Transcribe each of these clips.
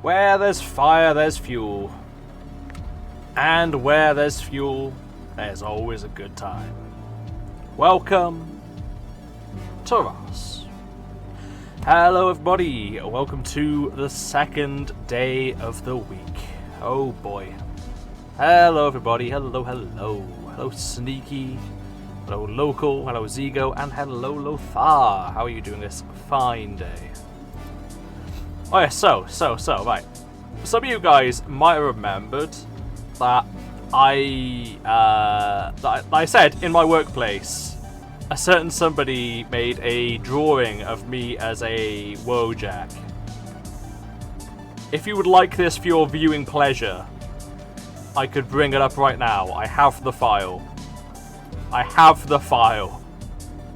Where there's fire, there's fuel. And where there's fuel, there's always a good time. Welcome to Ross. Hello everybody, welcome to the second day of the week. Oh boy. Hello everybody, hello. Hello Sneaky, hello Local, hello Zigo, and hello Lothar. How are you doing this fine day? Oh yeah, so, right. Some of you guys might have remembered that I said in my workplace, a certain somebody made a drawing of me as a Wojak. If you would like this for your viewing pleasure, I could bring it up right now. I have the file.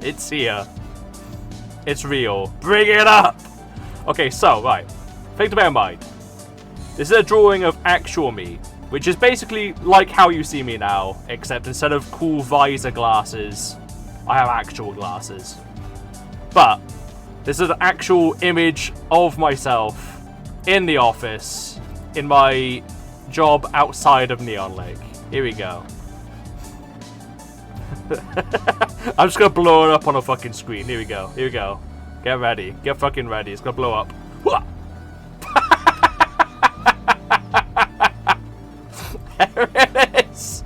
It's here. It's real. Bring it up! Okay, so, right. Thing to bear in mind. This is a drawing of actual me, which is basically like how you see me now, except instead of cool visor glasses, I have actual glasses. But this is an actual image of myself in the office, in my job outside of Neonlake. Here we go. I'm just gonna blow it up on a fucking screen. Here we go. Get ready. Get fucking ready. It's gonna blow up. There it is.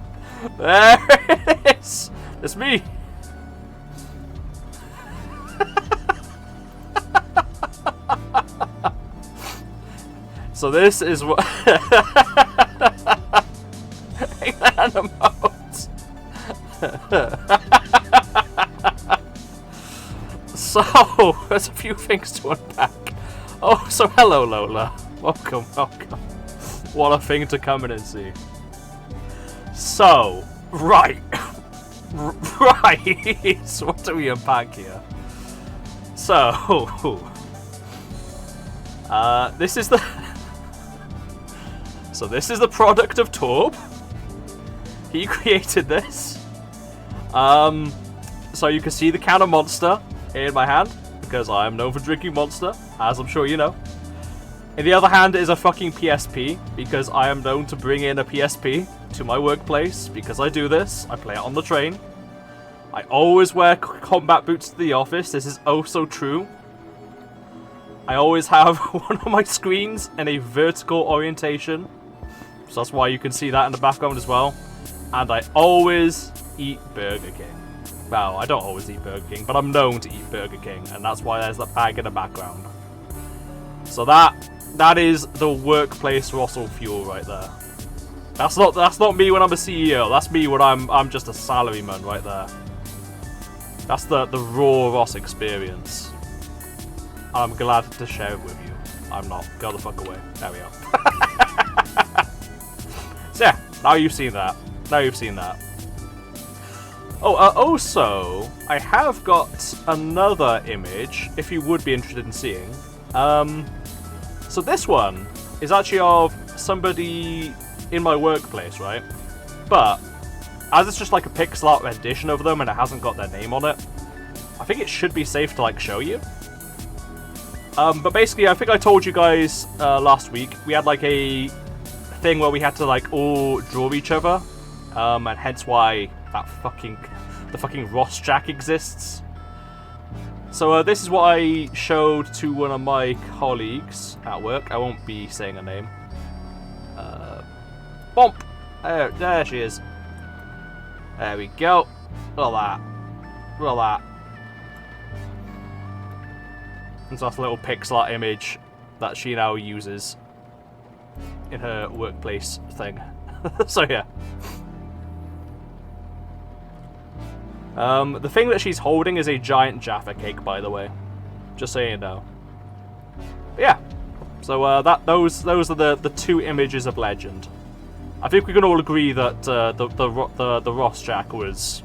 There it is. It's me. So this is what animals. So there's a few things to unpack. Oh, so hello Lola. Welcome. What a thing to come in and see. So, right. So what do we unpack here? So, this is the this is the product of Torb. He created this. So you can see the can of Monster in my hand, because I am known for drinking Monster, as I'm sure you know. In the other hand is a fucking PSP, because I am known to bring in a PSP to my workplace, because I do this. I play it on the train. I always wear combat boots to the office. This is oh so true. I always have one of my screens in a vertical orientation, so that's why you can see that in the background as well. And I always eat Burger King. Well, I don't always eat Burger King, but I'm known to eat Burger King, and that's why there's that bag in the background. So that is the workplace Rossil Fuel right there. That's not me when I'm a CEO. That's me when I'm just a salaryman right there. That's the raw Ross experience. I'm glad to share it with you. I'm not. Go the fuck away. There we are. So yeah, now you've seen that. Oh, also, I have got another image, if you would be interested in seeing. So this one is actually of somebody in my workplace, right? But, as it's just like a pixel art rendition of them and it hasn't got their name on it, I think it should be safe to, like, show you. But basically, I think I told you guys last week, we had, like, a thing where we had to, like, all draw each other. And hence why the fucking Ross Jack exists. So this is what I showed to one of my colleagues at work. I won't be saying her name. Bump! There she is. There we go. Look at that. And so that's a little pixel art image that she now uses in her workplace thing. So yeah. The thing that she's holding is a giant Jaffa cake, by the way. Just so you know. But yeah. So those are the two images of legend. I think we can all agree that the Ross Jack was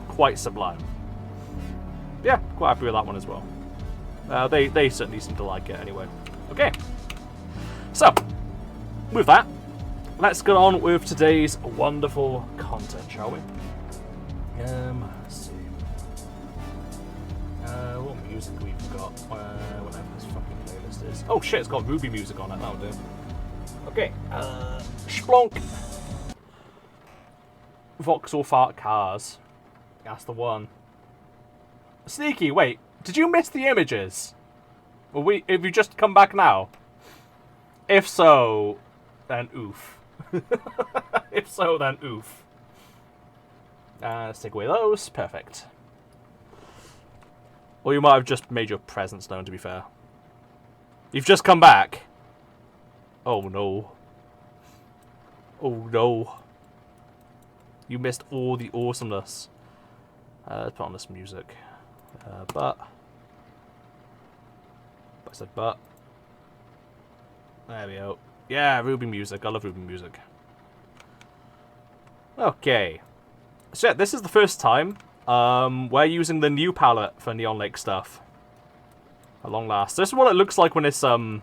quite sublime. Yeah, quite happy with that one as well. They certainly seem to like it anyway. Okay. So, with that, let's get on with today's wonderful content, shall we? Let's see. What music we've got. Whatever this fucking playlist glasses. Oh shit, it's got Ruby music on it. That'll do. Okay, Splonk. Voxel Art Cars. That's the one. Sneaky, wait. Did you miss the images? Have you just come back now? If so, then oof. If so, then oof. Let's take away those. Perfect. Or you might have just made your presence known, to be fair. You've just come back. Oh no. Oh no. You missed all the awesomeness. Let's put on this music. But. I said but. There we go. Yeah, Ruby music. I love Ruby music. Okay. So yeah, this is the first time we're using the new palette for Neonlake stuff. At long last. This is what it looks like when it's you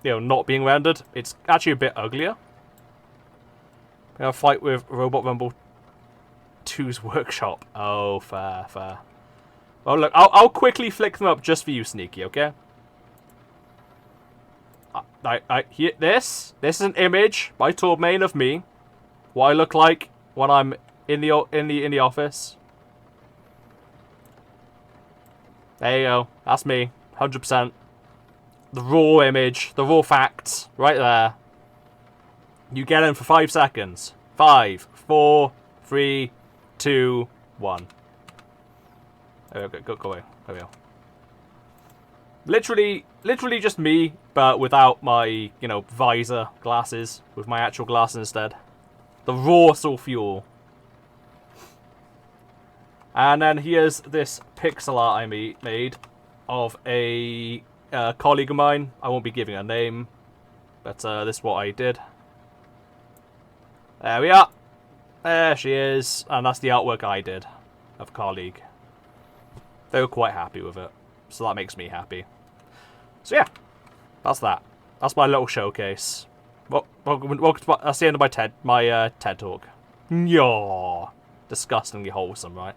know, not being rendered. It's actually a bit uglier. We have a fight with Robot Rumble 2's workshop. Oh, fair, fair. Well, look, I'll quickly flick them up just for you, Sneaky, okay? Here, this is an image by Torbmain of me. What I look like when I'm in the office. There you go. That's me, 100%. The raw image, the raw facts, right there. You get in for 5 seconds. 5, 4, 3, 2, 1. Okay, go away. There we go. Literally just me, but without my, you know, visor glasses, with my actual glasses instead. The Rossil Fuel. And then here's this pixel art I made of a colleague of mine. I won't be giving her name, but this is what I did. There we are. There she is, and that's the artwork I did of a colleague. They were quite happy with it, so that makes me happy. So yeah, that's that. That's my little showcase. Well, that's the end of my TED talk. Yaw. Disgustingly wholesome, right?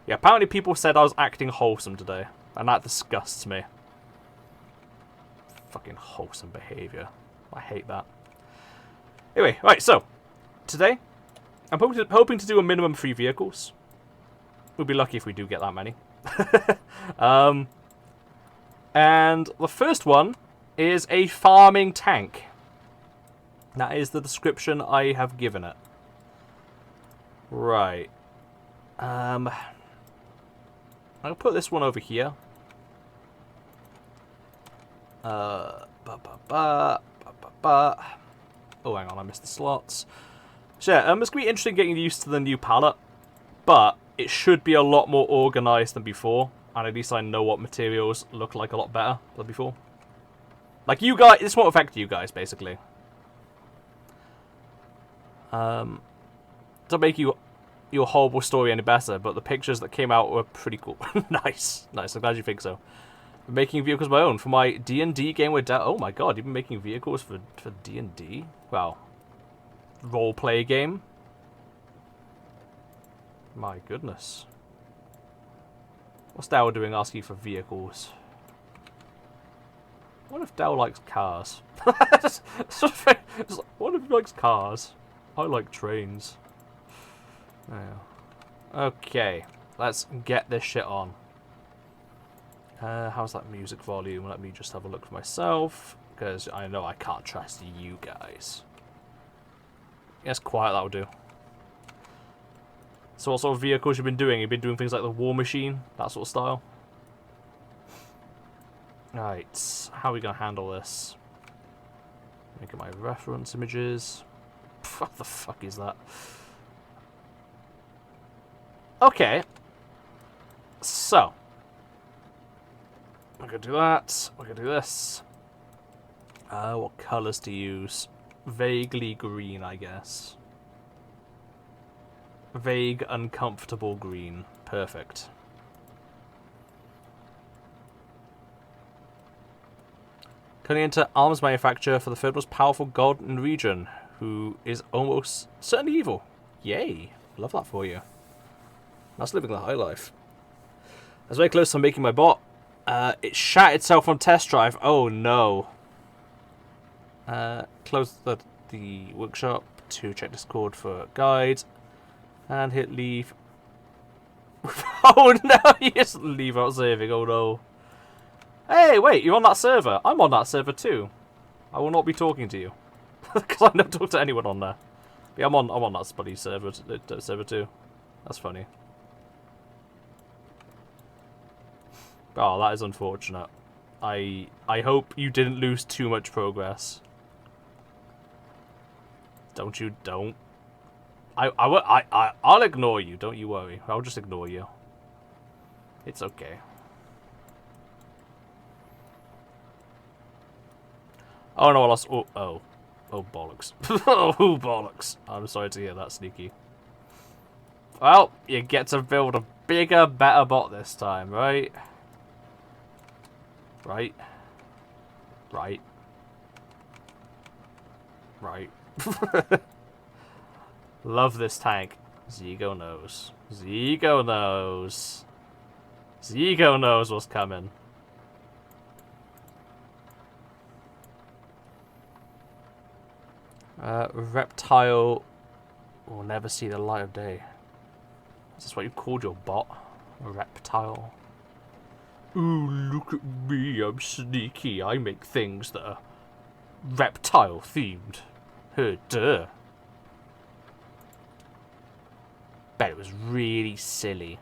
Yeah, apparently people said I was acting wholesome today, and that disgusts me. Fucking wholesome behaviour. I hate that. Anyway, right, so today I'm hoping to do a minimum 3 vehicles. We'll be lucky if we do get that many. And the first one is a farming tank. That is the description I have given it. Right. I'll put this one over here. Oh, hang on, I missed the slots. So yeah, it's going to be interesting getting used to the new palette, but it should be a lot more organised than before, and at least I know what materials look like a lot better than before. Like you guys, this won't affect you guys, basically. Doesn't make your horrible story any better, but the pictures that came out were pretty cool. Nice, nice. I'm glad you think so. I'm making vehicles of my own for my D&D game with Dad. Oh my god, you've been making vehicles for D&D? Wow. Roleplay game? My goodness. What's Dow doing asking for vehicles? What if Dow likes cars? What if he likes cars? I like trains. Yeah. Okay, let's get this shit on. How's that music volume? Let me just have a look for myself, because I know I can't trust you guys. Yes, quiet, that'll do. So what sort of vehicles you've been doing? You've been doing things like the War Machine, that sort of style? Right, how are we going to handle this? Look at my reference images. What the fuck is that? Okay. So. We're going to do that. We're going to do this. What colours to use? Vaguely green, I guess. Vague, uncomfortable green. Perfect. Cutting into arms manufacturer for the third most powerful god in the region, who is almost certainly evil. Yay. Love that for you. That's living the high life. I was very close to making my bot. It shat itself on test drive. Oh no. Close the workshop to check Discord for guide. And hit leave. Oh no, you just leave out saving. Oh no. Hey, wait, you're on that server. I'm on that server too. I will not be talking to you. Because I don't talk to anyone on there. But yeah, I'm on that buddy server too. That's funny. Oh, that is unfortunate. I hope you didn't lose too much progress. Don't. I'll ignore you. Don't you worry. I'll just ignore you. It's okay. Oh no, I lost. Oh bollocks. Oh bollocks. I'm sorry to hear that, Sneaky. Well, you get to build a bigger, better bot this time, right? Right. Love this tank. Zigo knows. Zigo knows. Zigo knows what's coming. Reptile will never see the light of day. Is this what you called your bot? A reptile? Ooh, look at me, I'm sneaky. I make things that are reptile themed. Duh. Bet it was really silly.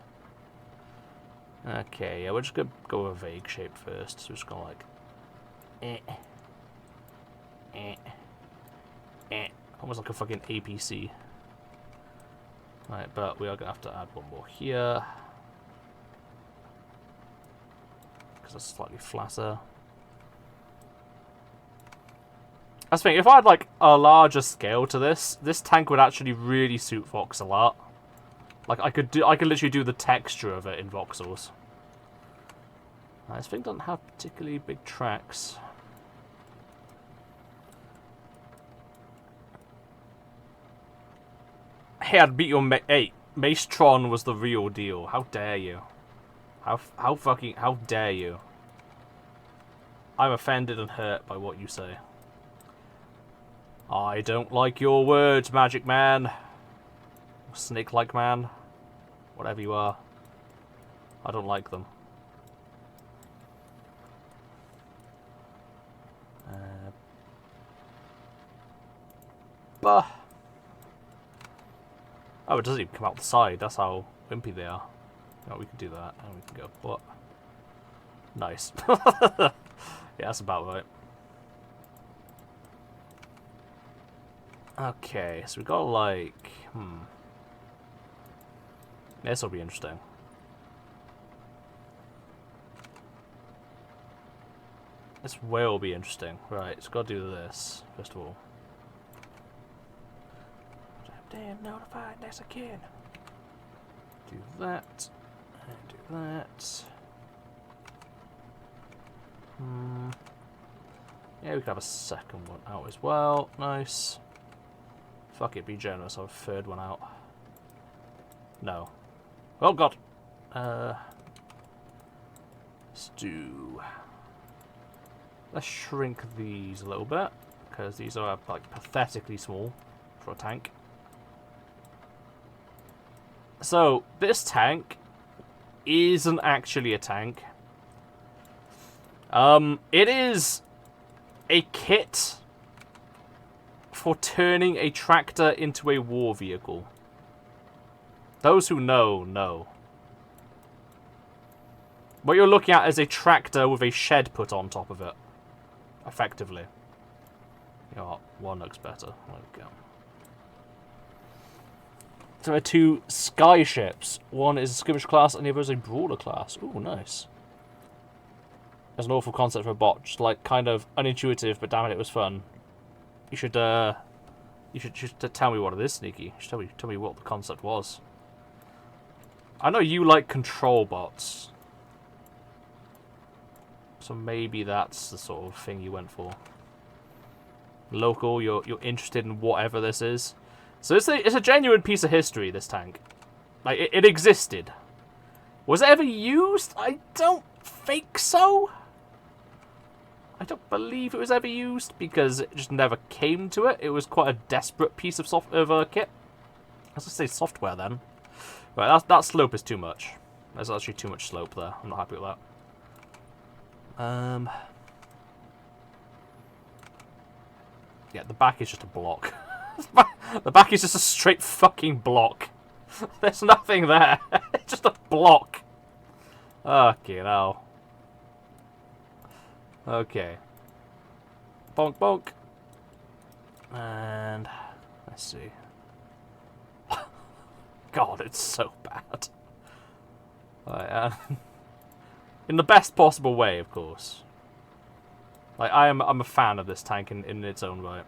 Okay, yeah, we're just gonna go with a vague shape first. So we're just gonna like almost like a fucking APC. Right, but we are gonna have to add one more here. Because that's slightly flatter. I was thinking, if I had like a larger scale to this tank would actually really suit Voxel Art. Like I could literally do the texture of it in voxels. This thing doesn't have particularly big tracks. Hey, I'd beat your hey, Macetron was the real deal. How dare you? How dare you? I'm offended and hurt by what you say. I don't like your words, Magic Man. Snake-like man. Whatever you are. I don't like them. Bah. Oh, it doesn't even come out the side. That's how wimpy they are. Oh, we can do that. And we can go, what? Nice. Yeah, that's about right. Okay, so we got like... This will be interesting. This will be interesting. Right, so got to do this, first of all. Damn, notified, yes I can. Do that, and do that. Yeah, we can have a second one out as well. Nice. Fuck it, be generous, I'll have a third one out. No. Oh god. Let's do... Let's shrink these a little bit, because these are like pathetically small for a tank. So, this tank isn't actually a tank. It is a kit for turning a tractor into a war vehicle. Those who know, know. What you're looking at is a tractor with a shed put on top of it. Effectively. You know what? One looks better. There we go. So there are two sky ships. One is a skirmish class and the other is a brawler class. Ooh, nice. That's an awful concept for a bot. Just like kind of unintuitive, but damn it, it was fun. You should tell me what it is, Sneaky. You should tell me what the concept was. I know you like control bots. So maybe that's the sort of thing you went for. Local, you're interested in whatever this is. So it's a genuine piece of history, this tank. Like, it existed. Was it ever used? I don't think so. I don't believe it was ever used because it just never came to it. It was quite a desperate piece of kit. I was going to say software then. Right, that slope is too much. There's actually too much slope there. I'm not happy with that. Yeah, the back is just a block. The back is just a straight fucking block. There's nothing there. It's just a block. Okay, now. Okay. Bonk, bonk. And let's see. God, it's so bad. Right, in the best possible way, of course. Like I'm a fan of this tank in its own right.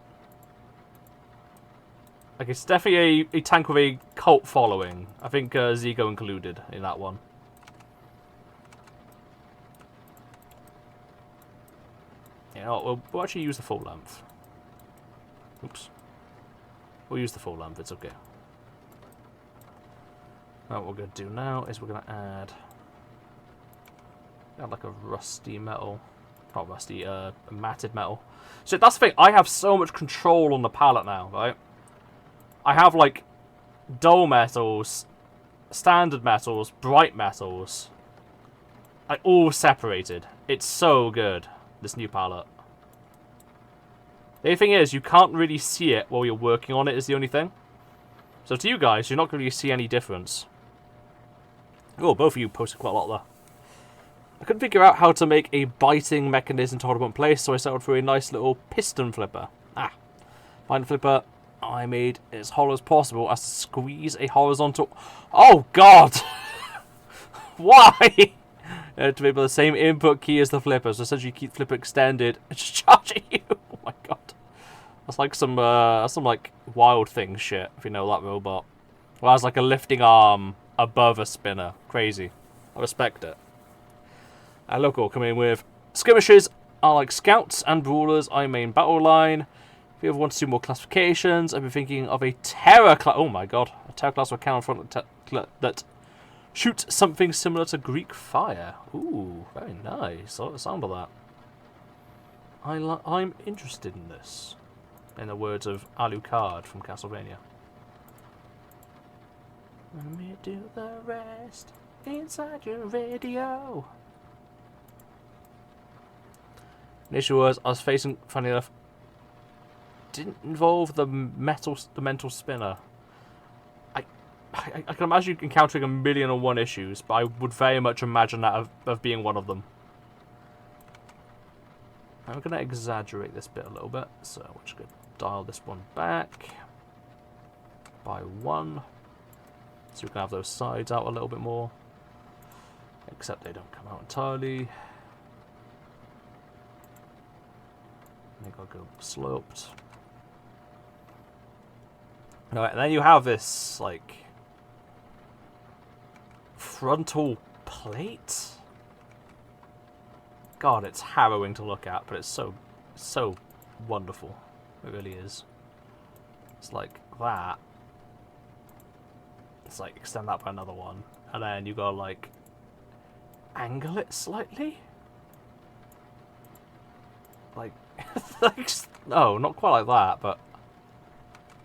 Like it's definitely a tank with a cult following. I think Zico included in that one. You know what, we'll actually use the full length. Oops. We'll use the full length, it's okay. Now what we're going to do now is we're going to add like a rusty metal. Not rusty, matted metal. So that's the thing, I have so much control on the palette now, right? I have like dull metals, standard metals, bright metals. Like all separated. It's so good, this new palette. The only thing is, you can't really see it while you're working on it is the only thing. So to you guys, you're not going to really see any difference. Oh, both of you posted quite a lot there. I couldn't figure out how to make a biting mechanism to hold up in place, so I settled for a nice little piston flipper. Biting flipper I made as hollow as possible as to squeeze a horizontal... Oh, God! Why? To be able the same input key as the flipper, so essentially keep flipper extended and just charging you. Oh my God. That's like some like Wild Thing shit, if you know that robot. Well, has like a lifting arm above a spinner. Crazy. I respect it. Local coming in with skirmishes are like scouts and brawlers. I main battle line. If you ever want to do more classifications, I've been thinking of a terror class. Oh my God, a terror class with a cannon front that shoots something similar to Greek fire. Ooh, very nice. I like the sound of that. I'm interested in this. In the words of Alucard from Castlevania. Let me do the rest inside your radio. The issue was I was facing, funny enough, didn't involve the mental spinner. I can imagine you encountering 1,000,001 issues, but I would very much imagine that of being one of them. I'm going to exaggerate this bit a little bit, so we're just going to dial this one back by 1. So we can have those sides out a little bit more. Except they don't come out entirely. I think I'll go sloped. Alright, and then you have this, like, frontal plate? God, it's harrowing to look at, but it's so wonderful. It really is. It's like that. It's like extend that by another one. And then you gotta like angle it slightly. Like, no, not quite like that, but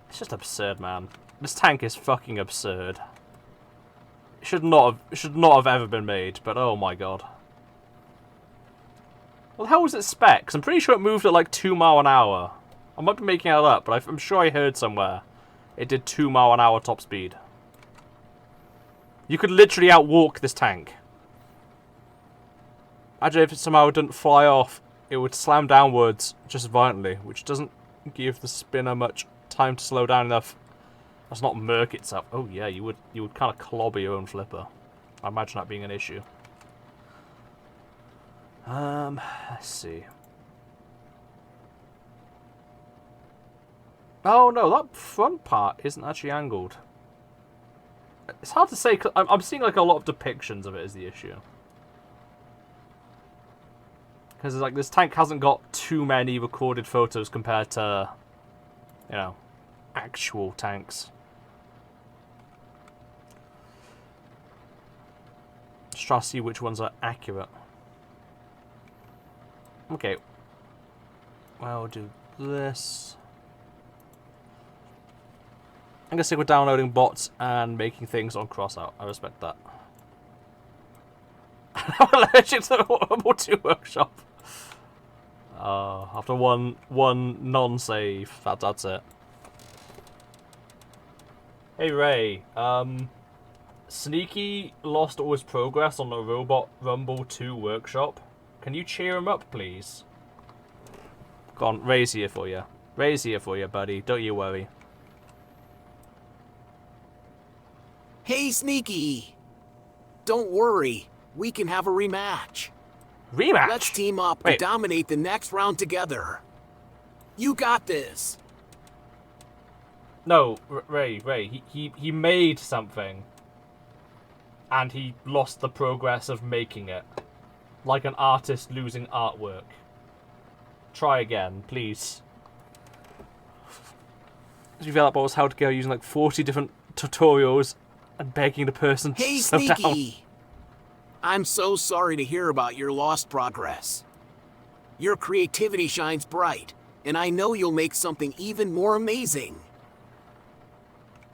it's just absurd, man. This tank is fucking absurd. It should not have ever been made, but oh my God. Well, how was it specs? I'm pretty sure it moved at like 2 miles an hour. I might be making it up, but I'm sure I heard somewhere it did 2 miles an hour top speed. You could literally outwalk this tank. Imagine if it somehow didn't fly off, it would slam downwards just violently, which doesn't give the spinner much time to slow down enough. That's not murk itself. Oh yeah, you would kind of clobber your own flipper. I imagine that being an issue. Let's see. Oh no, that front part isn't actually angled. It's hard to say, 'cause I'm seeing like a lot of depictions of it is the issue. Because like this tank hasn't got too many recorded photos compared to, you know, actual tanks. Just try to see which ones are accurate. Okay. I'll do this. I'm gonna stick with downloading bots and making things on Crossout. I respect that. I'm allergic to the Horrible 2 workshop. After one non-save, that's it. Hey Ray, Sneaky lost all his progress on the Robot Rumble 2 workshop. Can you cheer him up, please? Go on, Ray's here for you. Ray's here for you, buddy. Don't you worry. Hey, Sneaky! Don't worry, we can have a rematch. Rematch? Let's team up and dominate the next round together. You got this. No, Ray, he made something. And he lost the progress of making it. Like an artist losing artwork. Try again, please. Develop was how to go using like 40 different tutorials and begging the person to slow down. Hey, Sneaky! I'm so sorry to hear about your lost progress. Your creativity shines bright, and I know you'll make something even more amazing.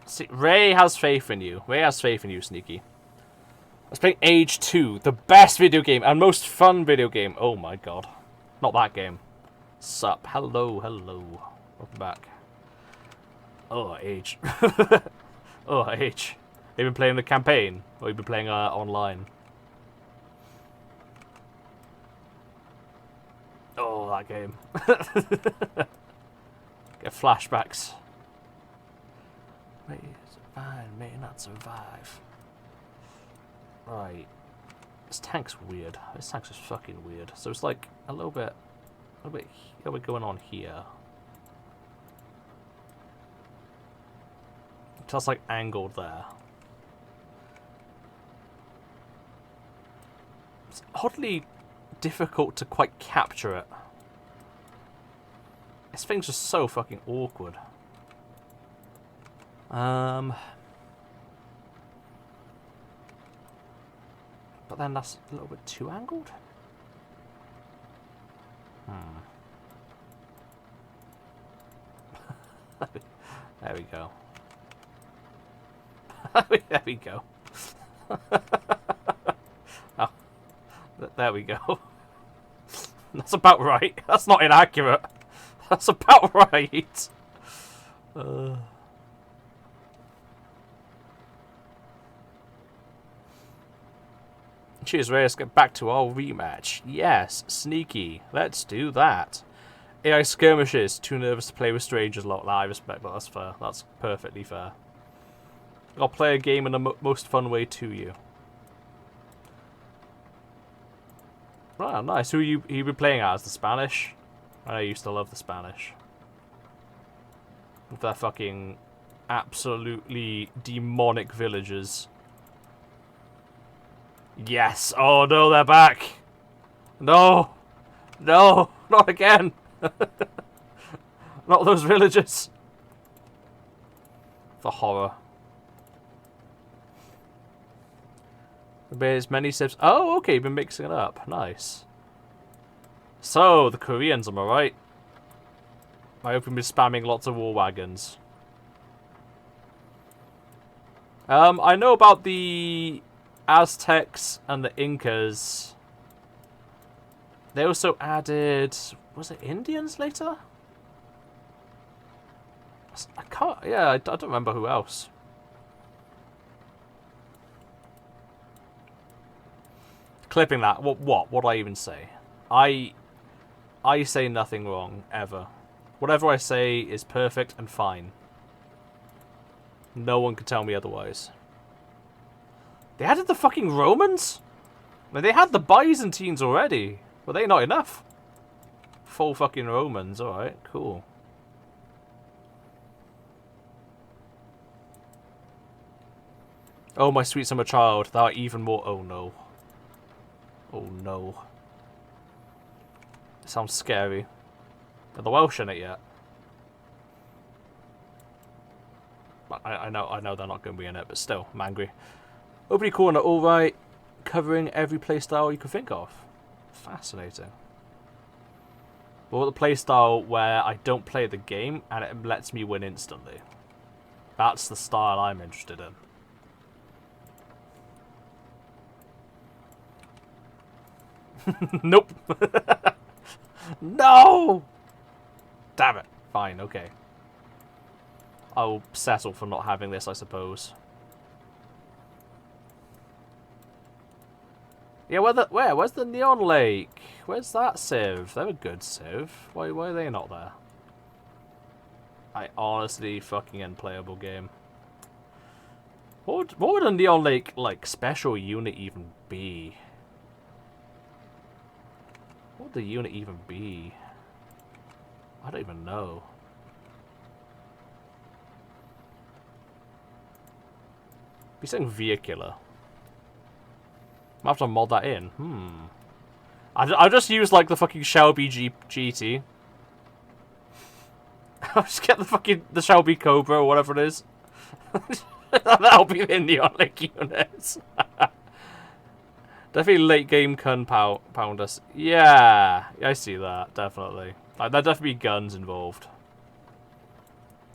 See, Ray has faith in you. Ray has faith in you, Sneaky. I was playing Age 2, the best video game and most fun video game. Oh my god. Not that game. Sup. Hello. Welcome back. Oh, Age. Oh, Age. Have you been playing the campaign? Or have you been playing online? Oh, that game. Get flashbacks. May survive, may not survive. Right. This tank's weird. This tank's just fucking weird. So it's like a little bit going on here. Just like angled there. It's oddly difficult to quite capture it. This thing's just so fucking awkward. But then that's a little bit too angled. There we go. There we go. Oh, there we go. That's about right. That's not inaccurate. That's about right. Cheers, Ray. Let's get back to our rematch. Yes, Sneaky. Let's do that. AI skirmishes. Too nervous to play with strangers. Lot. I respect that. That's fair. That's perfectly fair. I'll play a game in the most fun way to you. Right, nice. Who you been playing as? The Spanish? I used to love the Spanish. With their fucking absolutely demonic villagers. Yes. Oh no, they're back. No. No, not again. Not those villagers. The horror. There's many sips. Oh, okay, you've been mixing it up. Nice. So, the Koreans, am I right? I hope you've been spamming lots of war wagons. I know about the Aztecs and the Incas. They also added... Was it Indians later? I can't... Yeah, I don't remember who else. Clipping that. What do I even say? I say nothing wrong, ever. Whatever I say is perfect and fine. No one can tell me otherwise. They added the fucking Romans? I mean, they had the Byzantines already. Were they not enough? Full fucking Romans. Alright, cool. Oh, my sweet summer child. Thou art even more... Oh, no. Oh, no. It sounds scary. Are the Welsh in it yet? I know they're not going to be in it, but still, I'm angry. Opening corner, alright. Covering every playstyle you can think of. Fascinating. Or the playstyle where I don't play the game and it lets me win instantly. That's the style I'm interested in. Nope. No! Damn it. Fine, okay. I'll settle for not having this, I suppose. Yeah, where's the Neonlake? Where's that civ? They're a good civ. Why are they not there? Honestly fucking unplayable game. What would a Neonlake, like, special unit even be? What would the unit even be? I don't even know. Be something vehicular. I have to mod that in. I'll just use like the fucking Shelby GT. I'll just get the Shelby Cobra or whatever it is. That'll be the Neonlake units. Definitely late game pounders. Yeah, I see that, definitely. Like, there'd definitely be guns involved.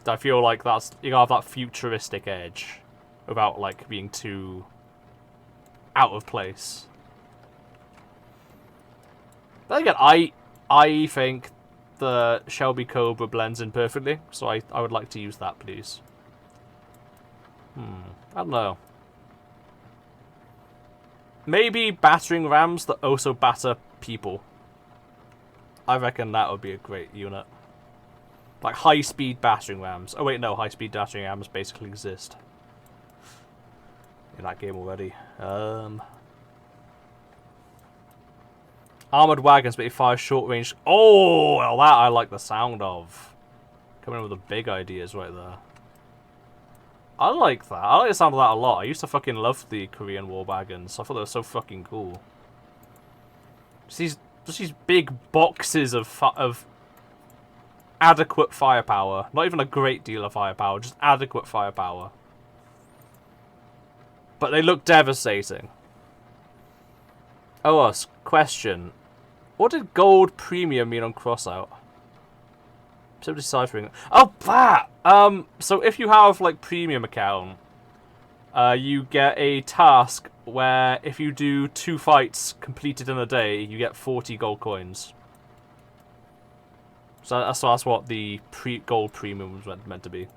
I feel like you gotta have that futuristic edge without like being too out of place. Then again, I think the Shelby Cobra blends in perfectly, so I would like to use that, please. I don't know. Maybe battering rams that also batter people. I reckon that would be a great unit. Like high-speed battering rams. Oh wait, no, high-speed battering rams basically exist in that game already. Armored wagons, but they fire short range. Oh, well, that I like the sound of. Coming in with the big ideas right there. I like that. I like the sound of that a lot. I used to fucking love the Korean war wagons. I thought they were so fucking cool. Just these big boxes of adequate firepower. Not even a great deal of firepower, just adequate firepower. But they look devastating. Oh, question. What did gold premium mean on crossout? So deciphering. Oh, that! So if you have, like, premium account, you get a task where if you do 2 fights completed in a day, you get 40 gold coins. So that's what the gold premium was meant to be.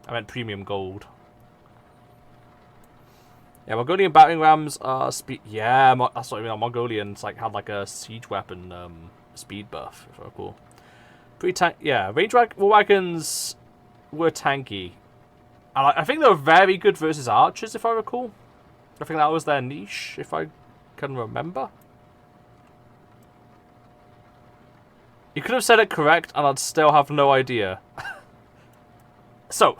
I meant premium gold. Yeah, Mongolian battering rams are speed. Yeah, that's what I mean. Mongolians like had a siege weapon speed buff, if I recall. Pretty tank. Yeah, range wagons were tanky. And I think they were very good versus archers, if I recall. I think that was their niche, if I can remember. You could have said it correct, and I'd still have no idea. So.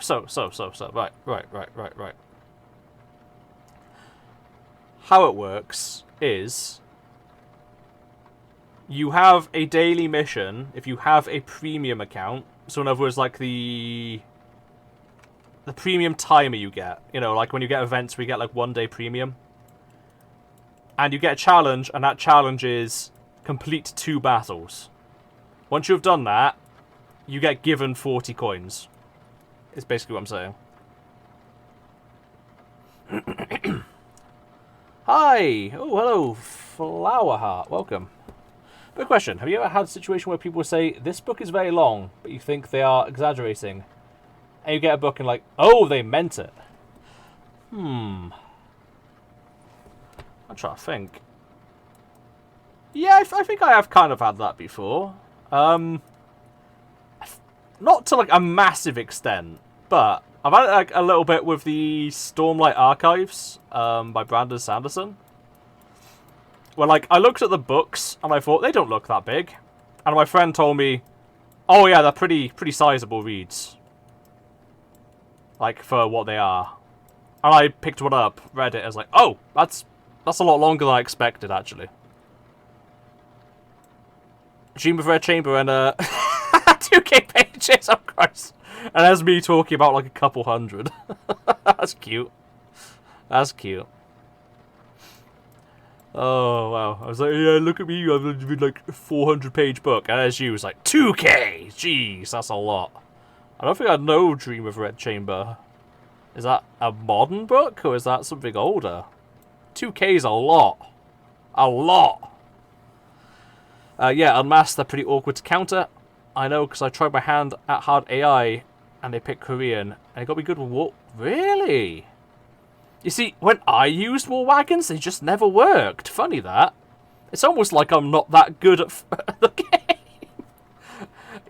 Right. How it works is you have a daily mission if you have a premium account. So in other words, like the premium timer you get. You know, like when you get events where you get like 1 day premium. And you get a challenge, and that challenge is complete 2 battles. Once you've done that, you get given 40 coins. Is basically what I'm saying. Hi! Oh, hello, Flower Heart. Welcome. Good question. Have you ever had a situation where people say, this book is very long, but you think they are exaggerating? And you get a book and like, oh, they meant it. I'm trying to think. Yeah, I think I have kind of had that before. Not to like a massive extent, but I've had it like a little bit with the Stormlight Archives by Brandon Sanderson. Where like I looked at the books and I thought they don't look that big, and my friend told me, "Oh yeah, they're pretty sizable reads, like for what they are." And I picked one up, read it, I was like, "Oh, that's a lot longer than I expected actually." Dream of Red Chamber and 2K pages, oh Christ. And there's me talking about like a couple hundred. That's cute. That's cute. Oh, wow. I was like, yeah, look at me, I've read like a 400-page book. And as you was like, 2K! Jeez, that's a lot. I don't think I know Dream of Red Chamber. Is that a modern book, or is that something older? 2K's a lot. A lot. Yeah, Unmasked, they're pretty awkward to counter. I know, because I tried my hand at hard AI, and they picked Korean, and it got me good with war. Really? You see, when I used War Wagons, they just never worked. Funny that. It's almost like I'm not that good at the game.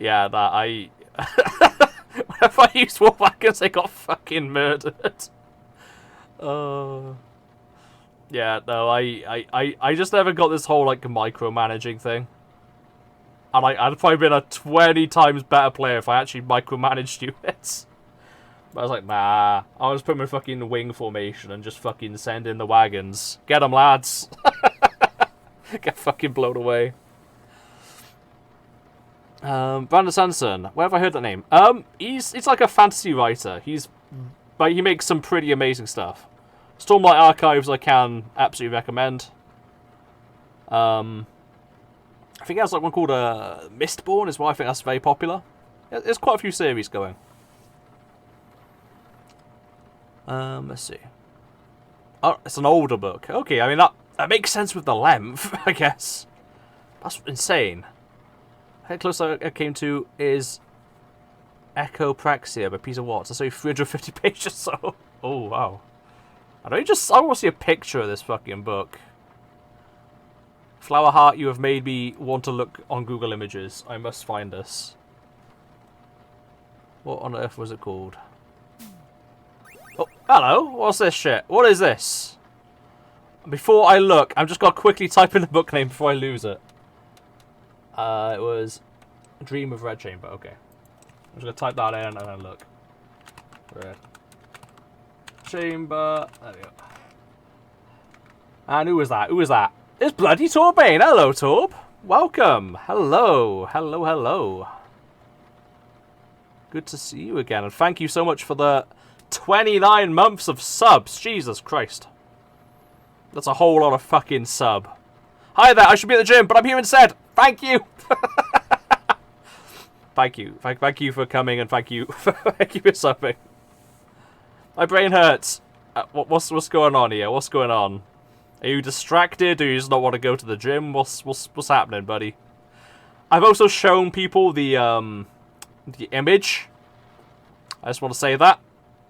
Yeah, that I... Whenever I used War Wagons, they got fucking murdered. Yeah, no, I just never got this whole, like, micromanaging thing. And I'd probably been a 20 times better player if I actually micromanaged units. But I was like, nah, I'll just put my fucking wing formation and just fucking send in the wagons. Get them, lads. Get fucking blown away. Brandon Sanderson, where have I heard that name? He's like a fantasy writer. He makes some pretty amazing stuff. Stormlight Archives I can absolutely recommend. I think he has like one called Mistborn as well. I think that's very popular. There's quite a few series going. Let's see. Oh, it's an older book. Okay, I mean that makes sense with the length, I guess. That's insane. How close I came to is Echopraxia by Peter Watts. That's only 350 pages. So, oh wow. I want to see a picture of this fucking book. Flower Heart, you have made me want to look on Google Images. I must find this. What on earth was it called? Oh, hello. What's this shit? What is this? Before I look, I'm just going to quickly type in the book name before I lose it. It was Dream of Red Chamber. Okay. I'm just going to type that in and then look. Red Chamber. There we go. And who was that? Who was that? It's bloody Torbane. Hello, Torb. Welcome. Hello. Hello, hello. Good to see you again. And thank you so much for the 29 months of subs. Jesus Christ. That's a whole lot of fucking sub. Hi there. I should be at the gym, but I'm here instead. Thank you. Thank you. Thank you for coming, and thank you for subbing. My brain hurts. What's going on here? What's going on? Are you distracted? Do you just not want to go to the gym? What's happening, buddy? I've also shown people the image. I just want to say that.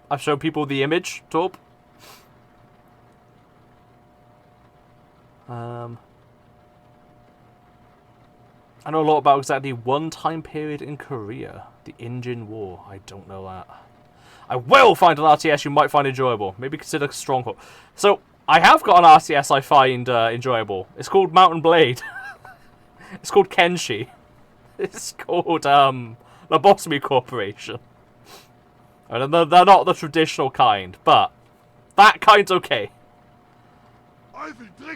I've shown people the image, Torb. I know a lot about exactly one time period in Korea. The Indian War. I don't know that. I will find an RTS you might find enjoyable. Maybe consider Stronghold. So, I have got an RTS I find enjoyable. It's called Mountain Blade. It's called Kenshi. It's called Lobotomy Corporation. And they're not the traditional kind, but that kind's okay.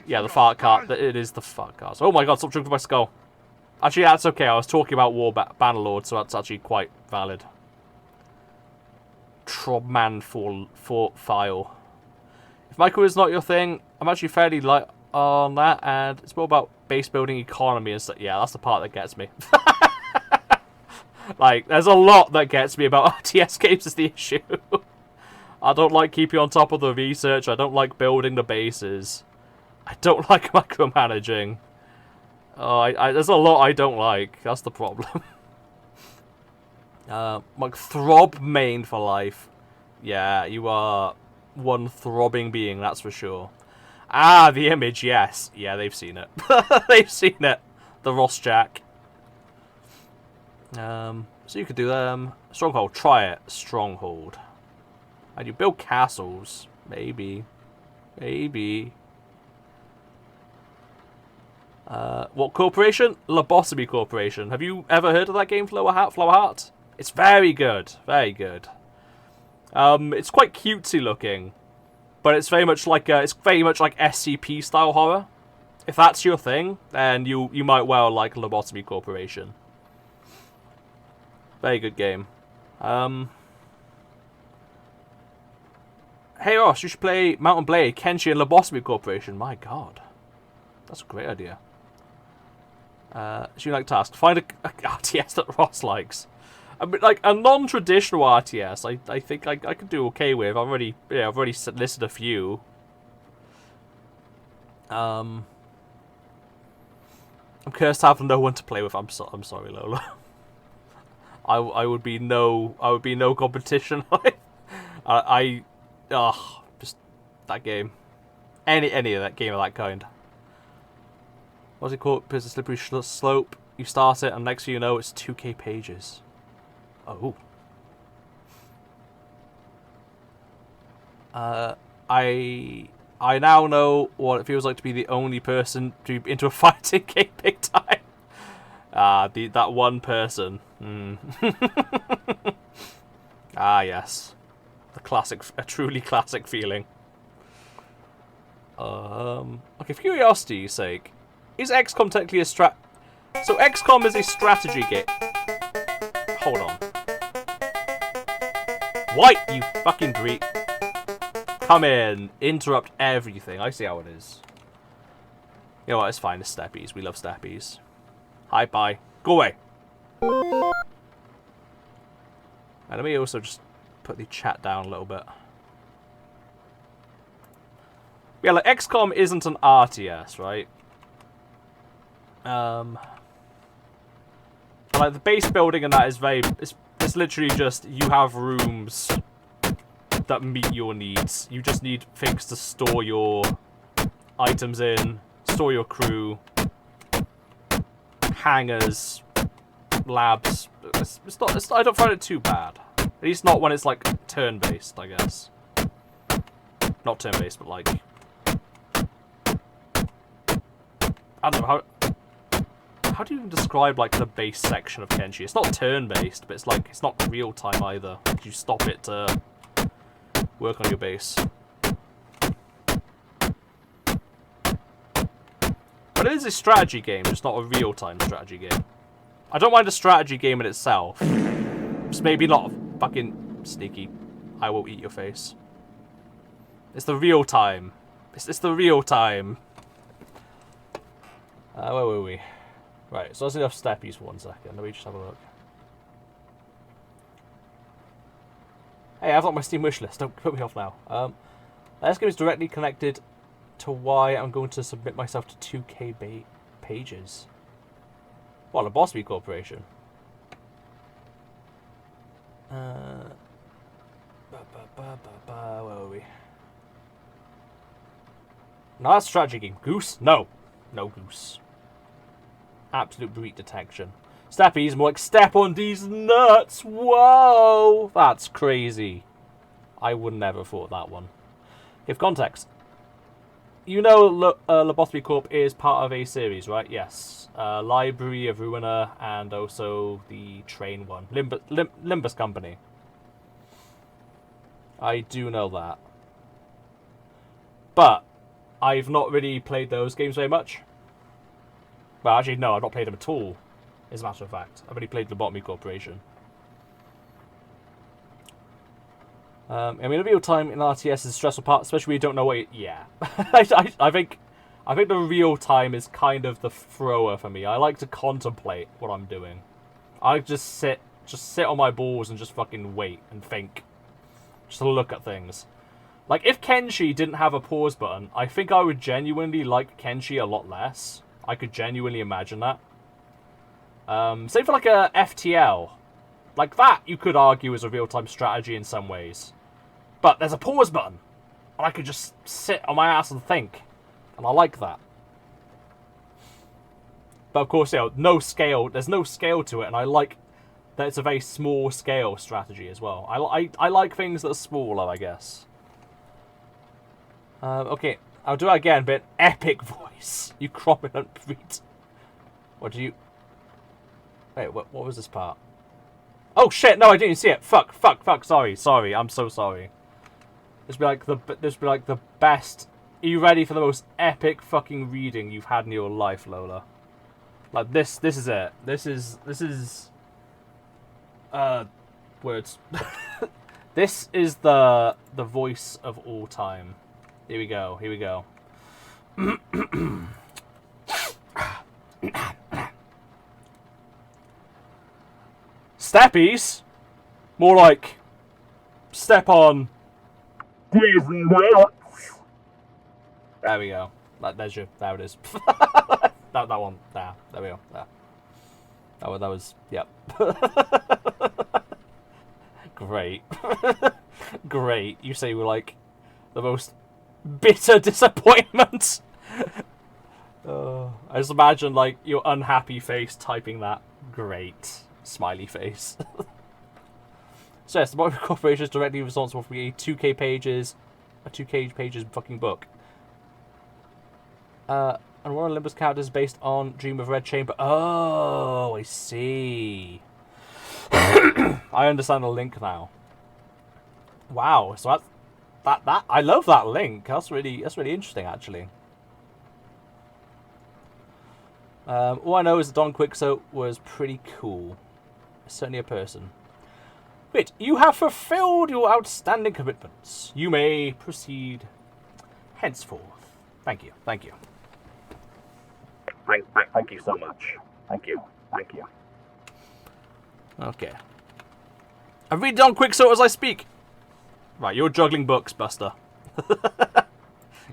Yeah, the fart cart. It is the fart cart. Oh my god, stop drinking my skull. Actually, that's okay. I was talking about War Bannerlord, so that's actually quite valid. Trobman for file. If micro is not your thing, I'm actually fairly light on that, and it's more about base building economy and stuff. Yeah, that's the part that gets me. Like, there's a lot that gets me about RTS games is the issue. I don't like keeping on top of the research. I don't like building the bases. I don't like micromanaging. There's a lot I don't like. That's the problem. Like, throb main for life. Yeah, you are one throbbing being, that's for sure. Ah, the image, yes. Yeah, they've seen it. They've seen it. The Ross Jack. So you could do Stronghold. Try it. Stronghold. And you build castles. Maybe. Maybe. What corporation? Lobotomy Corporation. Have you ever heard of that game, Flower Heart? It's very good. Very good. It's quite cutesy looking, but it's very much like SCP style horror. If that's your thing, then you might well like Lobotomy Corporation. Very good game. Hey Ross, you should play Mountain Blade, Kenshi, and Lobotomy Corporation. My god. That's a great idea. Should you like task? Find a RTS that Ross likes. I mean, like a non-traditional RTS, I think I could do okay with. I've already listed a few. I'm cursed to have no one to play with. I'm sorry, Lola. I would be no competition. Just that game. Any of that game of that kind. What's it called? It's a slippery slope. You start it, and next thing you know, it's 2K pages. Oh. I now know what it feels like to be the only person to be into a fighting game big time. That one person. Yes. A truly classic feeling. Okay, for curiosity's sake, is XCOM technically a So XCOM is a strategy game. Hold on. White, you fucking dreep. Come in, interrupt everything. I see how it is. You know what, it's fine, it's steppies. We love steppies. Hi, bye. Go away. And let me also just put the chat down a little bit. Yeah, like XCOM isn't an RTS, right? Like the base building and that is it's literally just you have rooms that meet your needs. You just need things to store your items in, store your crew, hangars, labs. I don't find it too bad. At least not when it's like turn-based, I guess. Not turn-based, but like I don't know how do you even describe like the base section of Kenshi? It's not turn-based, but it's like it's not real-time either. You stop it to work on your base. But it is a strategy game, just not a real-time strategy game. I don't mind a strategy game in itself. Just maybe not fucking sneaky. I will eat your face. It's the real time. It's the real time. Where were we? Right, so that's enough steppies for 1 second. Let me just have a look. Hey, I've got my Steam wishlist. Don't put me off now. This game is directly connected to why I'm going to submit myself to 2K pages. What, a Boss B Corporation? Where are we? No, that's strategy game. Goose? No. No goose. Absolute breed detection. Steppies more like step on these nuts. Whoa! That's crazy. I would never have thought that one. Give context. You know Lobotomy Corp is part of a series, right? Yes. Library of Ruiner and also the train one. Limbus Company. I do know that. But I've not really played those games very much. Well, actually, no, I've not played them at all, as a matter of fact. I've only played Lobotomy Corporation. I mean, the real time in RTS is a stressful part, especially when you don't know what yeah. I think the real time is kind of the thrower for me. I like to contemplate what I'm doing. I like to sit on my balls and just fucking wait and think. Just to look at things. Like, if Kenshi didn't have a pause button, I think I would genuinely like Kenshi a lot less. I could genuinely imagine that. Say for like a FTL. Like that, you could argue is a real-time strategy in some ways. But there's a pause button. And I could just sit on my ass and think. And I like that. But of course, you know, no scale. There's no scale to it. And I like that it's a very small scale strategy as well. I like things that are smaller, I guess. Okay, I'll do it again, but epic voice. You cromulent breed. What do you... Wait, what was this part? Oh shit, no, I didn't see it. Fuck, sorry, I'm so sorry. This would be like the best... Are you ready for the most epic fucking reading you've had in your life, Lola? Like, this is it. This is... Words. This is the voice of all time. Here we go. Steppies? More like step on. There we go. There's your. There it is. that one. There we go. There. That was. Yep. Great. Great. You say we're like the most bitter disappointment. I just imagine like your unhappy face typing that. Great. Smiley face. So yes, the Motor Corporation is directly responsible for a 2K pages fucking book. And one of Olympus characters is based on Dream of Red Chamber. Oh, I see. I understand the link now. Wow, so that I love that link. That's really interesting, actually. All I know is that Don Quixote was pretty cool. Certainly a person. Wait, you have fulfilled your outstanding commitments. You may proceed henceforth. Thank you. Thank you. Thank you so much. Thank you. Thank you. Okay. I read Don Quixote as I speak. Right, you're juggling books, Buster.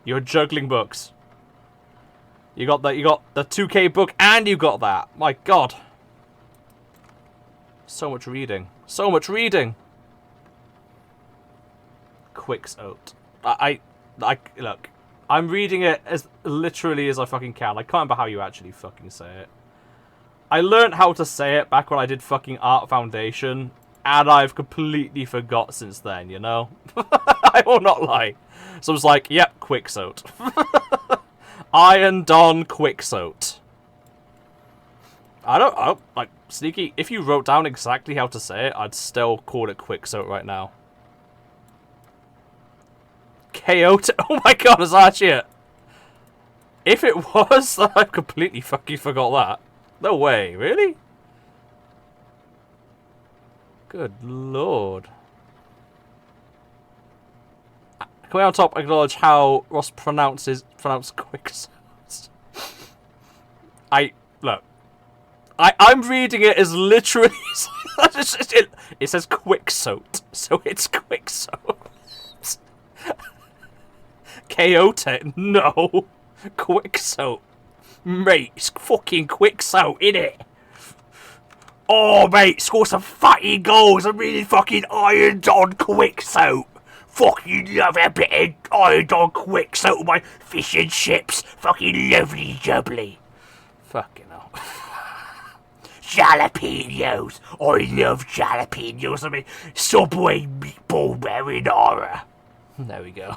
You're juggling books. You got the 2K book and you got that. My God. So much reading. So much reading. Quixote. I look. I'm reading it as literally as I fucking can. I can't remember how you actually fucking say it. I learned how to say it back when I did fucking Art Foundation, and I've completely forgot since then, you know? I will not lie. So I was like, yep, Quixote. Iron Don Quixote. I don't, like, Sneaky, if you wrote down exactly how to say it, I'd still call it Quixote right now. Chaote. Oh my God, is that it? If it was, I completely fucking forgot that. No way, really? Good Lord. Can we on top acknowledge how Ross pronounced Quixote? Look. I'm reading it as literally... it says Quixote, so it's Quixote. Chaotic? No. Quixote. Mate, it's fucking Quixote, innit? Oh, mate, score some fucking goals. I'm really fucking ironed on Quixote. Fucking love a bit of ironed on Quixote. My fish and chips. Fucking lovely jubbly. Fucking hell. Jalapenos. I love jalapenos. I mean, Subway meatball marinara. There we go.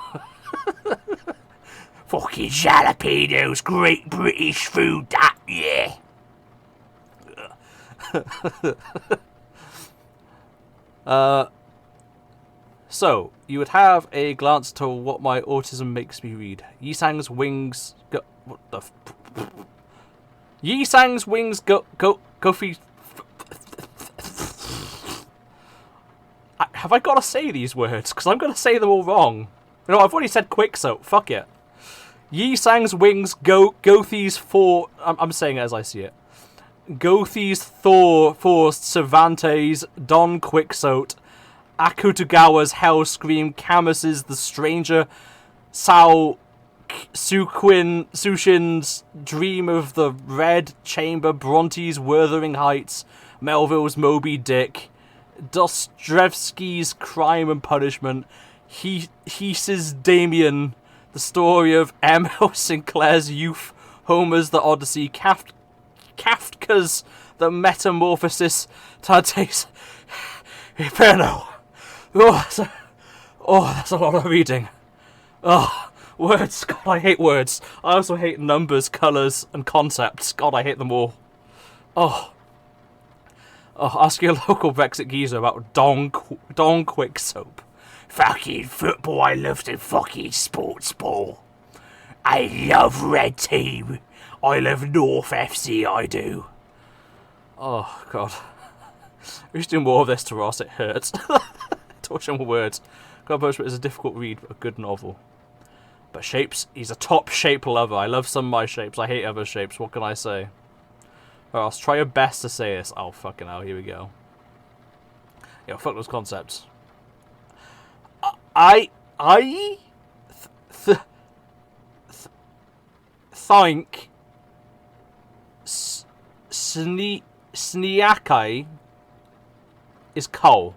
Fucking jalapenos. Great British food, that, yeah. So, you would have a glance to what my autism makes me read. Yisang's wings go... What the... Yisang's wings go feed... Have I got to say these words? Because I'm going to say them all wrong. No, I've already said Quixote. Fuck it. Yisang's wings Gothi's for... I'm saying it as I see it. Gothi's Thor for Cervantes, Don Quixote, Akutagawa's Hellscream, Camus's The Stranger, Sao Sushin's Dream of the Red Chamber, Bronte's Wuthering Heights, Melville's Moby Dick, Dostoevsky's Crime and Punishment, Heese's Damien, The Story of M.L. Sinclair's Youth, Homer's The Odyssey, Kafka's The Metamorphosis, Dante's Inferno. That's a lot of reading. Oh, words. God, I hate words. I also hate numbers, colours, and concepts. God, I hate them all. Oh, ask your local Brexit geezer about Don Quixote. Fucking football, I love the fucking sports ball. I love red team. I love North FC, I do. Oh, God. We should do more of this to Ross, it hurts. Torture more words. God, Bushman is a difficult read, but a good novel. But shapes, he's a top shape lover. I love some of my shapes. I hate other shapes. What can I say? Alright, let's try your best to say this. Oh, fucking hell, here we go. Yo, fuck those concepts. Think Sneakai is coal.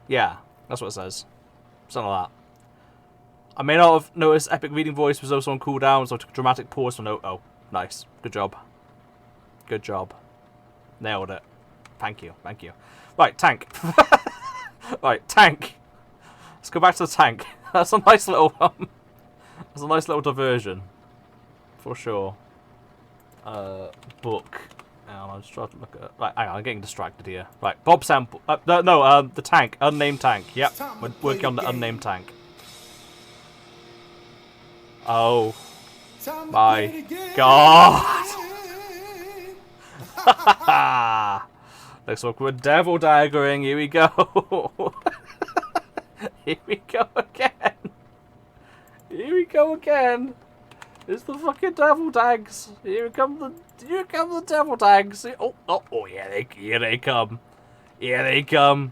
Yeah, that's what it says. Something like that. I may not have noticed epic reading voice was also on cooldown, so I took a dramatic pause for note. Oh, nice. Good job. Good job. Nailed it. Thank you. Thank you. Right, tank. Right, tank. Let's go back to the tank. That's a nice little that's a nice little diversion. For sure. Book. I'm just trying to look at. Right, hang on, I'm getting distracted here. Right, Bob Semple. The tank, unnamed tank. Yep, we're working on the unnamed tank. Oh my god! Looks like we're devil daggering. Here we go. Here we go again. Here we go again. It's the fucking devil tags. Here come the devil tags. Oh, yeah, here they come. Here they come.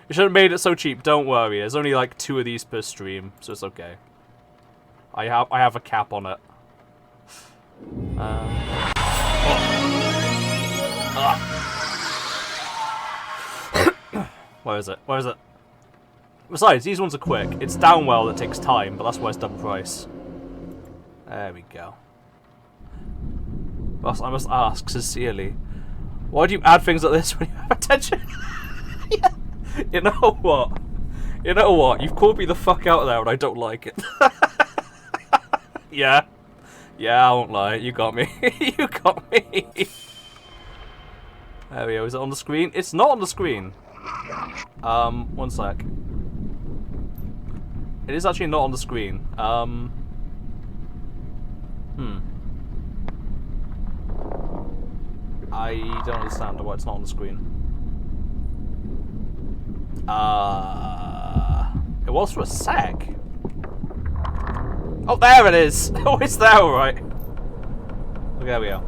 You should have made it so cheap. Don't worry. There's only like 2 of these per stream, so it's okay. I have a cap on it. Where is it? Where is it? Besides, these ones are quick. It's downwell that takes time, but that's why it's double price. There we go. Thus, I must ask sincerely, why do you add things like this when you have attention? Yeah. You know what? You know what? You've called me the fuck out there and I don't like it. Yeah. Yeah, I won't lie. You got me. You got me. There we go. Is it on the screen? It's not on the screen. One sec. It is actually not on the screen. I don't understand why it's not on the screen. It was for a sec. Oh, there it is! Oh, it's there, alright. Okay, there we go.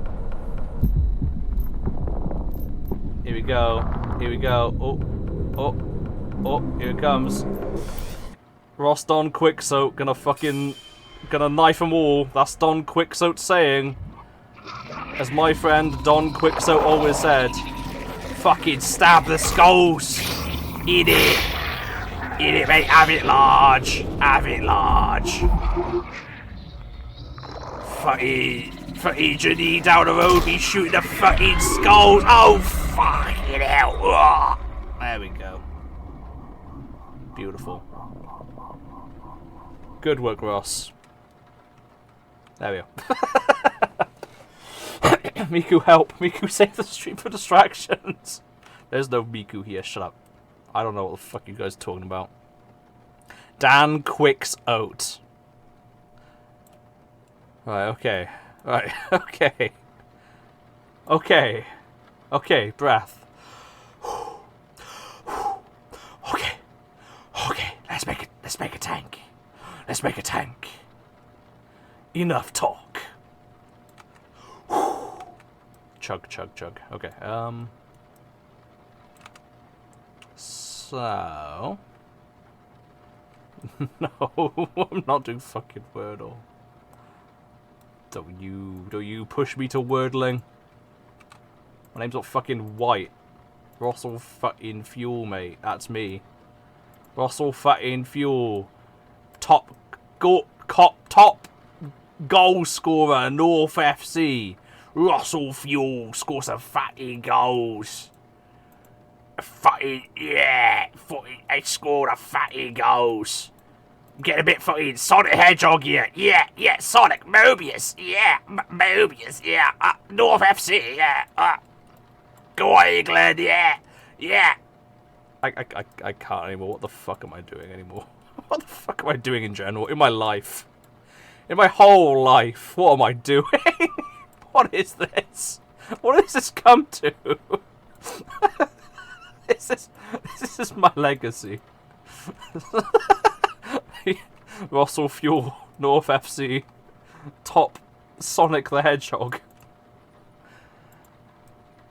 Here we go. Here we go. Oh, here it comes. Ross Don Quicksoat gonna knife them all. That's Don Quicksoat saying. As my friend Don Quicksoat always said, fucking stab the skulls! Eat it! Eat it, mate! Have it large! Have it large! Fucking journey down the road, be shooting the fucking skulls! Oh, fucking hell! Ugh. There we go. Beautiful. Good work, Ross. There we go. Miku, help! Miku, save the stream for distractions! There's no Miku here, shut up. I don't know what the fuck you guys are talking about. Dan Quick's Oat. Right, okay. Right, okay. Okay. Okay, breath. Okay. Okay, let's make a tank. Let's make a tank. Enough talk. Chug, chug, chug. Okay, so... No, I'm not doing fucking Wordle. Don't you push me to Wordling. My name's not fucking White. Rossil fucking Fuel, mate. That's me. Rossil fucking Fuel. Top goal scorer, North FC. Rossil Fuel scores some fucking goals. Fucking, yeah. Fucking, they scored a fucking goals. Get a bit fucking Sonic Hedgehog here. Yeah, yeah, Sonic, Mobius. Yeah, Mobius, yeah. North FC, yeah. Go on, England, yeah. Yeah. I can't anymore. What the fuck am I doing anymore? What the fuck am I doing in general? In my life? In my whole life? What am I doing? What is this? What has this come to? This is my legacy. Rossil Fuel, North FC, top Sonic the Hedgehog.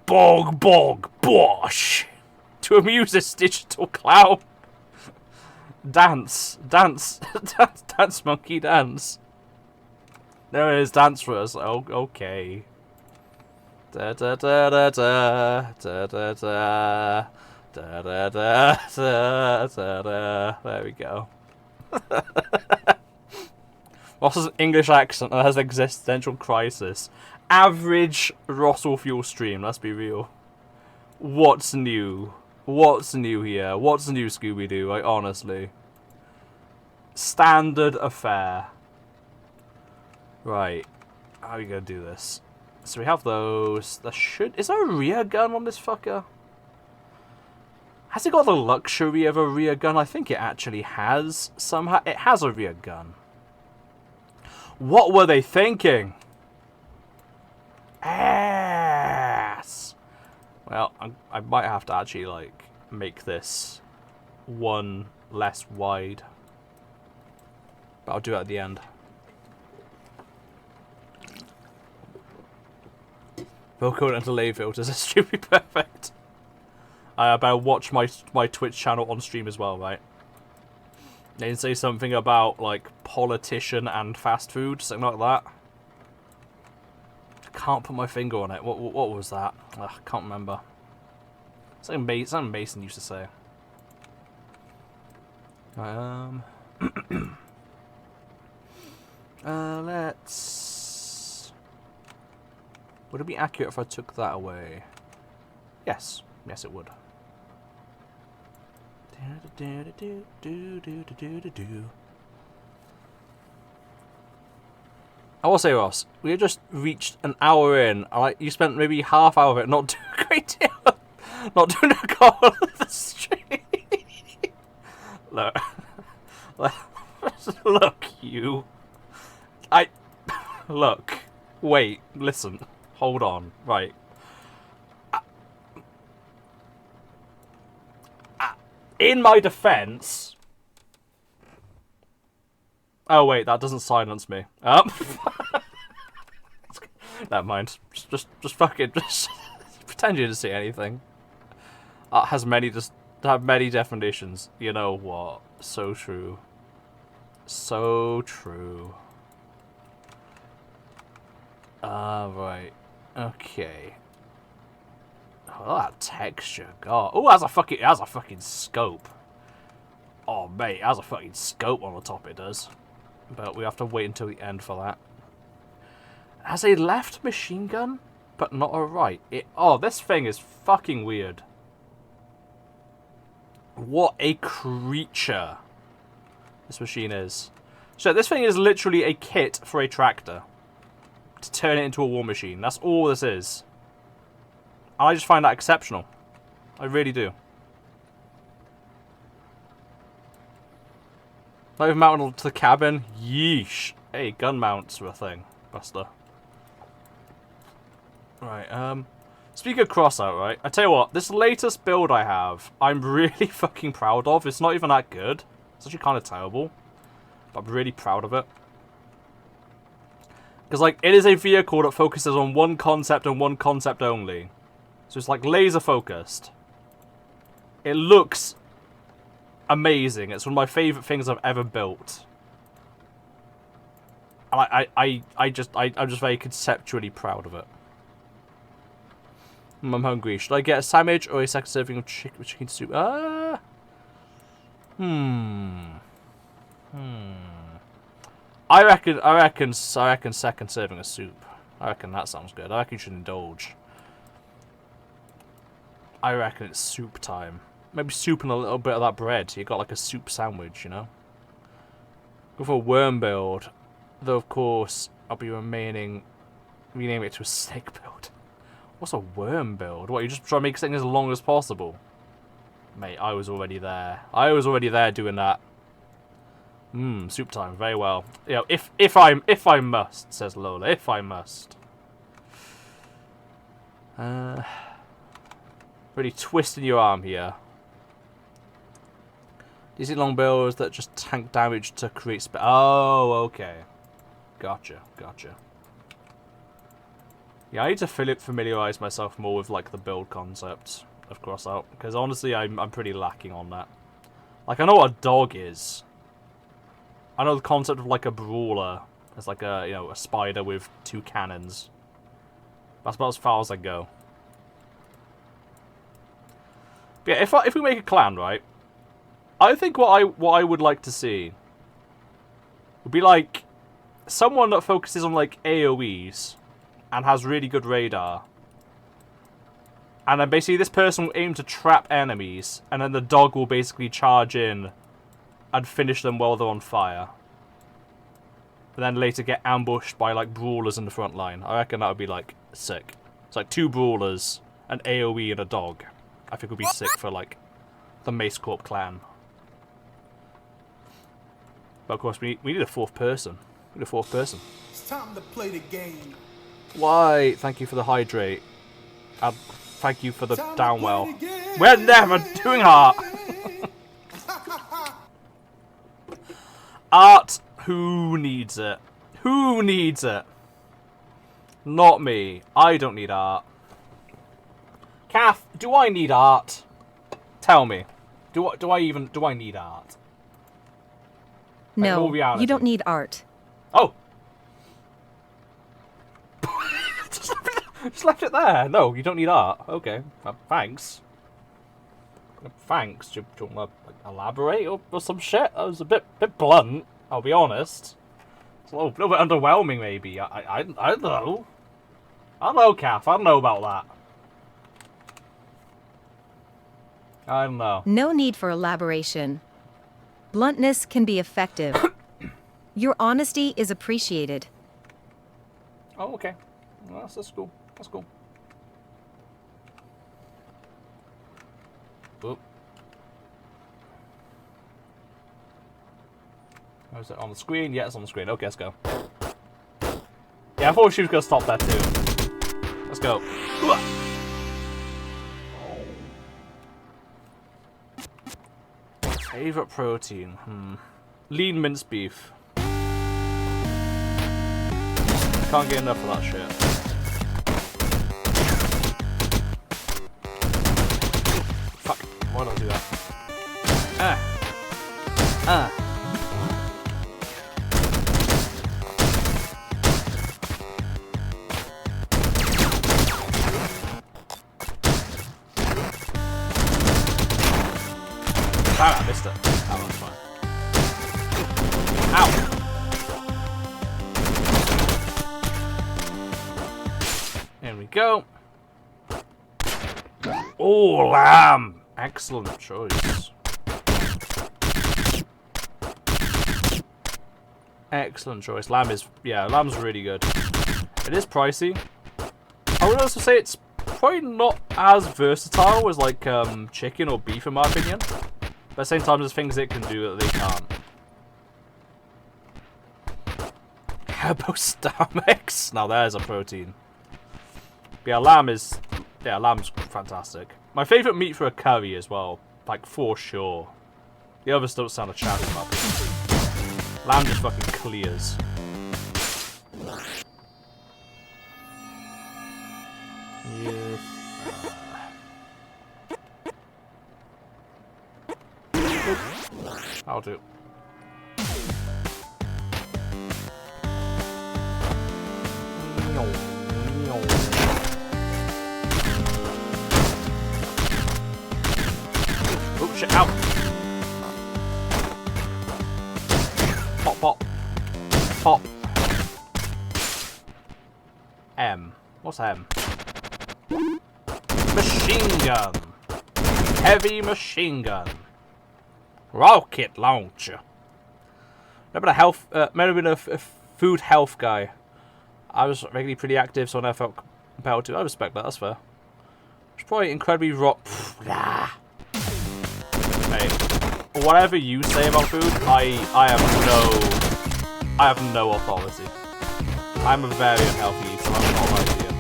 Bog, bog, bosh! To amuse this digital clown. Dance, dance, dance, dance, monkey, dance. There it is, dance for us. Oh, okay. Da da da da da da da da da da da da da. There we go. What's his English accent that has existential crisis? Average Rossil Fuel stream. Let's be real. What's new? What's new here? What's new, Scooby-Doo? Like, honestly. Standard affair. Right. How are we gonna do this? So we have those. Is there a rear gun on this fucker? Has it got the luxury of a rear gun? I think it actually has. Somehow. It has a rear gun. What were they thinking? Ass. Well, I might have to actually, like, make this one less wide. But I'll do it at the end. Vocal and delay filters. This should be perfect. I better watch my Twitch channel on stream as well, right? They didn't say something about, like, politician and fast food, something like that. I can't put my finger on it. What was that? Ugh, I can't remember. Something Mason used to say. Let's... Would it be accurate if I took that away? Yes. Yes, it would. I will say, Ross, we have just reached an hour in. You spent maybe half hour of it not doing a great deal. Not doing a goal of the stream. Look. Look, you. Look. Wait, listen. Hold on. Right. In my defense... Oh, wait, that doesn't silence me. Never mind. Just fucking... Just pretend you didn't see anything. Has many definitions. You know what? So true. So true. Right. Okay. Oh, that texture, God. Oh, it has a fucking scope. Oh, mate, it has a fucking scope on the top, it does. But we have to wait until the end for that. It has a left machine gun, but not a right. Oh, this thing is fucking weird. What a creature this machine is. So this thing is literally a kit for a tractor. To turn it into a war machine. That's all this is. I just find that exceptional. I really do. Not even mounted to the cabin. Yeesh. Hey, gun mounts were a thing, Buster. Right, speaking of crossout, right? I tell you what, this latest build I have, I'm really fucking proud of. It's not even that good. It's actually kind of terrible. But I'm really proud of it. Because, like, it is a vehicle that focuses on one concept and one concept only. So it's, like, laser focused. It looks amazing. It's one of my favourite things I've ever built. And I'm just very conceptually proud of it. I'm hungry. Should I get a sandwich or a second serving of chicken soup? I reckon second serving of soup. I reckon that sounds good. I reckon you should indulge. I reckon it's soup time. Maybe soup and a little bit of that bread. So you got like a soup sandwich, you know? Go for a worm build. Though, of course, I'll be renaming it to a snake build. What's a worm build? What, you just try to make things as long as possible? Mate, I was already there. I was already there doing that. Soup time. Very well. You know, if I must, says Lola. If I must. Really twisting your arm here. These are long builds that just tank damage to create oh, okay. Gotcha. Yeah, I need to familiarize myself more with like the build concept of Crossout, because honestly, I'm pretty lacking on that. Like, I know what a dog is. I know the concept of like a brawler as like a a spider with 2 cannons. That's about as far as I go. But yeah, if we make a clan, right? I think what I would like to see would be like someone that focuses on like AoEs and has really good radar. And then basically this person will aim to trap enemies, and then the dog will basically charge in and finish them while they're on fire. And then later get ambushed by like brawlers in the front line. I reckon that would be like sick. It's like 2 brawlers, an AoE and a dog. I think would be sick for like the MaceCorp clan. But of course we need a 4th person. We need a 4th person. It's time to play the game. Why? Thank you for the hydrate. And thank you for the downwell. We're never doing art! Art, who needs it? Who needs it? Not me. I don't need art. Cath, do I need art? Tell me. Do I need art? No, you don't need art. Oh! Just left it there. No, you don't need art. Okay, thanks. Thanks. Do you want to elaborate or some shit? That was a bit blunt. I'll be honest. It's a little bit underwhelming, maybe. I don't know. I don't know, Cath. I don't know about that. I don't know. No need for elaboration. Bluntness can be effective. Your honesty is appreciated. Oh, okay. Well, that's cool. That's cool. Oop. Oh, is it on the screen? Yeah, it's on the screen. Okay, let's go. Yeah, I thought she was going to stop that too. Let's go. Favorite protein? Lean minced beef. Can't get enough of that shit. Fuck. Why don't I do that? I missed it. That one's fine. Ow! There we go. Oh, lamb! Excellent choice. Excellent choice. Lamb is, yeah, lamb's really good. It is pricey. I would also say it's probably not as versatile as like chicken or beef in my opinion. But at the same time, there's things it can do that they can't. Turbo stomachs. Now there's a protein. But yeah, lamb's fantastic. My favourite meat for a curry as well, like for sure. The others don't sound a chance in my opinion. Lamb just fucking clears. Yes. I'll do. Oh shit, out! Pop, pop. Pop. M. What's M? Machine gun! Heavy machine gun! Rocket launcher. Remember the health? Remember being a food health guy. I was regularly pretty active, so I never felt compelled to. I respect that. That's fair. It's probably incredibly Hey, whatever you say about food, I have no authority. I'm a very unhealthy eater. I'm not like you.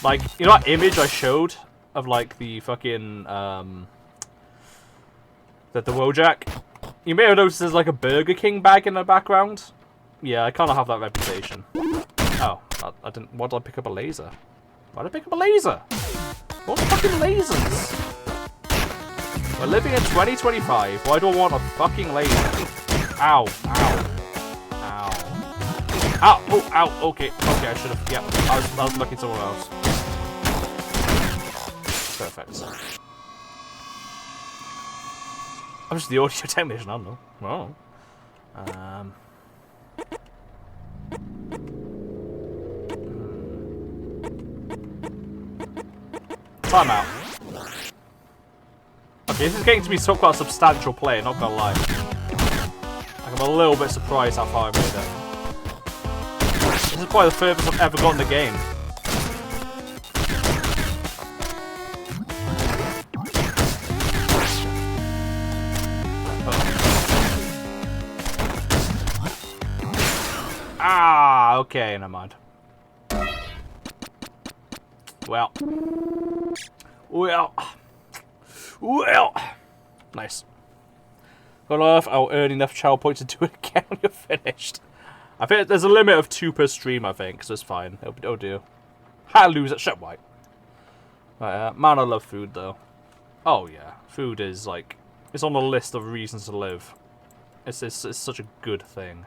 Like, you know that image I showed of like the fucking the Wojak? You may have noticed there's like a Burger King bag in the background. Yeah, I kind of have that reputation. Oh, I didn't. Why did I pick up a laser? Why did I pick up a laser? What fucking lasers? We're living in 2025. Why do I want a fucking laser? Ow! Ow! Ow! Ow! Oh! Ow! Okay. Okay. I should have. Yeah. I was looking somewhere else. Perfect. I'm just the audio technician. I don't know. Oh. Time out. Okay, this is getting to be quite a substantial play, not gonna lie. I'm a little bit surprised how far I made it. This is probably the furthest I've ever got in the game. Ah, okay, never mind. Well. Nice. Got enough, I'll earn enough child points to do it again when you're finished. I think there's a limit of 2 per stream, I think, so it's fine. Oh dear. How to lose it, shut white. Right, man, I love food, though. Oh, yeah. Food is, like, it's on the list of reasons to live. It's such a good thing.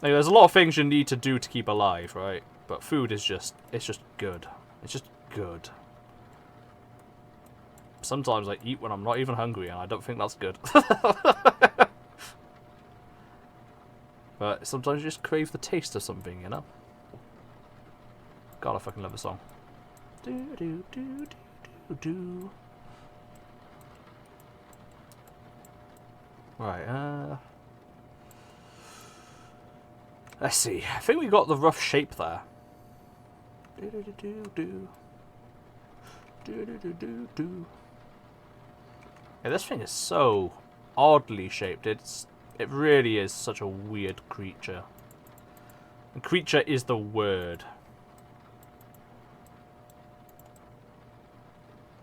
Like, there's a lot of things you need to do to keep alive, right? But food is just, it's just good. It's just good. Sometimes I eat when I'm not even hungry, and I don't think that's good. But sometimes you just crave the taste of something, you know? God, I fucking love the song. Do do do do do do. Right, let's see. I think we got the rough shape there. Do do do do do. Do do do do do. Yeah, this thing is so oddly shaped. It really is such a weird creature. And creature is the word.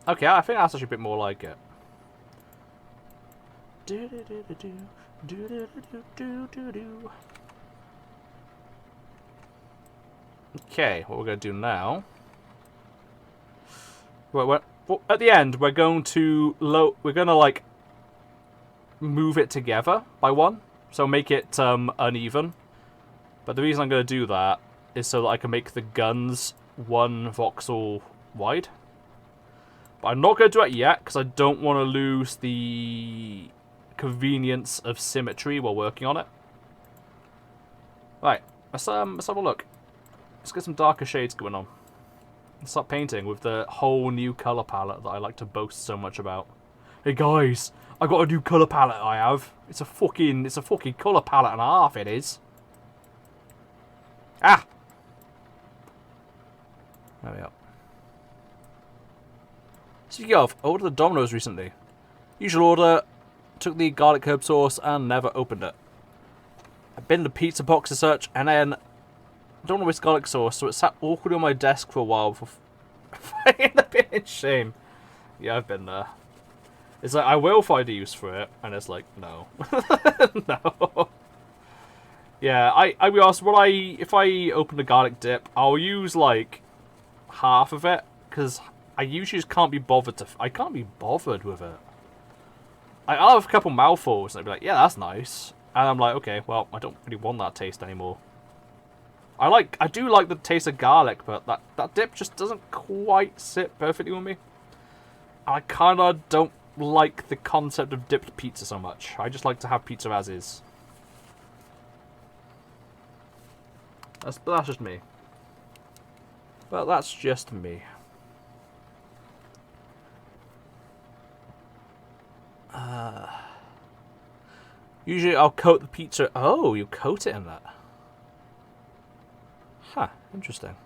Okay, I think that's actually a bit more like it. Do do do do do do do do do do. Okay, what we're going to do now... Well, at the end, we're going to like move it together by 1, so make it uneven. But the reason I'm going to do that is so that I can make the guns 1 voxel wide. But I'm not going to do it yet because I don't want to lose the convenience of symmetry while working on it. Right, let's have a look. Let's get some darker shades going on. Let's start painting with the whole new colour palette that I like to boast so much about. Hey guys, I got a new colour palette I have. It's a fucking colour palette and a half, it is. Ah! There we go. Speaking of, I ordered the Domino's recently. Usual order, took the garlic herb sauce and never opened it. I've been in the pizza box as such, and then I don't want to waste garlic sauce, so it sat awkwardly on my desk for a while before I ended up being in shame. Yeah, I've been there. It's like, I will find a use for it, and it's like, no. No. Yeah, I'll be honest, if I open the garlic dip, I'll use, like, half of it, because I usually just can't be bothered I can't be bothered with it. I'll have a couple mouthfuls, and I'll be like, yeah, that's nice. And I'm like, okay, well, I don't really want that taste anymore. I do like the taste of garlic, but that dip just doesn't quite sit perfectly with me. I kind of don't like the concept of dipped pizza so much. I just like to have pizza as is. That's just me. Well, that's just me. Usually I'll coat the pizza... Oh, you coat it in that. Huh, interesting.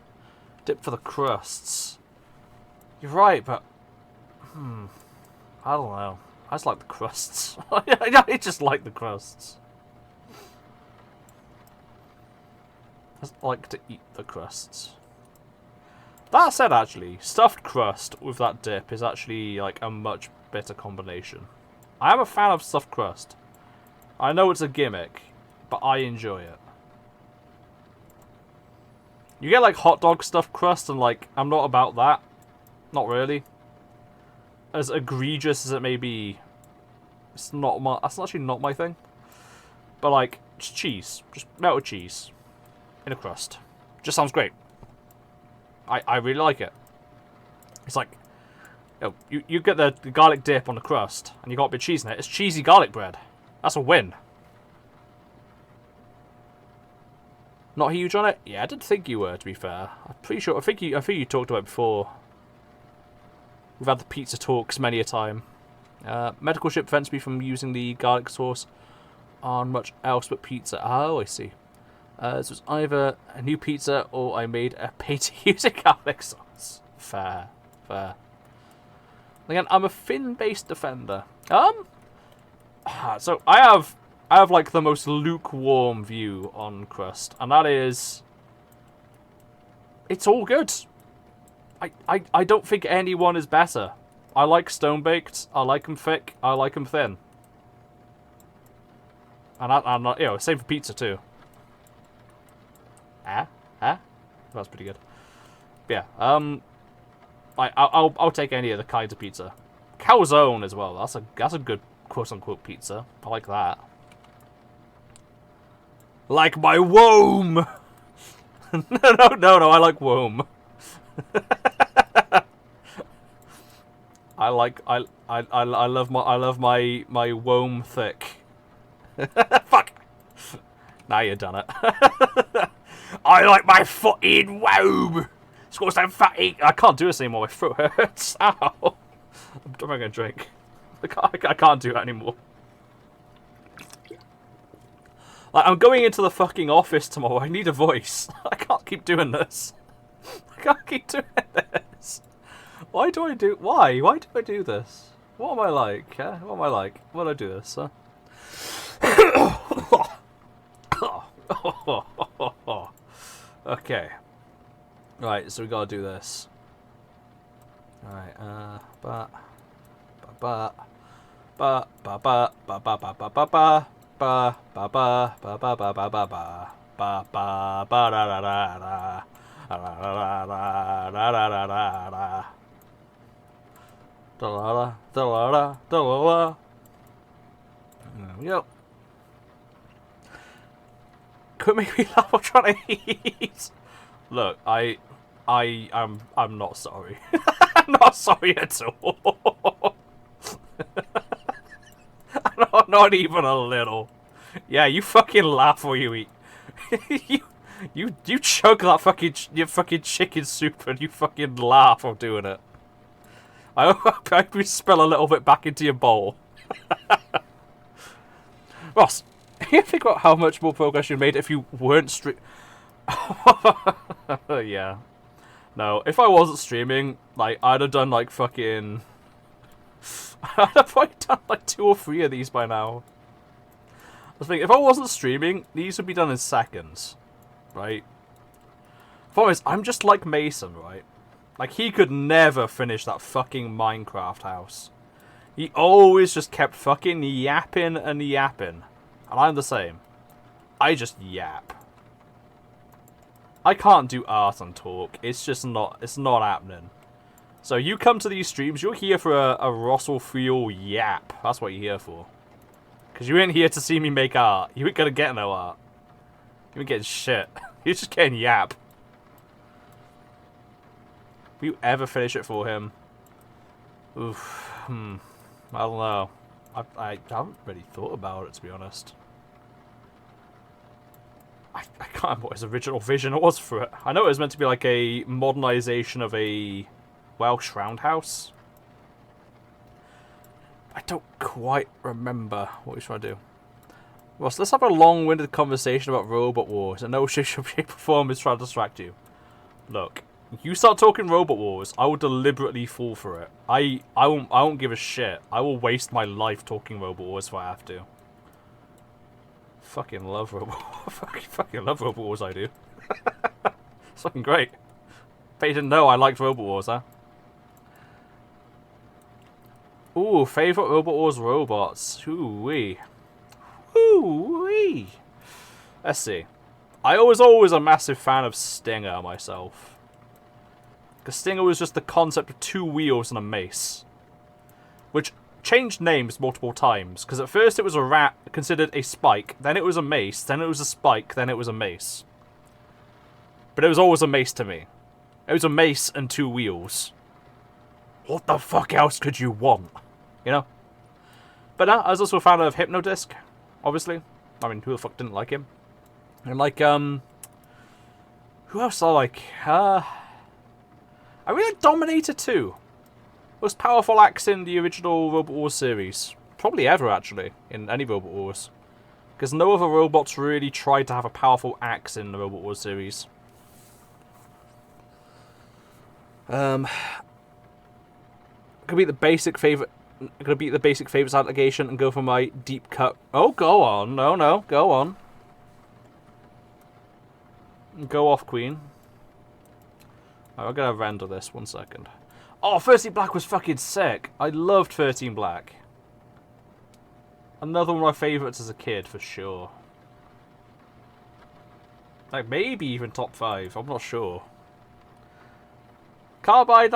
Dip for the crusts. You're right, but... I don't know. I just like the crusts. I just like the crusts. I just like to eat the crusts. That said, actually, stuffed crust with that dip is actually like a much better combination. I am a fan of stuffed crust. I know it's a gimmick, but I enjoy it. You get like hot dog stuffed crust, and like I'm not about that. Not really. As egregious as it may be, it's not my. That's actually not my thing. But like, just cheese, just melted cheese in a crust, just sounds great. I really like it. It's like, you get the garlic dip on the crust, and you got a bit of cheese in it. It's cheesy garlic bread. That's a win. Not huge on it? Yeah, I didn't think you were, to be fair. I'm pretty sure. I think you talked about it before. We've had the pizza talks many a time. Medical ship prevents me from using the garlic sauce on much else but pizza. Oh, I see. This was either a new pizza or I made a pizza using garlic sauce. Fair. Again, I'm a fin-based defender. So I have like the most lukewarm view on crust, and that is, it's all good. I don't think anyone is better. I like stone baked. I like them thick. I like them thin. And I'm not, same for pizza too. That's pretty good. But yeah, I'll take any of the kinds of pizza. Calzone as well. That's a good quote unquote pizza. I like that. Like my womb. No. I like womb. I love my womb thick. Fuck. Now you've done it. I like my fucking womb. It's got some fatty. I can't do this anymore. My throat hurts. Ow. I'm drinking a drink. I can't do that anymore. Like, I'm going into the fucking office tomorrow. I need a voice. I can't keep doing this. I can't keep doing this. Why do I do... Why? Why do I do this? What am I like? What am I like? Why do I do this? Okay. Right, so we gotta do this. Alright, Yep. Could make me laugh while trying to eat. Look, I'm not sorry. I'm not sorry at all. Not even a little. Yeah, you fucking laugh while you eat. you chug that your fucking chicken soup and you fucking laugh while doing it. I hope you spill a little bit back into your bowl. Ross, you think about how much more progress you made if you weren't Yeah. No, if I wasn't streaming, like, I'd have done, like, fucking... I'd have probably done, like, 2 or 3 of these by now. I was thinking, if I wasn't streaming, these would be done in seconds. Right? Problem is, I'm just like Mason, right? Like, he could never finish that fucking Minecraft house. He always just kept fucking yapping and yapping. And I'm the same. I just yap. I can't do art and talk. It's just not, it's not happening. So you come to these streams, you're here for a Rossil Fuel yap. That's what you're here for. Because you ain't here to see me make art. You ain't gonna get no art. You ain't getting shit. You're just getting yap. Will you ever finish it for him? Oof. I don't know. I haven't really thought about it, to be honest. I can't remember what his original vision was for it. I know it was meant to be like a modernization of a Welsh roundhouse. I don't quite remember what he's trying to do. Well, so let's have a long-winded conversation about Robot Wars, and no shape or form is trying to distract you. Look, you start talking Robot Wars, I will deliberately fall for it. I won't give a shit. I will waste my life talking Robot Wars if I have to. Fucking love Robot Wars. fucking love Robot Wars, I do. It's fucking great. Bet you didn't know I liked Robot Wars, huh? Ooh, favourite Robot Wars robots. Ooh-wee. Ooh-wee. Let's see. I was always a massive fan of Stinger myself. Because Stinger was just the concept of 2 wheels and a mace. Which changed names multiple times. Because at first it was a rat considered a spike, then it was a mace, then it was a spike, then it was a mace. But it was always a mace to me. It was a mace and 2 wheels. What the fuck else could you want? You know? But I was also a fan of Hypnodisc, obviously. I mean, who the fuck didn't like him? And like, who else I like? I really like Dominator 2. Most powerful axe in the original Robot Wars series. Probably ever, actually, in any Robot Wars. Because no other robots really tried to have a powerful axe in the Robot Wars series. Could be the basic favorite. Gonna beat the basic favorites allegation and go for my deep cut. Oh, go on. No, go on. Go off, Queen. Right, I'm gonna render this 1 second. Oh, 13 Black was fucking sick. I loved 13 Black. Another one of my favorites as a kid, for sure. Like, maybe even top 5. I'm not sure. Carbide,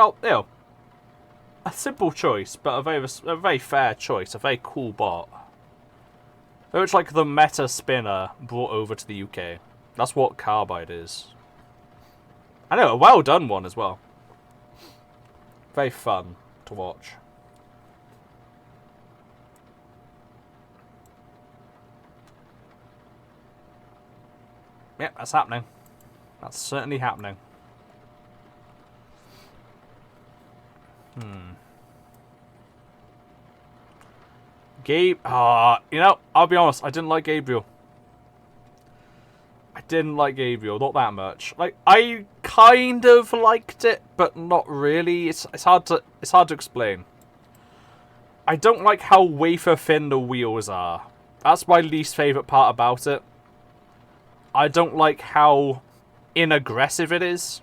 a simple choice, but a very fair choice. A very cool bot. Very much like the Meta Spinner brought over to the UK. That's what Carbide is. I know, a well done one as well. Very fun to watch. Yep, that's happening. That's certainly happening. You know, I'll be honest, I didn't like Gabriel. I didn't like Gabriel, not that much. Like, I kind of liked it, but not really. It's hard to explain. I don't like how wafer thin the wheels are. That's my least favourite part about it. I don't like how inaggressive it is.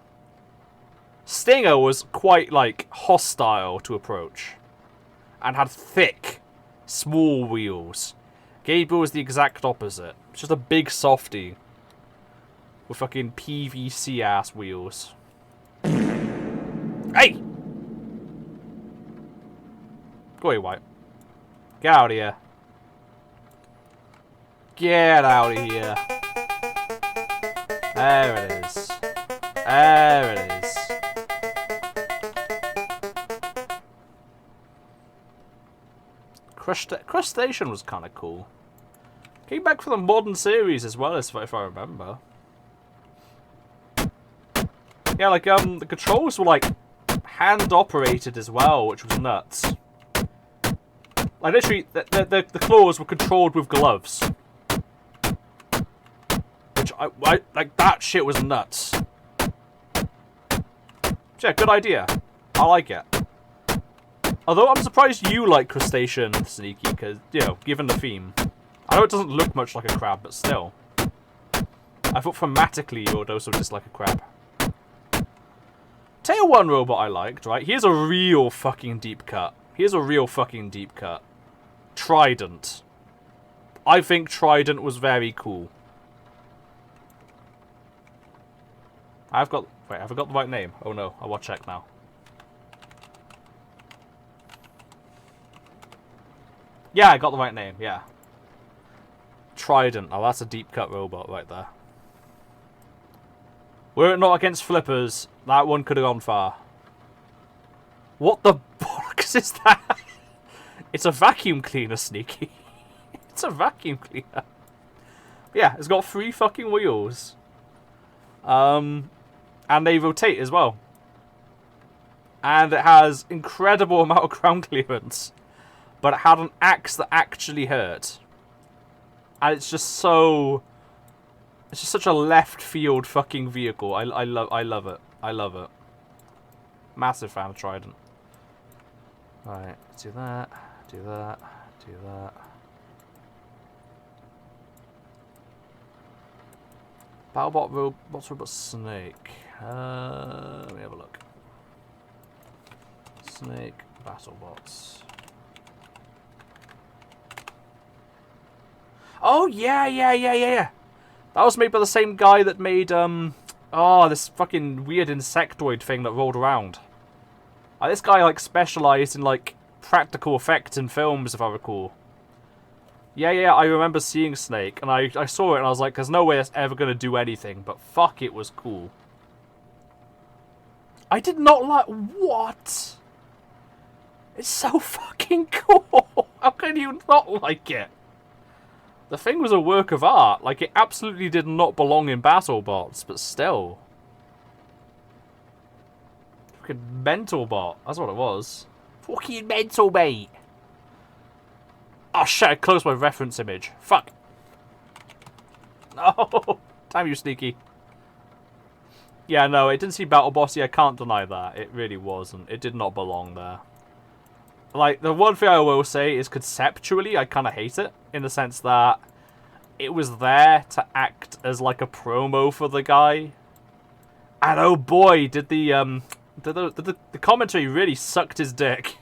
Stinger was quite, like, hostile to approach. And had thick, small wheels. Gabriel was the exact opposite. It's just a big softie. With fucking PVC-ass wheels. Hey! Go away, White. Get out of here. Get out of here. There it is. There it is. Crustacean was kind of cool. Came back for the modern series as well, if I remember. Yeah, like, the controls were, like, hand-operated as well, which was nuts. Like, literally, the claws were controlled with gloves. Which, like, that shit was nuts. Yeah, good idea. I like it. Although, I'm surprised you like Crustacean, Sneaky, because, you know, given the theme. I know it doesn't look much like a crab, but still. I thought thematically you would also dislike a crab. Tell you one robot I liked, right? Here's a real fucking deep cut. Here's a real fucking deep cut. Trident. I think Trident was very cool. Wait, have I got the right name? Oh no, I will check now. Yeah, I got the right name, yeah. Trident. Oh, that's a deep cut robot right there. Were it not against flippers, that one could have gone far. What the bollocks is that? It's a vacuum cleaner, Sneaky. It's a vacuum cleaner. Yeah, it's got 3 fucking wheels. And they rotate as well. And it has incredible amount of ground clearance. But it had an axe that actually hurt. And it's just so... It's just such a left field fucking vehicle. I love it. I love it. Massive fan of Trident. Right, let's do that. Do that. Do that. Battlebot Robot Snake. Let me have a look. Snake Battlebots. Oh yeah. That was made by the same guy that made, oh, this fucking weird insectoid thing that rolled around. This guy, like, specialised in, like, practical effects in films, if I recall. Yeah, I remember seeing Snake, and I saw it, and I was like, there's no way that's ever going to do anything, but fuck, it was cool. I did not like... What? It's so fucking cool! How can you not like it? The thing was a work of art. Like, it absolutely did not belong in BattleBots, but still. Fucking mental bot. That's what it was. Fucking mental, mate. Oh shit, I closed my reference image. Fuck. No. Damn you, Sneaky. Yeah, no, it didn't see Battle Bossy. I can't deny that. It really wasn't. It did not belong there. Like, the one thing I will say is conceptually, I kind of hate it. In the sense that it was there to act as, like, a promo for the guy. And oh boy, did the commentary really sucked his dick.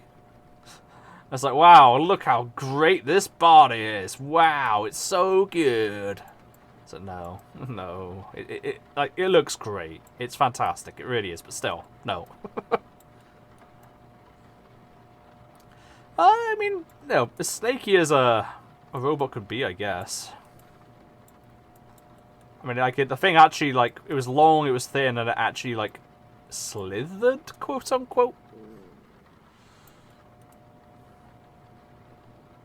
I was like, wow, look how great this body is. Wow, it's so good. So no, no. It looks great. It's fantastic. It really is, but still, no. I mean, no, as snaky as a robot could be, I guess. I mean, like, the thing actually, like, it was long, it was thin, and it actually, like, slithered, quote-unquote.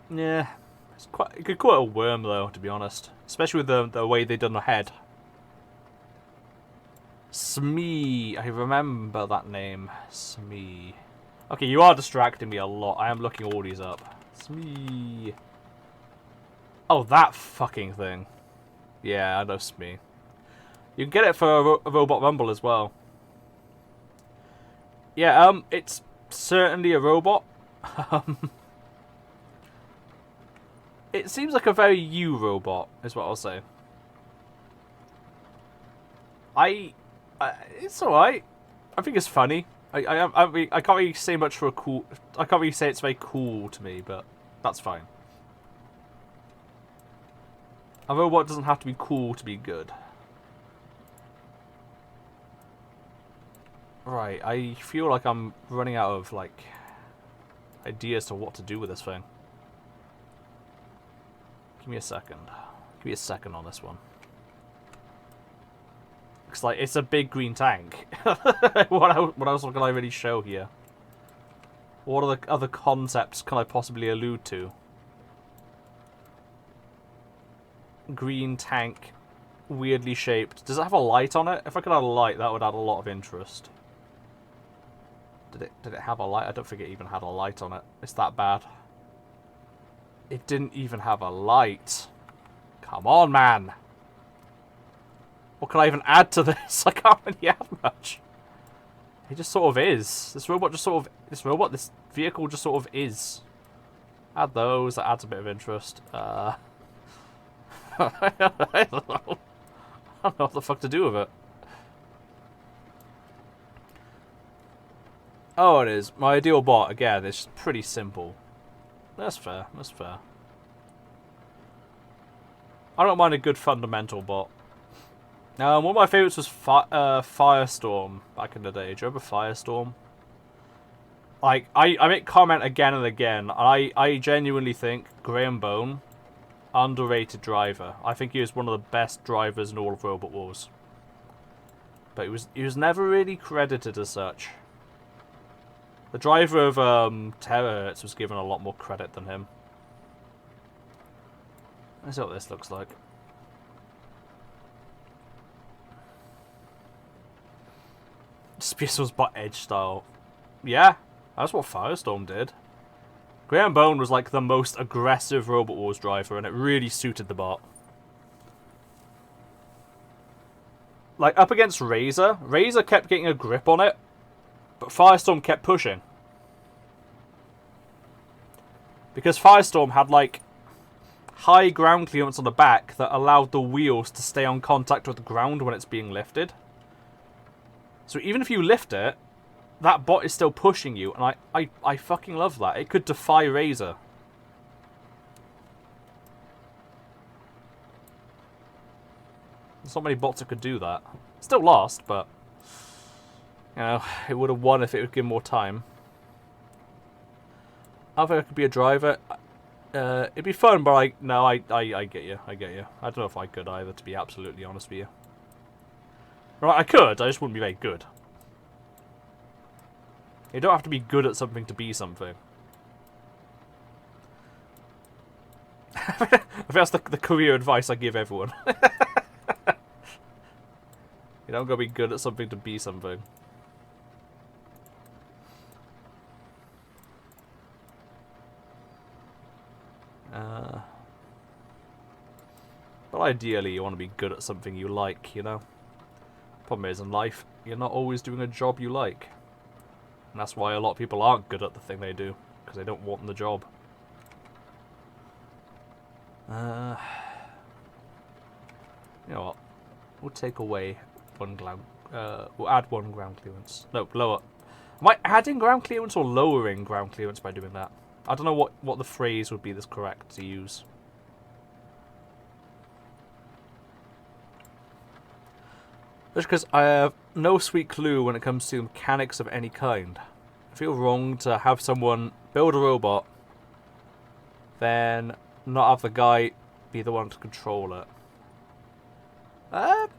Yeah, it's quite, you could call it a worm, though, to be honest. Especially with the way they done the head. Smee, I remember that name. Smee. Okay, you are distracting me a lot. I am looking all these up. Smee. Oh, that fucking thing. Yeah, I know Smee. You can get it for a Robot Rumble as well. Yeah, it's certainly a robot. It seems like a very you robot, is what I'll say. It's alright. I think it's funny. I can't really say much for a cool... I can't really say it's very cool to me, but that's fine. A robot doesn't have to be cool to be good. Right, I feel like I'm running out of, like, ideas to what to do with this thing. Give me a second. Give me a second on this one. Looks like it's a big green tank. What else can I really show here? What other concepts can I possibly allude to? Green tank, weirdly shaped. Does it have a light on it? If I could add a light, that would add a lot of interest. Did it have a light? I don't think it even had a light on it. It's that bad. It didn't even have a light. Come on, man. What can I even add to this? I can't really add much. It just sort of is. This robot just sort of... This vehicle just sort of is. Add those. That adds a bit of interest. I don't know. I don't know what the fuck to do with it. Oh, it is. My ideal bot, again, is pretty simple. That's fair. That's fair. I don't mind a good fundamental bot. One of my favourites was Firestorm back in the day. Do you remember Firestorm? Like, I make comment again and again. I genuinely think Graham Bone, underrated driver. I think he was one of the best drivers in all of Robot Wars. But he was never really credited as such. The driver of Terahertz was given a lot more credit than him. Let's see what this looks like. Spearstorm's bot edge style. Yeah, that's what Firestorm did. Graham Bone was like the most aggressive Robot Wars driver, and it really suited the bot. Like, up against Razor, Razor kept getting a grip on it, but Firestorm kept pushing. Because Firestorm had, like, high ground clearance on the back that allowed the wheels to stay on contact with the ground when it's being lifted. So even if you lift it, that bot is still pushing you, and I fucking love that. It could defy Razor. There's not many bots that could do that. Still lost, but you know, it would have won if it would give more time. I think I could be a driver. It'd be fun, but I get you. I get you. I don't know if I could either, to be absolutely honest with you. Right, I could. I just wouldn't be very good. You don't have to be good at something to be something. I think that's the career advice I give everyone. You don't gotta be good at something to be something. But ideally, you want to be good at something you like, you know? Problem is, in life, you're not always doing a job you like. And that's why a lot of people aren't good at the thing they do, because they don't want the job. You know what? We'll take away one ground. We'll add one ground clearance. No, lower. Am I adding ground clearance or lowering ground clearance by doing that? I don't know what the phrase would be that's correct to use. Just because I have no sweet clue when it comes to mechanics of any kind. I feel wrong to have someone build a robot, then not have the guy be the one to control it.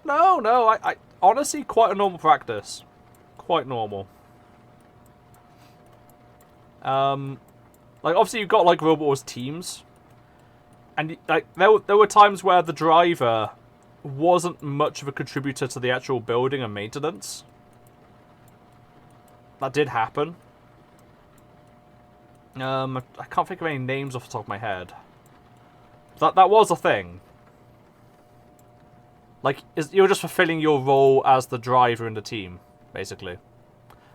No, I honestly, quite a normal practice. Quite normal. Like, obviously you've got, like, Robot Wars teams. And, like, there were times where the driver wasn't much of a contributor to the actual building and maintenance. That did happen. I can't think of any names off the top of my head. That was a thing. Like, you're just fulfilling your role as the driver in the team, basically.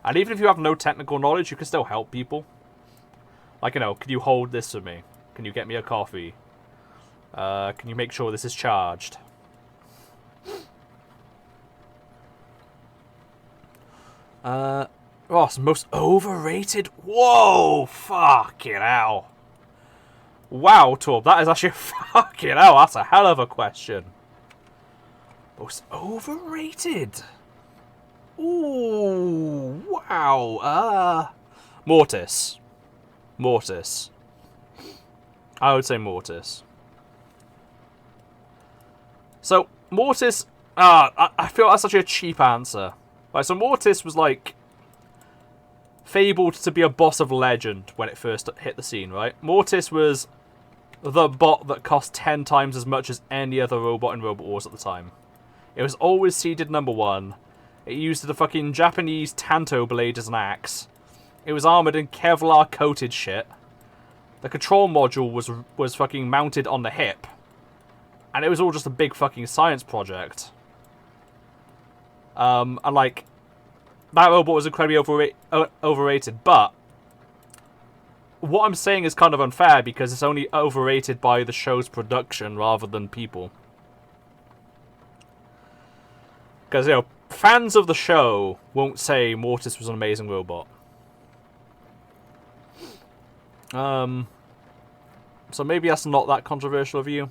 And even if you have no technical knowledge, you can still help people. Like, you know, can you hold this for me? Can you get me a coffee? Can you make sure this is charged? Ross, most overrated? Whoa! Fucking hell. Wow, Torb, that is actually fucking hell. That's a hell of a question. Most overrated? Ooh, wow. Mortis. Mortis. I would say Mortis. So, Mortis... I feel that's such a cheap answer. Right, so Mortis was, like, fabled to be a boss of legend when it first hit the scene, right? Mortis was the bot that cost 10 times as much as any other robot in Robot Wars at the time. It was always seeded #1. It used the fucking Japanese Tanto blade as an axe. It was armoured in Kevlar-coated shit. The control module was fucking mounted on the hip. And it was all just a big fucking science project. And like, that robot was incredibly overrated, but what I'm saying is kind of unfair because it's only overrated by the show's production rather than people. Because, you know, fans of the show won't say Mortis was an amazing robot. So maybe that's not that controversial of you.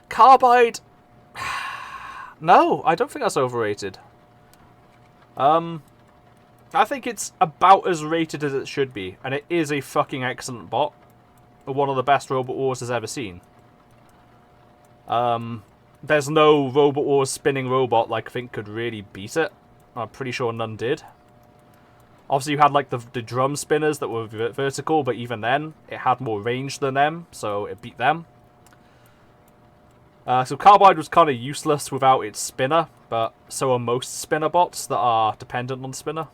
Carbide? No, I don't think that's overrated. I think it's about as rated as it should be, and it is a fucking excellent bot. One of the best Robot Wars has ever seen. There's no Robot Wars spinning robot like I think could really beat it. I'm pretty sure none did. Obviously you had like the drum spinners that were vertical, but even then, it had more range than them, so it beat them. So Carbide was kind of useless without its spinner, but so are most spinner bots that are dependent on spinner.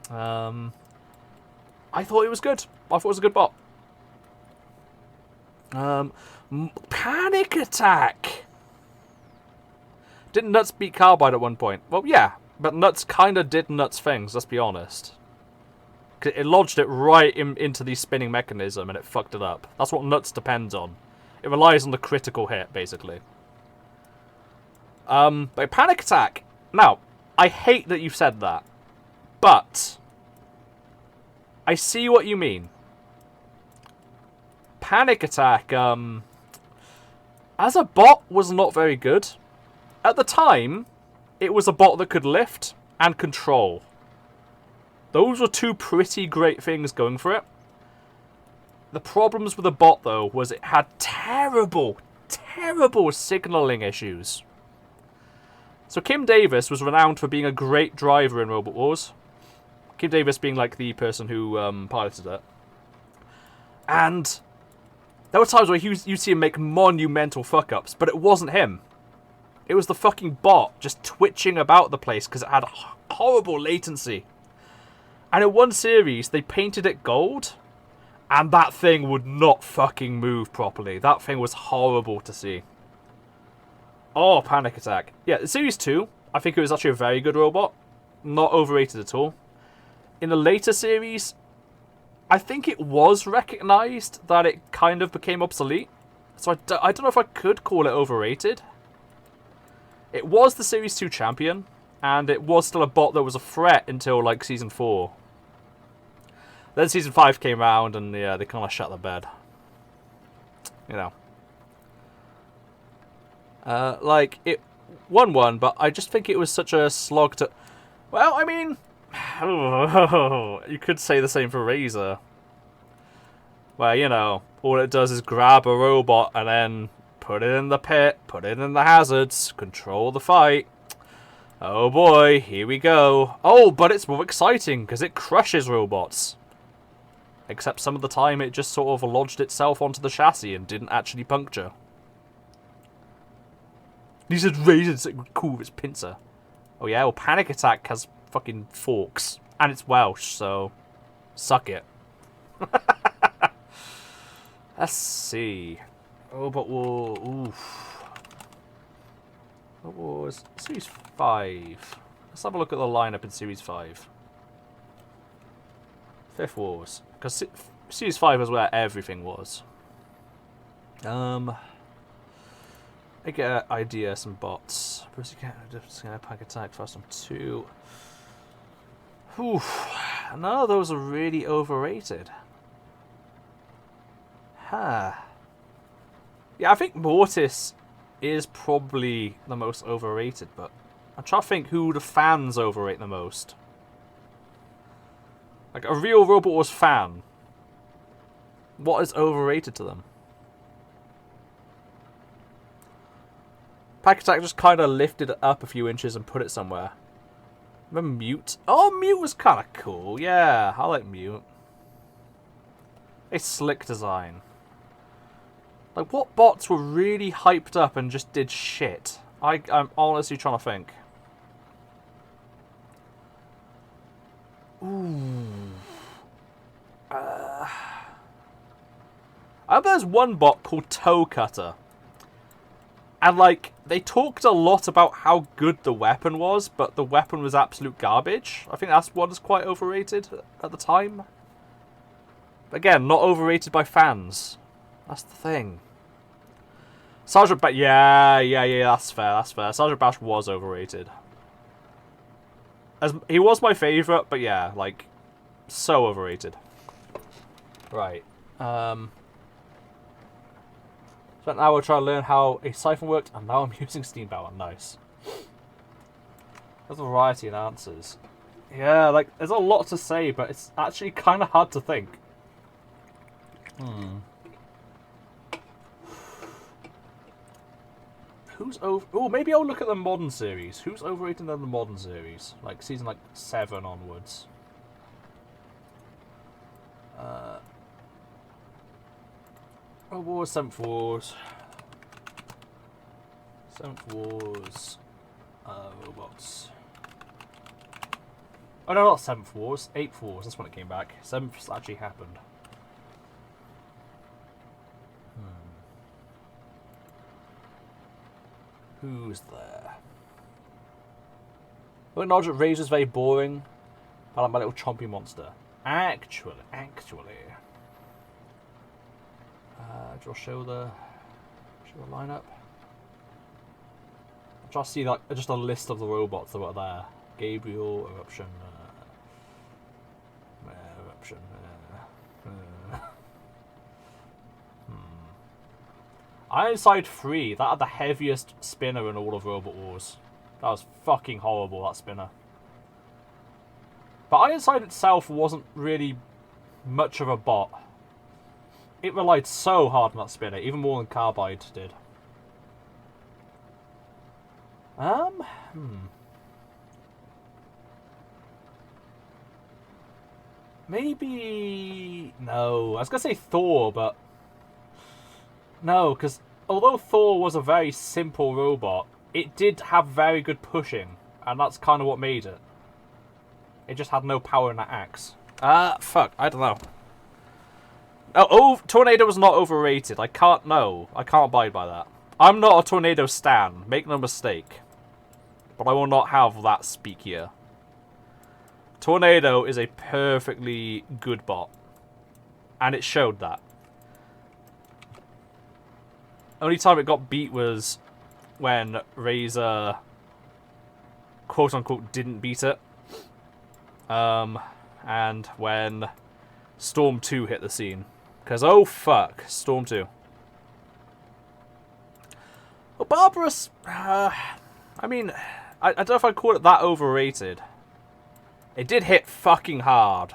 I thought it was good. I thought it was a good bot. Panic Attack! Didn't Nuts beat Carbide at one point? Well, yeah, but Nuts kind of did Nuts things, let's be honest. It lodged it right into the spinning mechanism and it fucked it up. That's what Nuts depends on. It relies on the critical hit, basically. But Panic Attack... Now, I hate that you've said that. But... I see what you mean. Panic Attack, as a bot, was not very good. At the time, it was a bot that could lift and control. Those were two pretty great things going for it. The problems with the bot, though, was it had terrible, terrible signaling issues. So Kim Davis was renowned for being a great driver in Robot Wars. Kim Davis being like the person who piloted it. And there were times where you'd see him make monumental fuck-ups, but it wasn't him. It was the fucking bot just twitching about the place because it had horrible latency. And in one series, they painted it gold, and that thing would not fucking move properly. That thing was horrible to see. Oh, Panic Attack. Yeah, Series 2, I think it was actually a very good robot. Not overrated at all. In the later series, I think it was recognised that it kind of became obsolete. So I don't know if I could call it overrated. It was the Series 2 champion, and it was still a bot that was a threat until, like, Season 4. Then Season 5 came around, and yeah, they kind of shut the bed. You know. Like, it won, but I just think it was such a slog to... Well, I mean... you could say the same for Razor. Where, you know, all it does is grab a robot and then put it in the pit, put it in the hazards, control the fight. Oh boy, here we go. Oh, but it's more exciting because it crushes robots. Except some of the time it just sort of lodged itself onto the chassis and didn't actually puncture. He said Razor's cool with its pincer. Oh yeah, well Panic Attack has fucking forks. And it's Welsh, so suck it. Let's see. Oh, but we'll... Oof. What was... Series 5. Let's have a look at the lineup in Series 5. Fifth Wars. Because Series 5 was where everything was. I get an idea, some bots. Panic Attack, Fast on 2. Oof. None of those are really overrated. Huh. Yeah, I think Mortis is probably the most overrated, but I'm trying to think who the fans overrate the most. Like, a real Robot Wars fan. What is overrated to them? Pack Attack just kind of lifted it up a few inches and put it somewhere. Remember Mute? Oh, Mute was kind of cool. Yeah, I like Mute. A slick design. Like, what bots were really hyped up and just did shit? I'm honestly trying to think. Ooh. I remember there's one bot called Toe Cutter. And, like, they talked a lot about how good the weapon was, but the weapon was absolute garbage. I think that's one that's quite overrated at the time. But again, not overrated by fans. That's the thing. Sergeant Bash, yeah, that's fair. Sergeant Bash was overrated. He was my favourite, but yeah, like, so overrated. Right. Spent an hour trying to learn how a siphon worked, and now I'm using Steampower. Nice. There's a variety of answers. Yeah, like, there's a lot to say, but it's actually kind of hard to think. Who's over... Oh, maybe I'll look at the modern series. Who's overrated than the modern series? Like, season, like, 7 onwards. Oh, Wars, 7th Wars. 7th Wars. Robots. Oh, no, not 7th Wars. 8th Wars. That's when it came back. 7th actually happened. Who's there? I acknowledge that Razor's very boring. I like my little chompy monster. Actually. Do I show the lineup? I'm trying to see like just a list of the robots that were there. Gabriel, Eruption, Ironside 3, that had the heaviest spinner in all of Robot Wars. That was fucking horrible, that spinner. But Ironside itself wasn't really much of a bot. It relied so hard on that spinner, even more than Carbide did. Maybe... No, I was going to say Thor, but... No, because although Thor was a very simple robot, it did have very good pushing, and that's kind of what made it. It just had no power in that axe. Fuck, I don't know. Oh, Tornado was not overrated. I can't abide by that. I'm not a Tornado stan, make no mistake. But I will not have that speak here. Tornado is a perfectly good bot. And it showed that. Only time it got beat was when Razor, quote-unquote, didn't beat it. And when Storm 2 hit the scene. Because, oh fuck, Storm 2. Well, Barbarous, I mean, I don't know if I'd call it that overrated. It did hit fucking hard.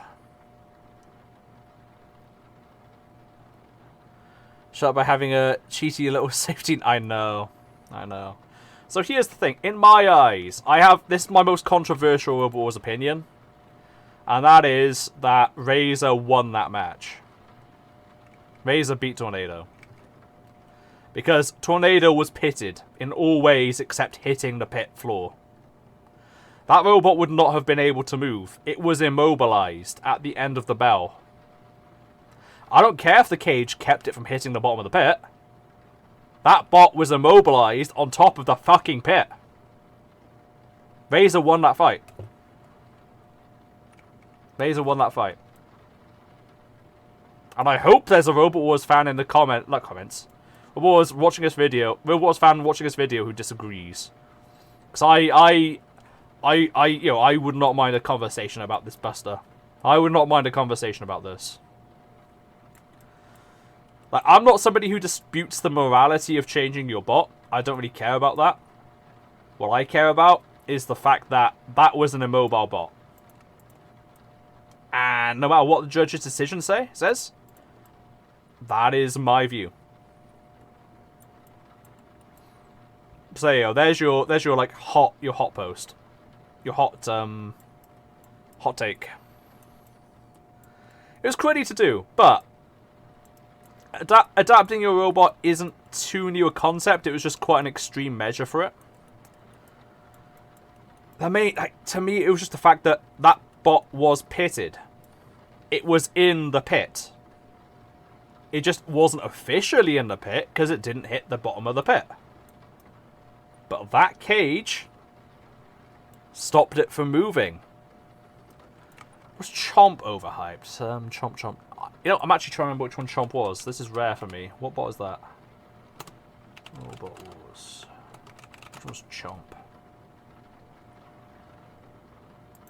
Shut up by having a cheaty little safety... I know. So here's the thing. In my eyes, this is my most controversial Robot Wars opinion. And that is that Razor won that match. Razor beat Tornado. Because Tornado was pitted in all ways except hitting the pit floor. That robot would not have been able to move. It was immobilized at the end of the bell. I don't care if the cage kept it from hitting the bottom of the pit. That bot was immobilized on top of the fucking pit. Razor won that fight. Razor won that fight. And I hope there's a Robot Wars fan in the Robot Wars watching this video. Robot Wars fan watching this video who disagrees. Because I would not mind a conversation about this, Buster. I would not mind a conversation about this. Like, I'm not somebody who disputes the morality of changing your bot. I don't really care about that. What I care about is the fact that that was an immobile bot. And no matter what the judge's decision says, that is my view. So you know, there's your like hot post. Your hot take. It was quite easy to do, but adapting your robot isn't too new a concept. It was just quite an extreme measure for it. To me, it was just the fact that that bot was pitted. It was in the pit. It just wasn't officially in the pit because it didn't hit the bottom of the pit. But that cage stopped it from moving. Was Chomp overhyped? Chomp. You know, I'm actually trying to remember which one Chomp was. This is rare for me. What bot is that? Robot Wars. Which was Chomp?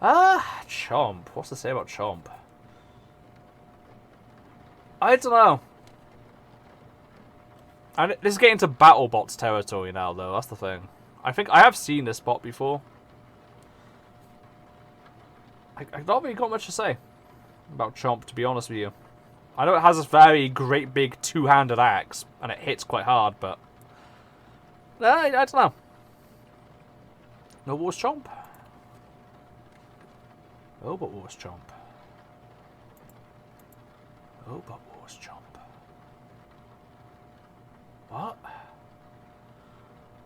Chomp. What's to say about Chomp? I don't know. And this is getting to BattleBots territory now, though. That's the thing. I think I have seen this bot before. I've not really got much to say about Chomp, to be honest with you. I know it has this very great big two-handed axe, and it hits quite hard, but... I don't know. Robot Wars Chomp? Robot Wars Chomp. Robot Wars Chomp. What?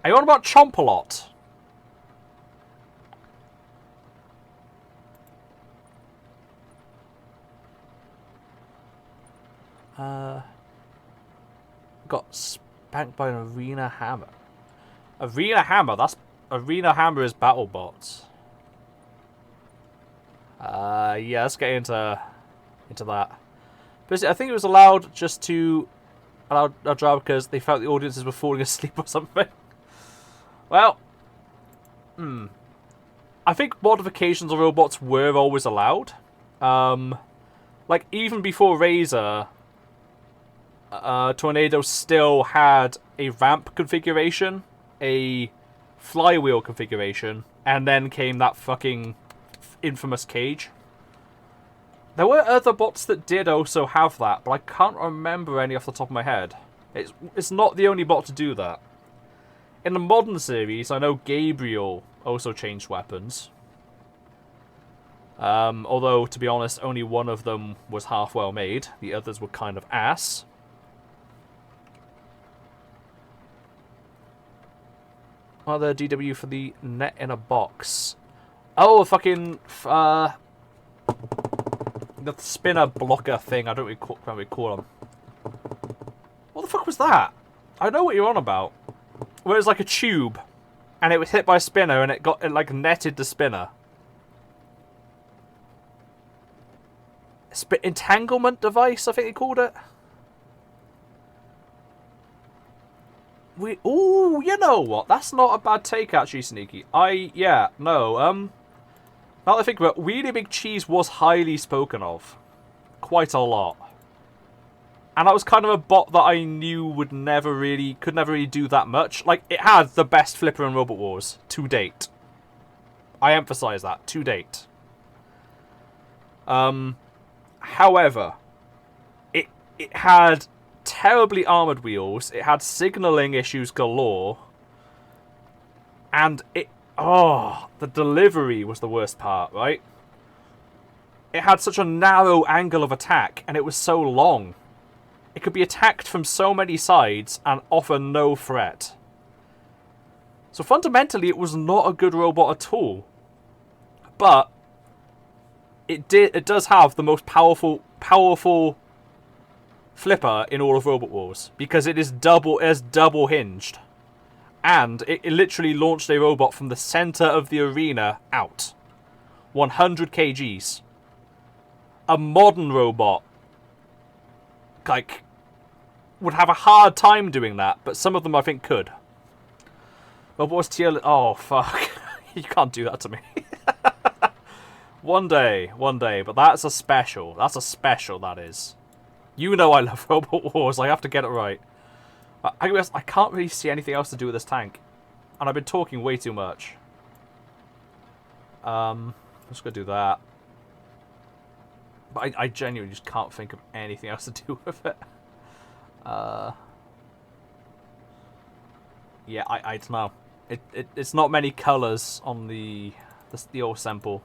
Are you on about Chomp a lot? Got spanked by an Arena Hammer. Arena Hammer? Arena Hammer is BattleBots. Yeah, let's get into that. Basically, I think it was allowed just to allow a drama because they felt the audiences were falling asleep or something. Well, I think modifications of robots were always allowed. Like, even before Razor, Tornado still had a ramp configuration, a flywheel configuration, and then came that fucking infamous cage. There were other bots that did also have that, but I can't remember any off the top of my head. It's not the only bot to do that. In the modern series, I know Gabriel also changed weapons. Although, to be honest, only one of them was half well made. The others were kind of ass. Another DW for the net in a box. Oh, fucking... the spinner blocker thing. I don't really remember what we call them. What the fuck was that? I know what you're on about. Where it was like a tube, and it was hit by a spinner, and it like netted the spinner. Entanglement device, I think they called it. Ooh, you know what? That's not a bad take, actually, Sneaky. Now that I think about it, Really Big Cheese was highly spoken of. Quite a lot. And that was kind of a bot that I knew could never really do that much. Like, it had the best flipper in Robot Wars to date. I emphasize that, to date. However, it had terribly armored wheels, it had signaling issues galore, and the delivery was the worst part, right? It had such a narrow angle of attack, and it was so long. It could be attacked from so many sides and offer no threat. So fundamentally, it was not a good robot at all. But it does have the most powerful flipper in all of Robot Wars, because it is double hinged, and it literally launched a robot from the center of the arena out, 100 kgs. A modern robot, like, would have a hard time doing that, but some of them I think could. Robot Wars tier. Oh fuck! You can't do that to me. One day, but that's a special. That's a special, that is. You know I love Robot Wars, I have to get it right. I guess I can't really see anything else to do with this tank. And I've been talking way too much. Let's go do that. But I genuinely just can't think of anything else to do with it. Yeah, I don't know. It's not many colours on the old Semple.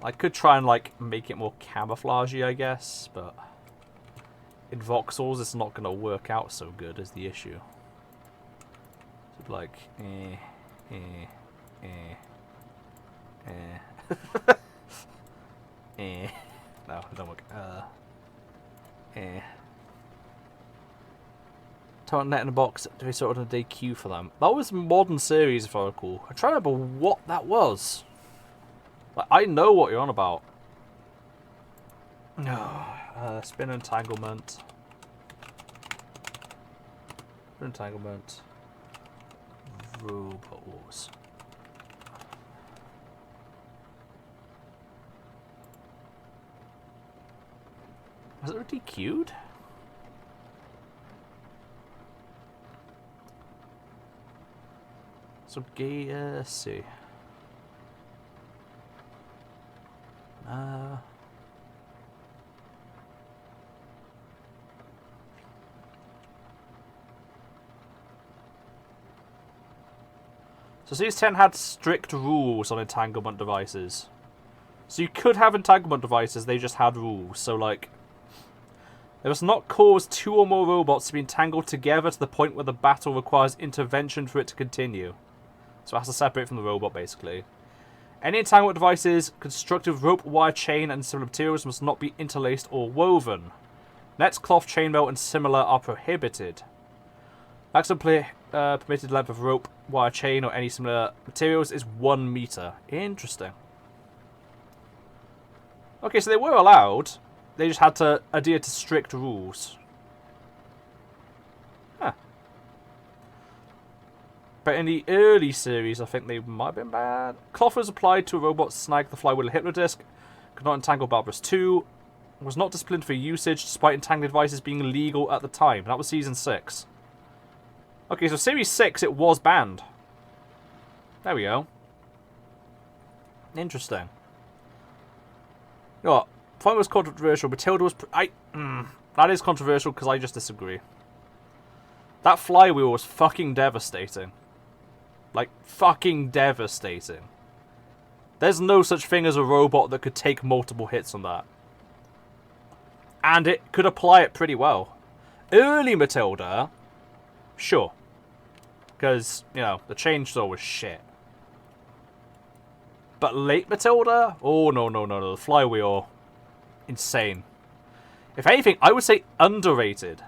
I could try and like make it more camouflagey, I guess, but in voxels it's not going to work out so good is the issue. So like, no, it don't work. Talent net in a box. Do we sort of a day queue for them? That was modern series, if I recall. I'm trying to remember what that was. Like, I know what you're on about. Spin entanglement. Spin entanglement. Robot Wars. Was it already queued? So gay, let's see. So Series 10 had strict rules on entanglement devices. So you could have entanglement devices, they just had rules. So like, it must not cause two or more robots to be entangled together to the point where the battle requires intervention for it to continue. So it has to separate from the robot, basically. Any entanglement devices constructed with rope, wire, chain, and similar materials must not be interlaced or woven. Nets, cloth, chainmail, and similar are prohibited. Maximum permitted length of rope, wire, chain, or any similar materials is 1 meter. Interesting. Okay, so they were allowed. They just had to adhere to strict rules. Huh. But in the early series, I think they might have been bad. Cloth was applied to a robot to snag the flywheel hypnodisc. Could not entangle Barbarous 2. Was not disciplined for usage, despite entangling devices being illegal at the time. That was Season 6. Okay, so Series 6, it was banned. There we go. Interesting. You know what? I thought it was controversial. Matilda was... that is controversial because I just disagree. That flywheel was fucking devastating. Like, fucking devastating. There's no such thing as a robot that could take multiple hits on that. And it could apply it pretty well. Early Matilda, sure. Because, you know, the chainsaw was shit. But late Matilda? Oh, no. The flywheel, insane. If anything, I would say underrated.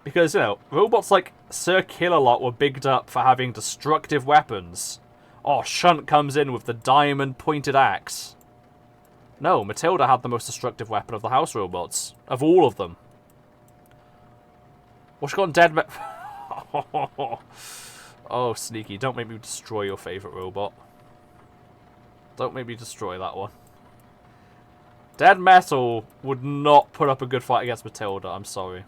Because, you know, robots like Sir Kill-A-Lot were bigged up for having destructive weapons. Oh, Shunt comes in with the diamond-pointed axe. No, Matilda had the most destructive weapon of the house robots. Of all of them. What's got dead Oh, sneaky. Don't make me destroy your favourite robot. Don't make me destroy that one. Dead Metal would not put up a good fight against Matilda, I'm sorry.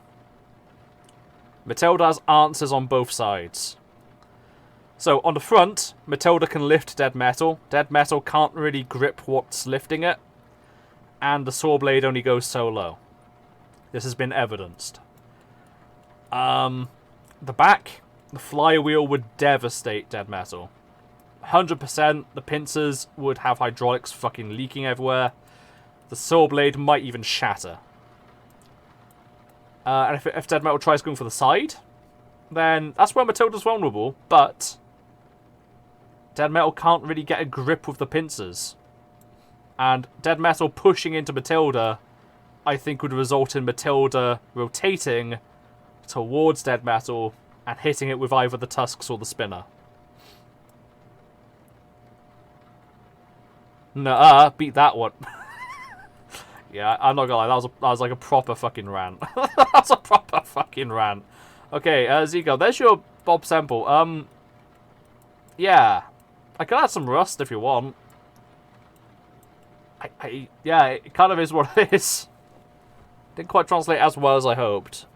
Matilda has answers on both sides. So, on the front, Matilda can lift Dead Metal. Dead Metal can't really grip what's lifting it. And the saw blade only goes so low. This has been evidenced. The back, the flywheel would devastate Dead Metal. 100%, the pincers would have hydraulics fucking leaking everywhere. The saw blade might even shatter. And if Dead Metal tries going for the side, then that's where Matilda's vulnerable, but Dead Metal can't really get a grip with the pincers. And Dead Metal pushing into Matilda, I think, would result in Matilda rotating towards Dead Metal and hitting it with either the tusks or the spinner. Nuh-uh, beat that one. Yeah, I'm not gonna lie, that was like a proper fucking rant. That was a proper fucking rant. Okay, Zico, there's your Bob Semple. Yeah. I can add some rust if you want. Yeah, it kind of is what it is. Didn't quite translate as well as I hoped.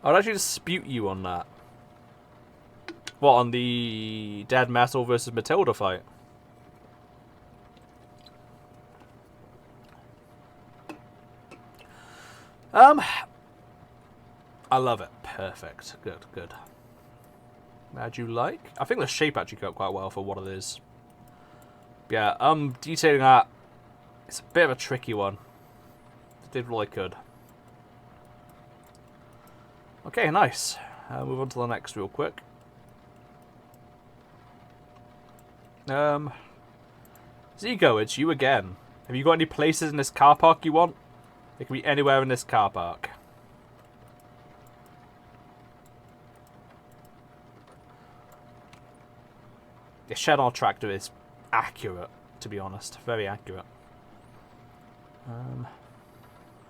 I'd actually dispute you on that. What, on the Dead Metal versus Matilda fight? I love it. Perfect. Good, good. How'd you like? I think the shape actually got quite well for what it is. Yeah, detailing that, it's a bit of a tricky one. Did what I could. Okay, nice. Move on to the next real quick. Zico, it's you again. Have you got any places in this car park you want? It can be anywhere in this car park. The Chevron tractor is accurate, to be honest. Very accurate.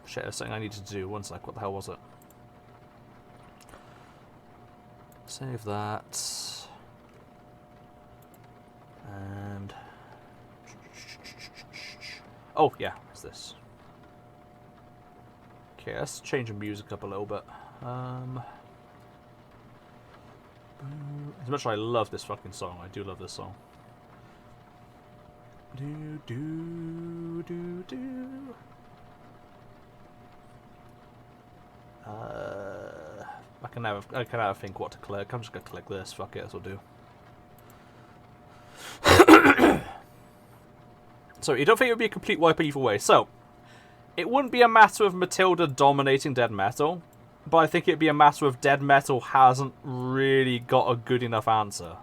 Shit, there's something I need to do. One sec, what the hell was it? Save that. And... oh, yeah, it's this. Okay, let's change the music up a little bit. As much as I love this fucking song, I do love this song. Do, do, do, do. I can never think what to click. I'm just gonna click this. Fuck it, that'll do. So, you don't think it would be a complete wipe either way. So, it wouldn't be a matter of Matilda dominating Dead Metal, but I think it'd be a matter of Dead Metal hasn't really got a good enough answer.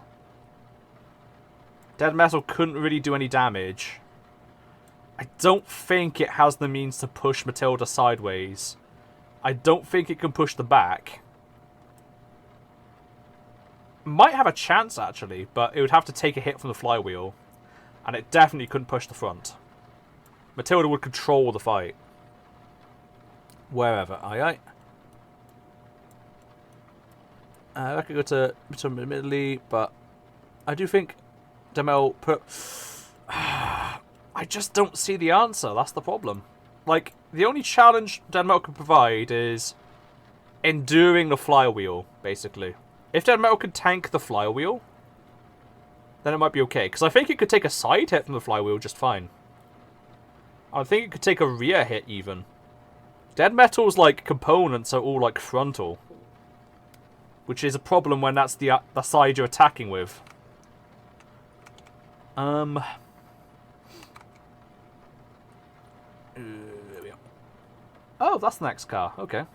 Dead Metal couldn't really do any damage. I don't think it has the means to push Matilda sideways. I don't think it can push the back. Might have a chance, actually, but it would have to take a hit from the flywheel. And it definitely couldn't push the front. Matilda would control the fight. Wherever, aye. I could go to Italy, but I do think Demel put... I just don't see the answer, that's the problem. like, the only challenge dead metal can provide is enduring the flywheel, basically. If dead metal can tank the flywheel, then it might be okay. Because I think it could take a side hit from the flywheel just fine. I think it could take a rear hit, even. Dead metal's, like, components are all, like, frontal. Which is a problem when that's the side you're attacking with. There we go. Oh, that's the next car. Okay.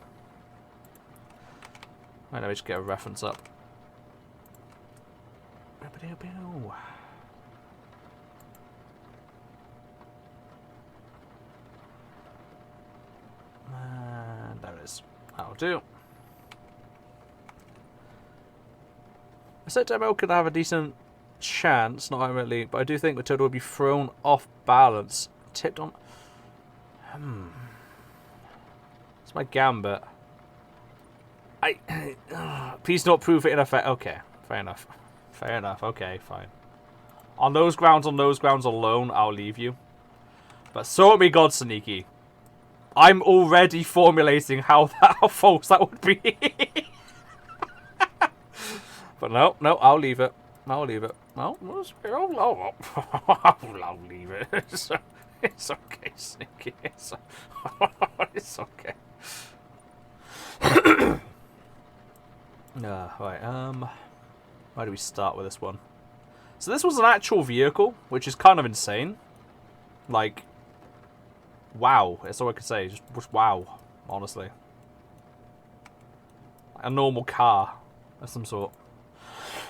Right, let me just get a reference up. And there it is. That'll do. I said demo could have a decent chance, not really, but I do think the turtle would be thrown off balance. Tipped on... It's my gambit. Please don't prove it in effect. Okay, fair enough. Fair enough, okay, fine. On those grounds alone, I'll leave you. But so help me God, Sneaky. I'm already formulating how false that would be. But no, I'll leave it. I'll leave it. No, I'll leave it. It's okay, Sneaky. It's okay. Right, where do we start with this one? So this was an actual vehicle, which is kind of insane. Like, wow, that's all I could say. Just wow, honestly. A normal car of some sort.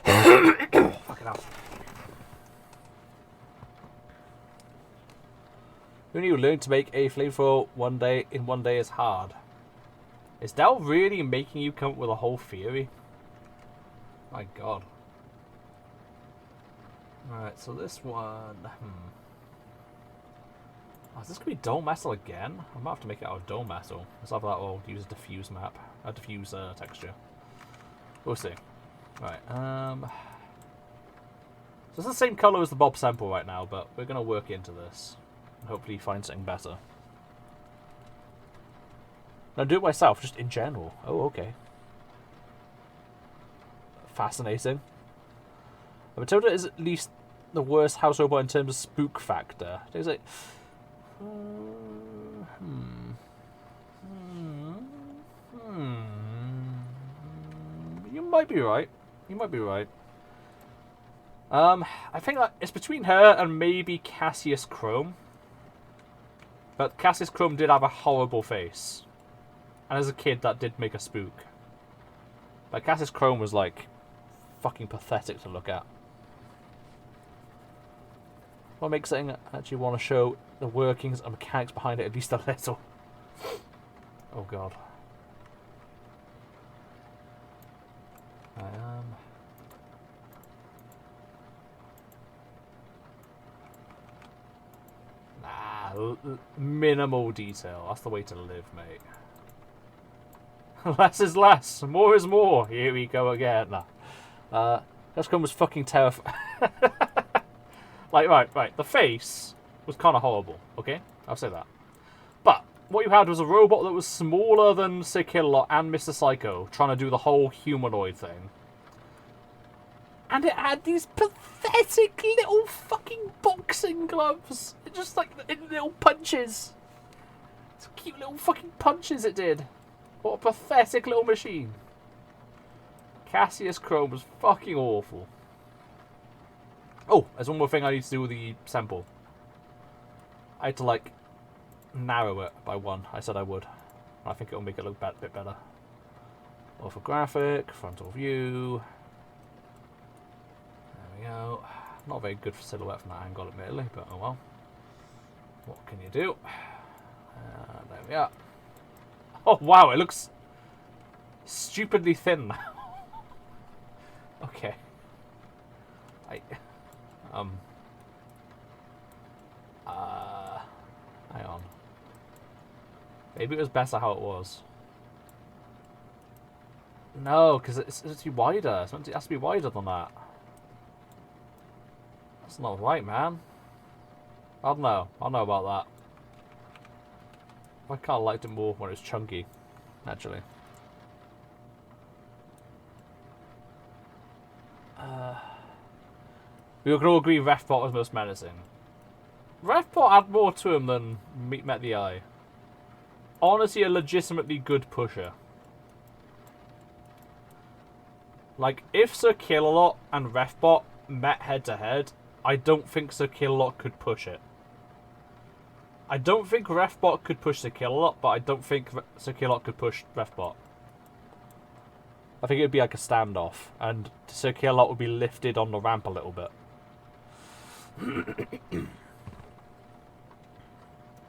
Fucking hell. Who knew learning to make a flamethrower in one day is hard? Is Dell really making you come up with a whole theory? My god. Alright, so this one... Oh, is this going to be dome metal again? I might have to make it out of dome metal. Let's have that old use a diffuse map. A diffuse texture. We'll see. Right, so it's the same colour as the Bob Semple right now, but we're going to work into this. And hopefully find something better. No, do it myself, just in general. Oh, okay. Fascinating. Matilda is at least the worst house robot in terms of spook factor. It's like... You might be right. You might be right. I think that it's between her and maybe Cassius Chrome. But Cassius Chrome did have a horrible face. And as a kid, that did make a spook. But Cassius Chrome was, like, fucking pathetic to look at. What makes something I actually want to show the workings and mechanics behind it at least a little. Oh, God. Minimal detail. That's the way to live, mate. Less is less. More is more. Here we go again. Gascon was fucking terrifying. Like, right. The face was kind of horrible. Okay? I'll say that. But what you had was a robot that was smaller than Sir Killalot and Mr. Psycho trying to do the whole humanoid thing. And it had these pathetic little fucking boxing gloves. Just like little punches. It's cute little fucking punches it did. What a pathetic little machine. Cassius Chrome was fucking awful. Oh, there's one more thing I need to do with the sample. I had to, like, narrow it by one. I said I would. I think it'll make it look a bit better. Orthographic, frontal view. There we go. Not a very good silhouette from that angle, admittedly, but oh well. What can you do? There we are. Oh wow, it looks stupidly thin now. Okay. Hang on. Maybe it was better how it was. No, because it's to be wider. It has to be wider than that. That's not right, man. I don't know about that. I kind of liked it more when it was chunky, actually. We can all agree Refbot was most menacing. Refbot had more to him than met the eye. Honestly, a legitimately good pusher. Like, if Sir Kill-A-Lot and Refbot met head-to-head, I don't think Sir Kill-A-Lot could push it. I don't think Refbot could push Sir Kill-A-Lot, but I don't think Sir Kill-A-Lot could push Refbot. I think it would be like a standoff, and Sir Kill-A-Lot would be lifted on the ramp a little bit.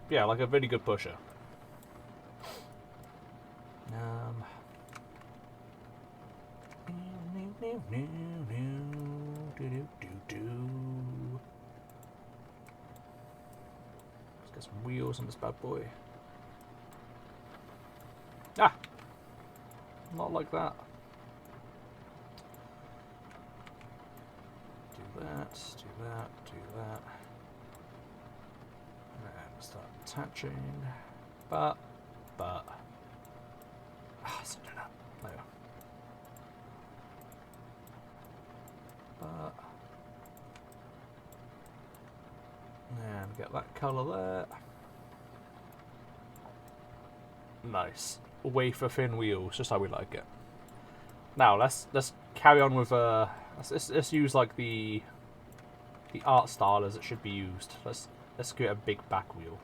Yeah, like a really good pusher. Let's get some wheels on this bad boy. Ah! Not like that. Do that, do that, do that. And start attaching. But. So do that. There we go. And get that colour there. Nice. Wafer thin wheels, just how we like it. Now let's carry on with let's use like the art style as it should be used. Let's create a big back wheel.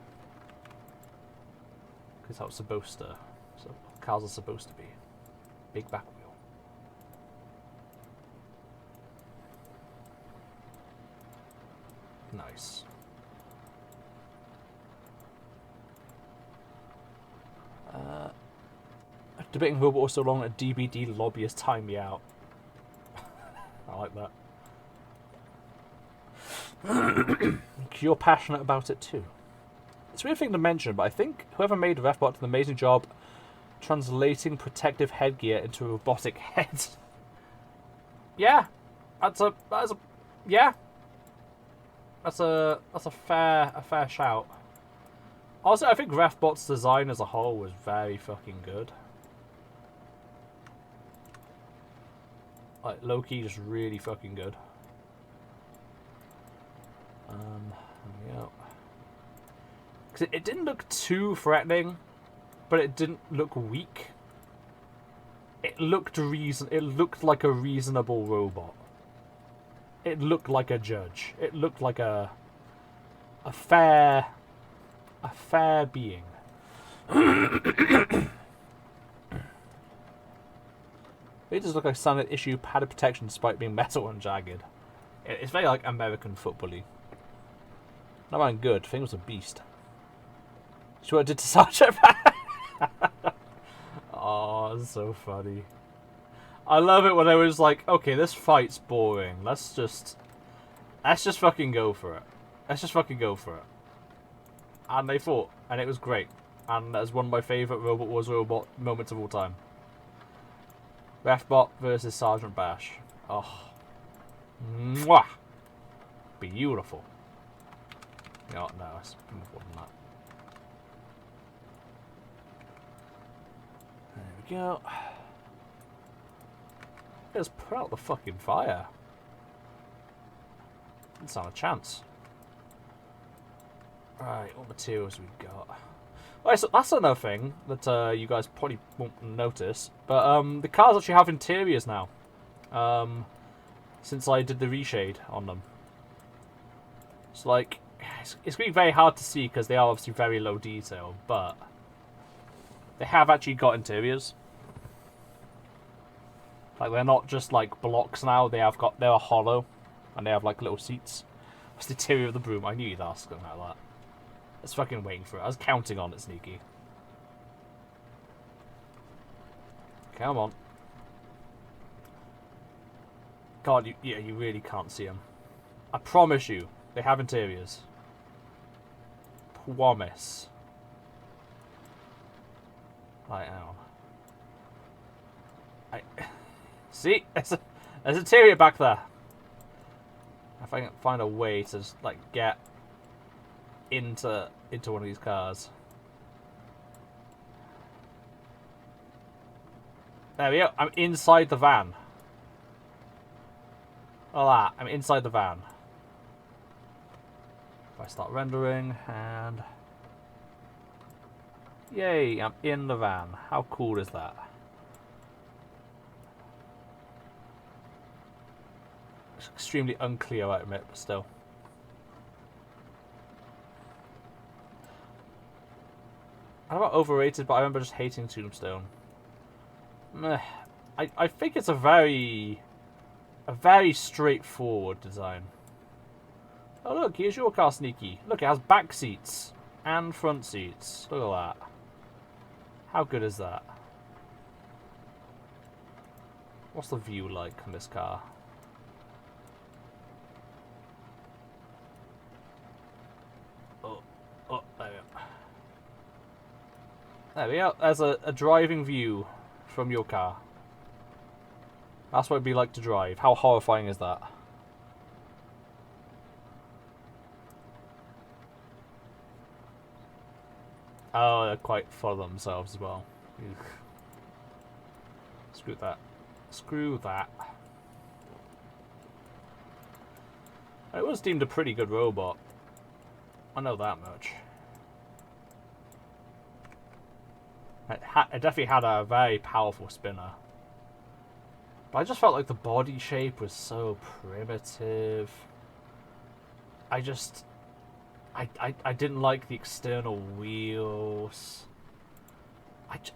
Because that's supposed to. So cars are supposed to be big back wheel. Nice. Debating robot was so long that DBD lobbyists time me out. I like that. You're passionate about it too. It's a weird thing to mention, but I think whoever made Refbot did an amazing job translating protective headgear into a robotic head. Yeah, that's a fair shout. Also, I think Refbot's design as a whole was very fucking good. Like, low-key, just really fucking good. There we go. Because it didn't look too threatening, but it didn't look weak. It looked like a reasonable robot. It looked like a judge. It looked like a fair being. It does look like a standard issue padded protection despite being metal and jagged. It's very like American football-y. Not mind good. Thing was a beast. See what I did to Sergeant? Oh, it's so funny. I love it when I was like, okay, this fight's boring. Let's just fucking go for it. Let's just fucking go for it. And they fought, and it was great. And that's one of my favourite Robot Wars robot moments of all time. Refbot versus Sergeant Bash. Oh. Mwah! Beautiful. No, it's more than that. There we go. Let's put out the fucking fire. Didn't stand a chance. Right, what materials we got? Right, so that's another thing that you guys probably won't notice, but the cars actually have interiors now. Since I did the reshade on them. It's like, it's going to be very hard to see because they are obviously very low detail, but they have actually got interiors. Like, they're not just like blocks now, they're hollow, and they have like little seats. What's the interior of the broom? I knew you'd ask something like that. I was fucking waiting for it. I was counting on it, Sneaky. Come on. God, you really can't see them. I promise you, they have interiors. Promise. Right, hang on. See? There's an interior back there. If I can find a way to just, like, get into one of these cars. There we go. I'm inside the van. Look at that. I'm inside the van. If I start rendering and... Yay, I'm in the van. How cool is that? It's extremely unclear, I admit, but still. I don't know about overrated, but I remember just hating Tombstone. Meh. I think it's a very straightforward design. Oh look, here's your car, Sneaky. Look, it has back seats and front seats. Look at that. How good is that? What's the view like on this car? Oh, there we go. There we go. There's a driving view from your car. That's what it'd be like to drive. How horrifying is that? Oh, they're quite full of themselves as well. Eugh. Screw that. Screw that. It was deemed a pretty good robot. I know that much. It definitely had a very powerful spinner. But I just felt like the body shape was so primitive. I didn't like the external wheels.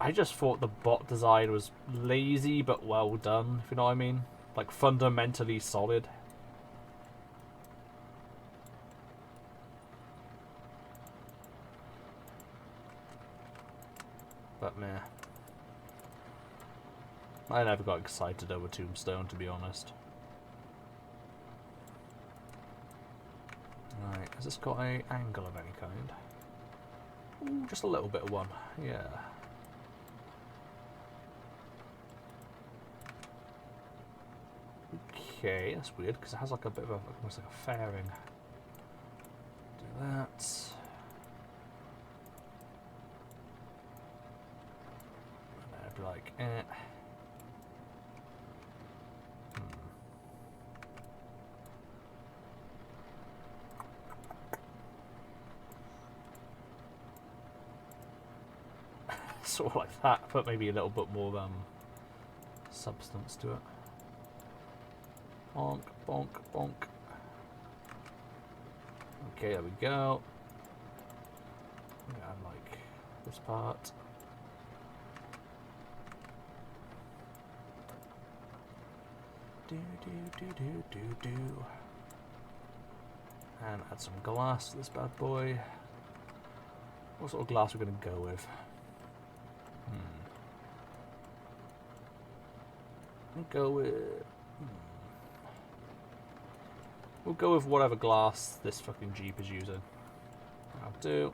I just thought the bot design was lazy but well done, if you know what I mean. Like fundamentally solid. But meh. I never got excited over Tombstone, to be honest. Right, has this got an angle of any kind? Ooh, just a little bit of one, yeah. Okay, that's weird, because it has like a bit of a, almost like a fairing. Do that. And I'd be like, eh. Sort of like that, but maybe a little bit more substance to it. Bonk, bonk, bonk. Okay, there we go. Yeah, I like this part. Do do do do do do. And add some glass to this bad boy. What sort of glass we're going to go with? We'll go with whatever glass this fucking Jeep is using. I'll do.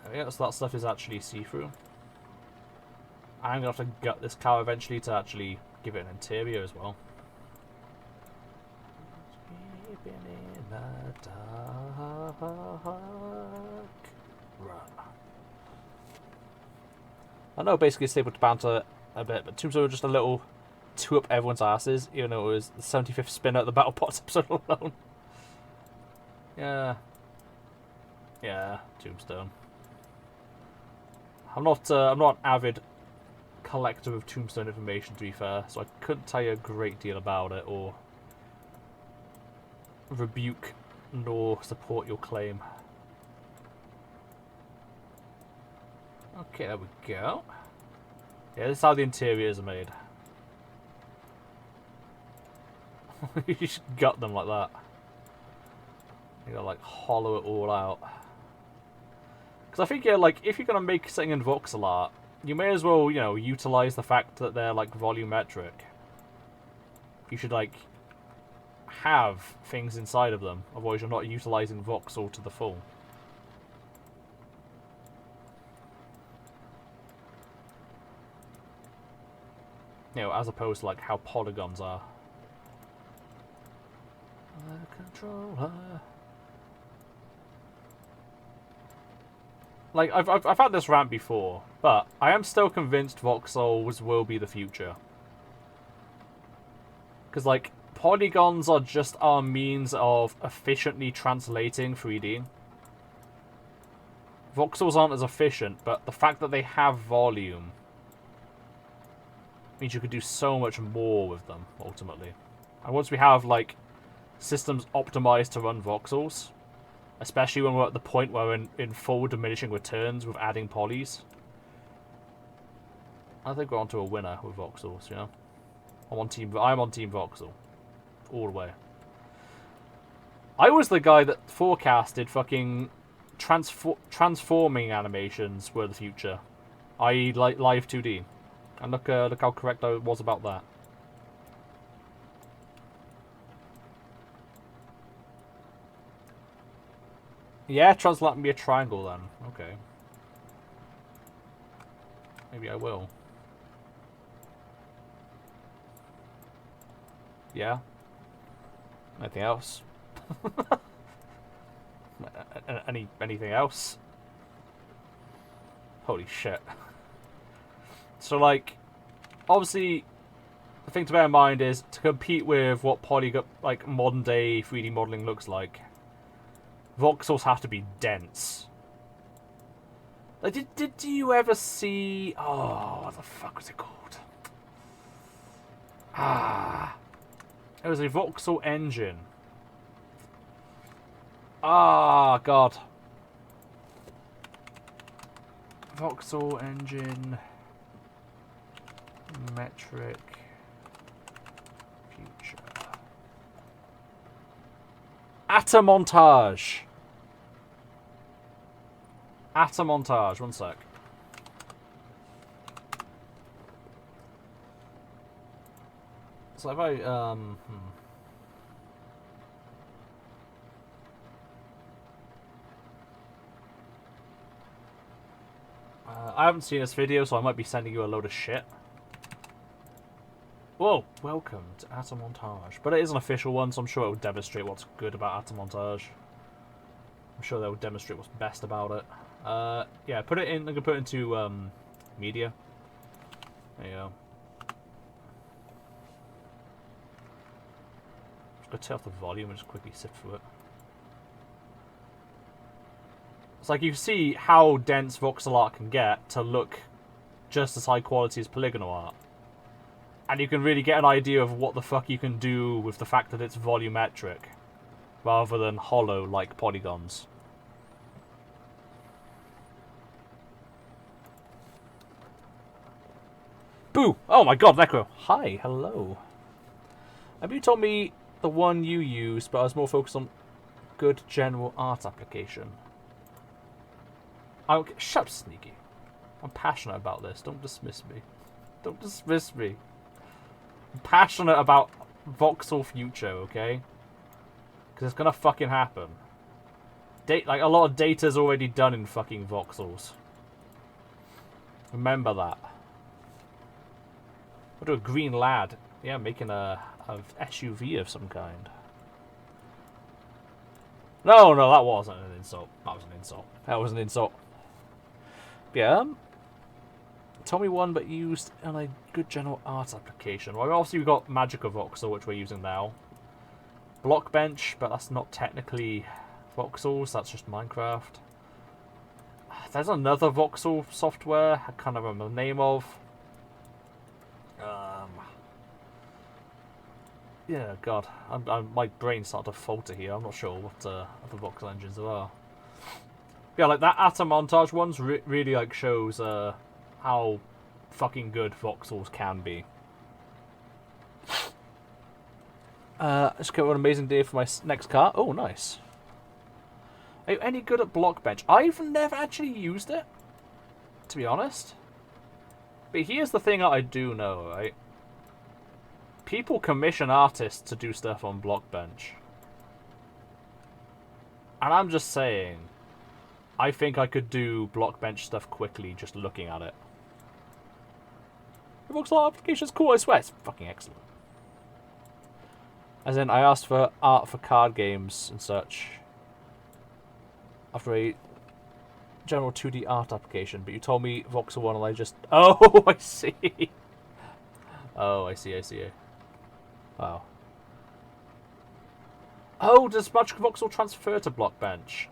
There we go, so that stuff is actually see-through. I'm gonna have to gut this car eventually to actually give it an interior as well. Keeping in the dark. Run. I know basically it's able to banter a bit, but Tombstone were just a little too up everyone's asses, even though it was the 75th spinner at the Battle Pots episode alone. Yeah. Yeah, Tombstone. I'm not an avid collector of Tombstone information, to be fair, so I couldn't tell you a great deal about it or rebuke nor support your claim. Okay, there we go. Yeah, this is how the interiors are made. You just gut them like that. You gotta like hollow it all out. Because I think, yeah, like if you're gonna make something in voxel art, you may as well, you know, utilize the fact that they're like volumetric. You should like have things inside of them, otherwise you're not utilizing voxel to the full. You know, as opposed to like how polygons are. The controller. like, I've had this rant before, but I am still convinced voxels will be the future. Because, like, polygons are just our means of efficiently translating 3D. Voxels aren't as efficient, but the fact that they have volume means you could do so much more with them, ultimately. And once we have, like, systems optimized to run voxels, especially when we're at the point where we're in full diminishing returns with adding polys, I think we're onto a winner with voxels, you know? I'm on Team Voxel. All the way. I was the guy that forecasted fucking transforming animations were the future. I.e. like live 2D. And look how correct I was about that. Yeah, translate me a triangle then. Okay. Maybe I will. Yeah. Anything else? Anything else? Holy shit. So, like, obviously, the thing to bear in mind is to compete with what like modern day 3D modeling looks like, voxels have to be dense. Like, did you ever see? Oh, what the fuck was it called? It was a voxel engine. God. Voxel engine. Metric. Future. Atamontage. Atamontage. One sec. So if I I haven't seen this video, so I might be sending you a load of shit. Whoa, welcome to Atamontage. But it is an official one, so I'm sure it will demonstrate what's good about Atamontage. I'm sure they will demonstrate what's best about it. Yeah, put it in. I'm gonna put it into media. There you go. Just gonna turn off the volume and just quickly sift through it. It's like you see how dense voxel art can get to look just as high quality as polygonal art. And you can really get an idea of what the fuck you can do with the fact that it's volumetric rather than hollow like polygons. Boo! Oh my god, Necro! Hi, hello. Have you told me the one you use, but I was more focused on good general art application? Shut up, Sneaky. I'm passionate about this. Don't dismiss me. Don't dismiss me. I'm passionate about voxel future, okay? Because it's gonna fucking happen. Like, a lot of data's already done in fucking voxels. Remember that. What a green lad. Yeah, making a SUV of some kind. No, that wasn't an insult. That was an insult. That was an insult. Yeah. Tell me one but used in a good general art application. Well, obviously we've got Magica Voxel, which we're using now. Blockbench, but that's not technically voxels, that's just Minecraft. There's another voxel software I can't remember the name of. Yeah, God, my brain's starting to falter here. I'm not sure what other voxel engines there are. Yeah, like that Atamontage one's really like shows how fucking good voxels can be. Let's get an amazing day for my next car. Oh, nice. Are you any good at Blockbench? I've never actually used it, to be honest. But here's the thing that I do know, right? People commission artists to do stuff on Blockbench. And I'm just saying, I think I could do Blockbench stuff quickly just looking at it. The voxel art application's cool, I swear. It's fucking excellent. As in, I asked for art for card games and such. After a general 2D art application, but you told me Voxel 1 and I just... Oh, I see. Oh, I see. Wow. Oh, does much Voxel transfer to Blockbench?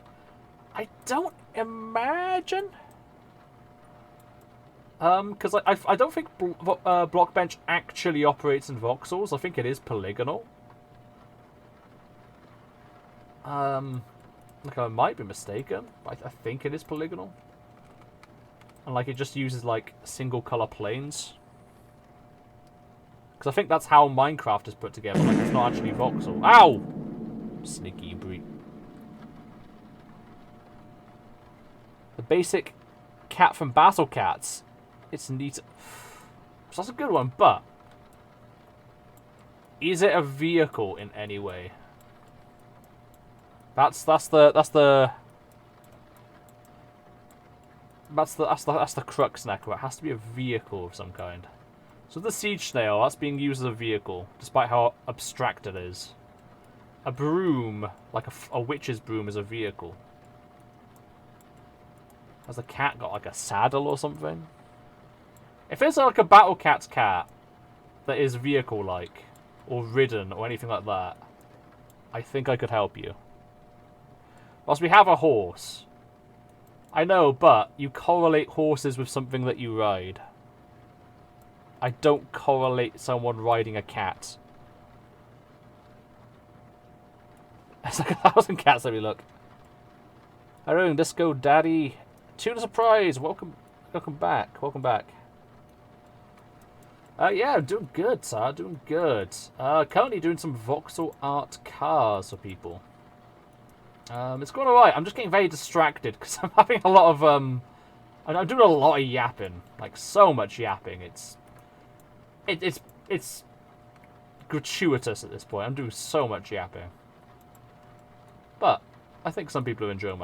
I don't imagine. Because I don't think Blockbench actually operates in voxels. I think it is polygonal. Like I might be mistaken, but I think it is polygonal. And like it just uses like single color planes. Because I think that's how Minecraft is put together. Like it's not actually voxel. Ow! Sneaky breed. The basic cat from Battle Cats. It's neat. So that's a good one, but is it a vehicle in any way? That's the crux, Neko. It has to be a vehicle of some kind. So the siege snail, that's being used as a vehicle, despite how abstract it is. A broom, like a witch's broom, is a vehicle. Has the cat got like a saddle or something? If it's like a Battle Cat's cat that is vehicle-like, or ridden, or anything like that, I think I could help you. Whilst we have a horse. I know, but you correlate horses with something that you ride. I don't correlate someone riding a cat. It's like 1,000 cats, let me look. Hello, Disco Daddy. Tuna Surprise, welcome back. Yeah, doing good, sir. Doing good. Currently doing some Voxel Art Cars for people. It's going alright. I'm just getting very distracted because I'm having a lot of I'm doing a lot of yapping, like so much yapping. It's gratuitous at this point. I'm doing so much yapping, but I think some people are enjoying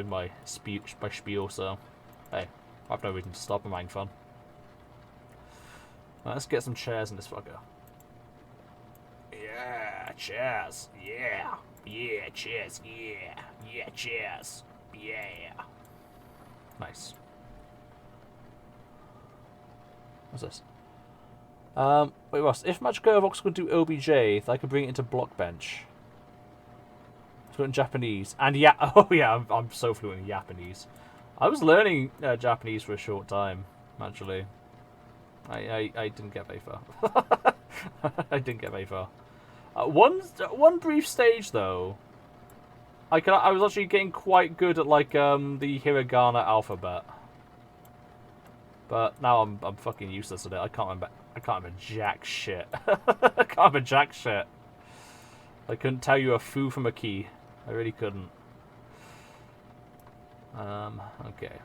my speech, my spiel. So hey, I have no reason to stop. I'm having fun. Let's get some chairs in this fucker. Yeah, chairs. Yeah. Yeah, chairs. Yeah. Yeah, chairs. Yeah. Nice. What's this? Wait, Ross. If Magic Vox could do OBJ, I could bring it into Blockbench. Fluent in Japanese. And yeah, oh yeah, I'm so fluent in Japanese. I was learning Japanese for a short time, actually. I didn't get very far. I didn't get very far. One brief stage though, I was actually getting quite good at like the hiragana alphabet. But now I'm fucking useless at it. I can't remember jack shit. I can't remember jack shit. I couldn't tell you a foo from a key. I really couldn't. Okay.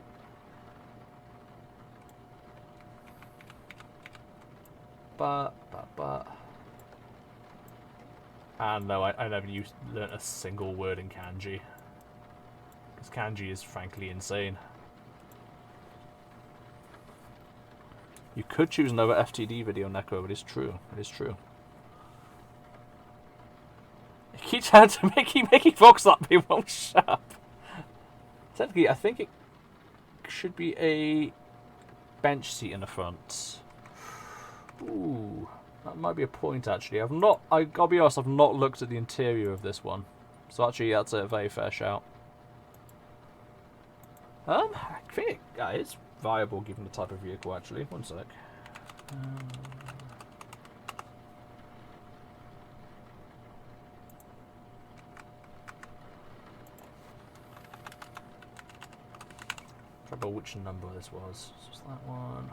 And no, I never learnt a single word in kanji. Because kanji is frankly insane. You could choose another FTD video, Neko, but it's true. It is true. It keeps trying to making Vox up, he won't shut up. Technically, I think it should be a bench seat in the front. Ooh, that might be a point actually. I'll be honest, I've not looked at the interior of this one. So actually, that's a very fair shout. I think it's viable given the type of vehicle actually. One sec. Try about which number this was. Just that one.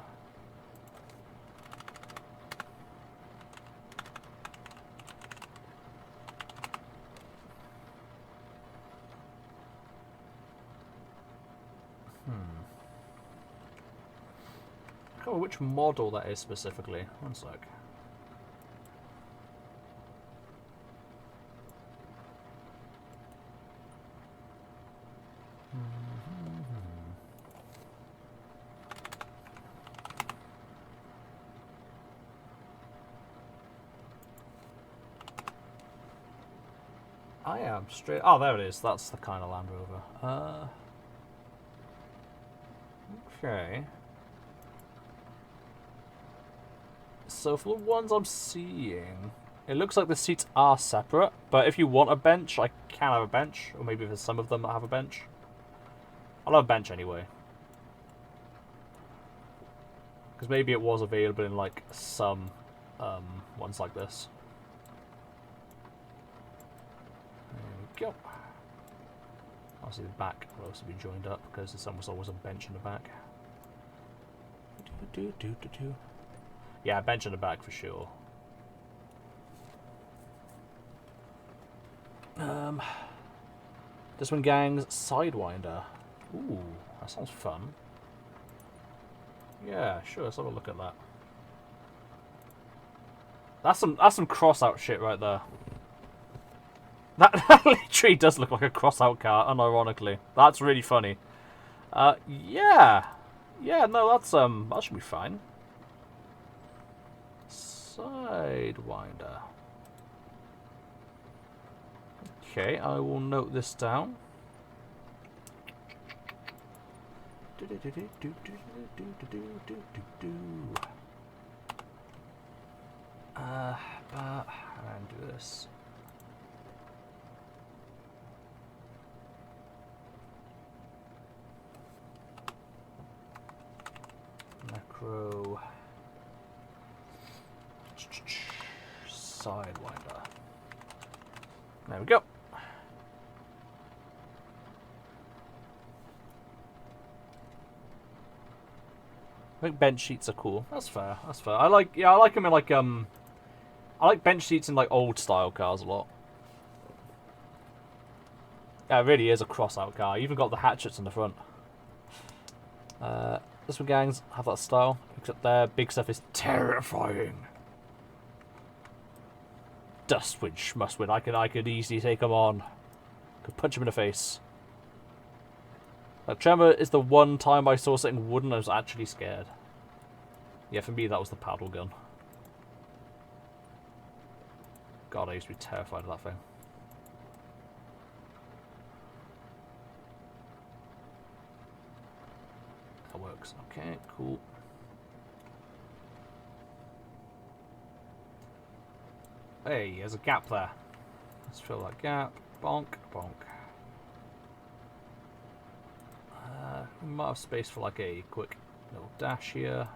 I can't remember which model that is specifically. One sec. I am straight. Oh, there it is. That's the kind of Land Rover. Okay. So for the ones I'm seeing, it looks like the seats are separate, but if you want a bench, I can have a bench, or maybe there's some of them that have a bench. I'll have a bench anyway. Because maybe it was available in like some ones like this. There we go. Obviously the back will also be joined up because there's almost always a bench in the back. Yeah, bench in the back for sure. This one, Gang's Sidewinder. Ooh, that sounds fun. Yeah, sure, let's have a look at that. That's some cross-out shit right there. That literally does look like a cross-out car, unironically. That's really funny. Yeah. Yeah, no, that's, that should be fine. Sidewinder. Okay, I will note this down. And do this. Macro Sidewinder. There we go. I think bench seats are cool. That's fair. That's fair. I like them in like I like bench seats in like old style cars a lot. Yeah, it really is a cross-out car. You even got the hatchets in the front. This one, Gangs, have that style. Except their big stuff is terrifying. Dust win, must win. I could easily take him on. Could punch him in the face. Tremor is the one time I saw something wooden I was actually scared. Yeah, for me that was the paddle gun. God, I used to be terrified of that thing. That works. Okay, cool. Hey, there's a gap there. Let's fill that gap. Bonk, bonk. We might have space for like a quick little dash here.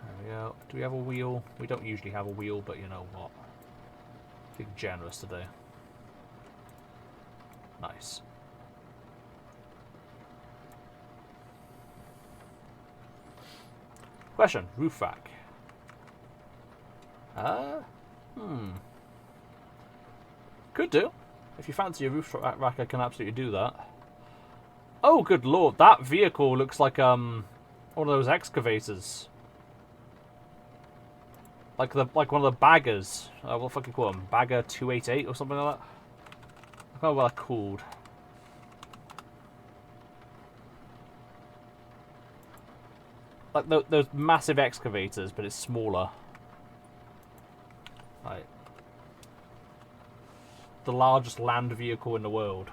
There we go. Do we have a wheel? We don't usually have a wheel, but you know what? Being generous today. Nice. Question: roof rack. Could do. If you fancy a roof rack, I can absolutely do that. Oh, good lord! That vehicle looks like one of those excavators. Like one of the baggers. What the fuck you call them? Bagger 288 or something like that. I can't remember what they're called. Like those massive excavators, but it's smaller. Like the largest land vehicle in the world.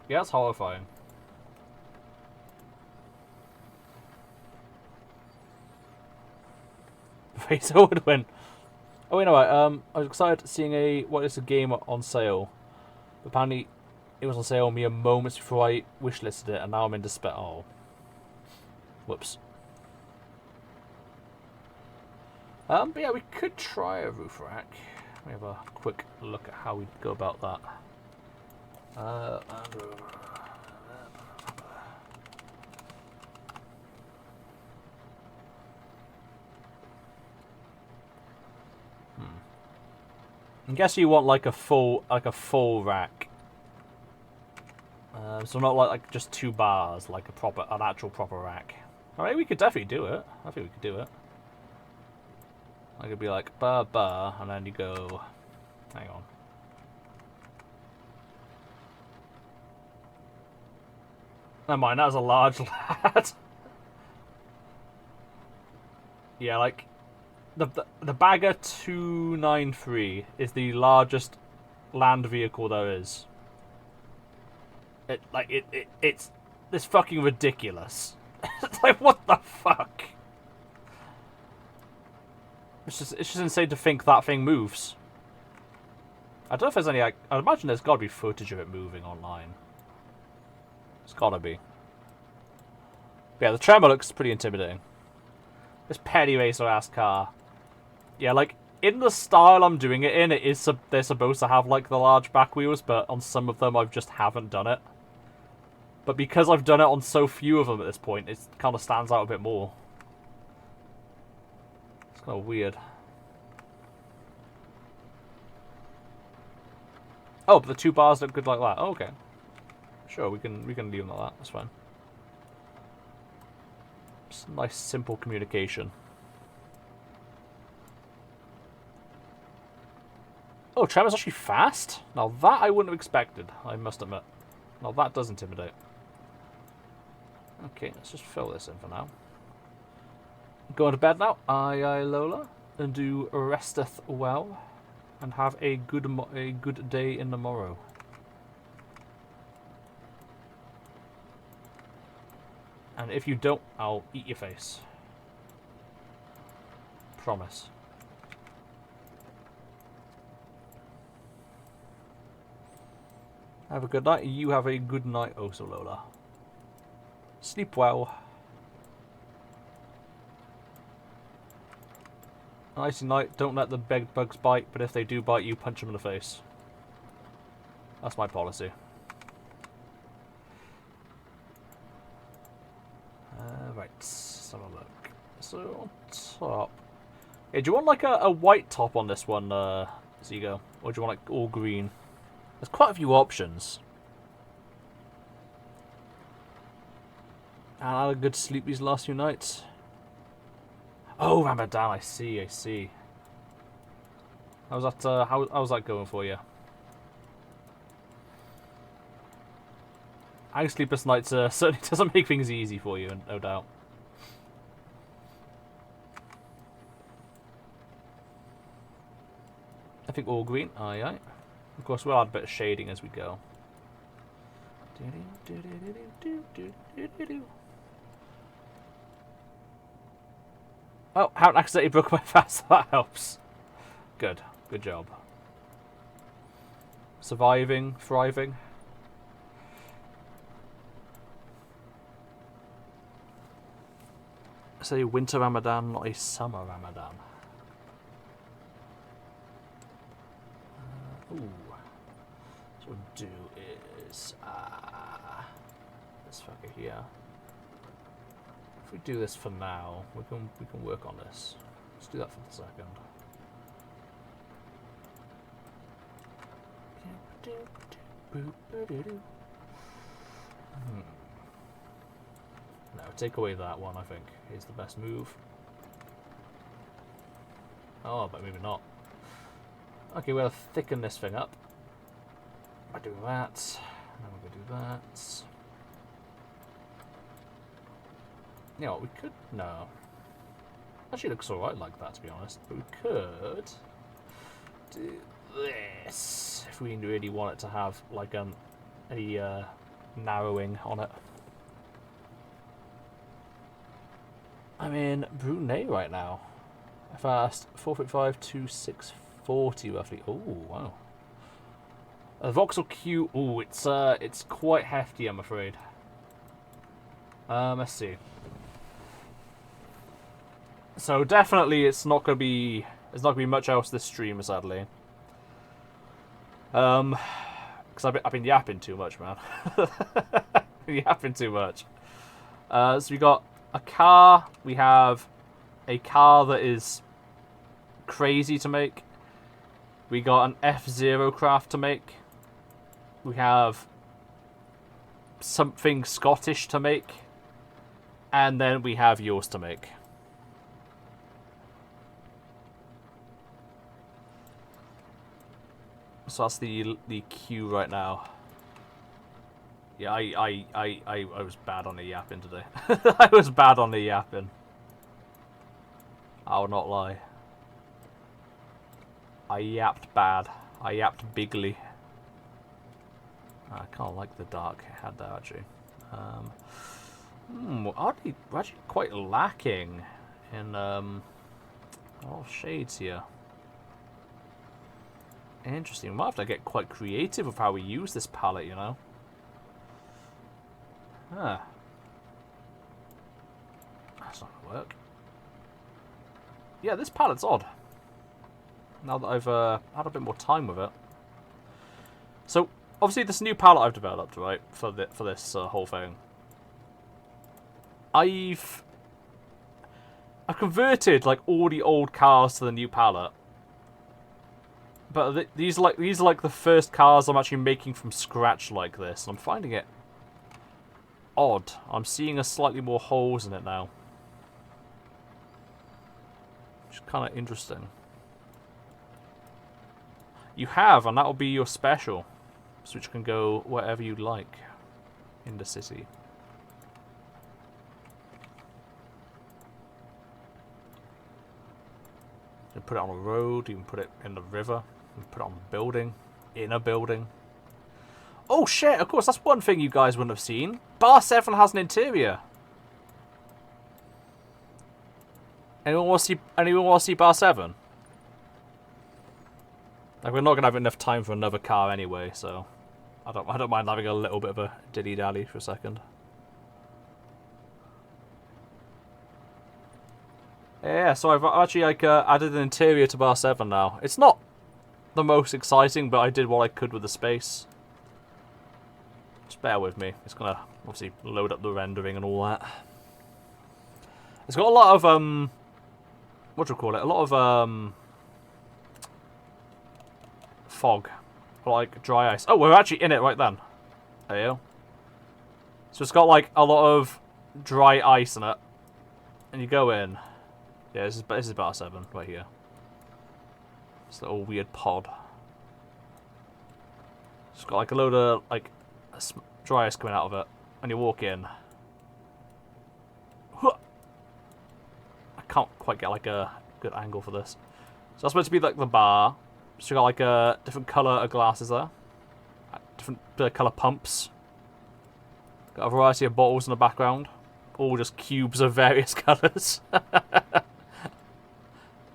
Yeah, that's horrifying. Face would win. Oh, you know what? I was excited seeing a game on sale. Apparently, it was on sale mere moments before I wishlisted it, and now I'm in despair. Oh, whoops. But yeah, we could try a roof rack. Let me have a quick look at how we go about that. I guess you want like a full rack. So not like just 2 bars, like an actual proper rack. Alright, we could definitely do it. I think we could do it. I could be like bar, and then you go. Hang on. Never mind, that was a large lad. Yeah, like the Bagger 293 is the largest land vehicle there is. It's fucking ridiculous. It's like, what the fuck? It's just insane to think that thing moves. I don't know if there's any, like, I'd imagine there's gotta be footage of it moving online. It's gotta be. But yeah, the tremor looks pretty intimidating. This petty racer ass car. Yeah, like, in the style I'm doing it in, they're supposed to have, like, the large back wheels, but on some of them I just haven't done it. But because I've done it on so few of them at this point, it kind of stands out a bit more. It's kind of weird. Oh, but the two bars look good like that. Oh, okay. Sure, we can leave them like that. That's fine. Just nice, simple communication. Oh, tremor's actually fast? Now that I wouldn't have expected, I must admit. Now that does intimidate. Okay, let's just fill this in for now. Going to bed now. Aye, Lola. And do resteth well. And have a good day in the morrow. And if you don't, I'll eat your face. Promise. Have a good night. You have a good night also, Lola. Sleep well. Nighty night. Don't let the bed bugs bite, but if they do bite you, punch them in the face. That's my policy. Right, let's have a look. So, on top. Hey, do you want like a white top on this one, Zigo? Or do you want like all green? There's quite a few options. And I had a good sleep these last few nights. Oh, Ramadan, I see. How's that, how's that going for you? Having sleepless nights certainly doesn't make things easy for you, no doubt. I think all green, aye. Of course, we'll add a bit of shading as we go. Oh, haven't accidentally broke my fast, that helps. Good job. Surviving, thriving. It's a winter Ramadan, not a summer Ramadan. Ooh. So what we'll do is this fucker here. If we do this for now, we can work on this. Let's do that for the second. No, take away that one, I think, is the best move. Oh, but maybe not. Okay, we'll thicken this thing up by doing that. Then we're going to do that. You know what, we could... No. Actually, it looks alright like that, to be honest. But we could do this if we really want it to have, like, a narrowing on it. I'm in Brunei right now. Fast 4.5 to 640 roughly. Oh wow. A Voxel Q. Oh, it's quite hefty, I'm afraid. Let's see. So definitely, it's not gonna be much else this stream, sadly. Because I've been yapping too much, man. Yapping too much. So we got a car. We have a car that is crazy to make. We got an F-Zero craft to make. We have something Scottish to make. And then we have yours to make. So that's the queue right now. Yeah, I was bad on the yapping today. I was bad on the yapping. I will not lie. I yapped bad. I yapped bigly. I kind of like the dark head there, actually. Oddly, we're actually quite lacking in a lot of shades here. Interesting. We might have to get quite creative with how we use this palette, you know? Huh. That's not gonna work. Yeah, this palette's odd. Now that I've had a bit more time with it. So, obviously this new palette I've developed, right, for this whole thing. I've converted like all the old cars to the new palette. But these are like the first cars I'm actually making from scratch like this. And I'm finding it odd. I'm seeing slightly more holes in it now. Which is kind of interesting. You have, and that'll be your special. So which can go wherever you like in the city. You can put it on a road, you can put it in the river, you can put it on a building, in a building. Oh shit, of course, that's one thing you guys wouldn't have seen. Bar 7 has an interior. Anyone want to see Bar 7? Like, we're not gonna have enough time for another car anyway, so I don't mind having a little bit of a dilly dally for a second. Yeah, so I've actually like added an interior to Bar 7 now. It's not the most exciting, but I did what I could with the space. Just bear with me. It's gonna obviously load up the rendering and all that. It's got a lot of what do you call it? A lot of fog, or like dry ice. Oh, we're actually in it right then. There you go. So it's got like a lot of dry ice in it, and you go in. Yeah, this is Bar 7 right here. This little weird pod. It's got like a load of like dry ice coming out of it, and you walk in. I can't quite get like a good angle for this. So that's supposed to be like the bar. So you got like a different colour of glasses there, different colour pumps. Got a variety of bottles in the background, all just cubes of various colours.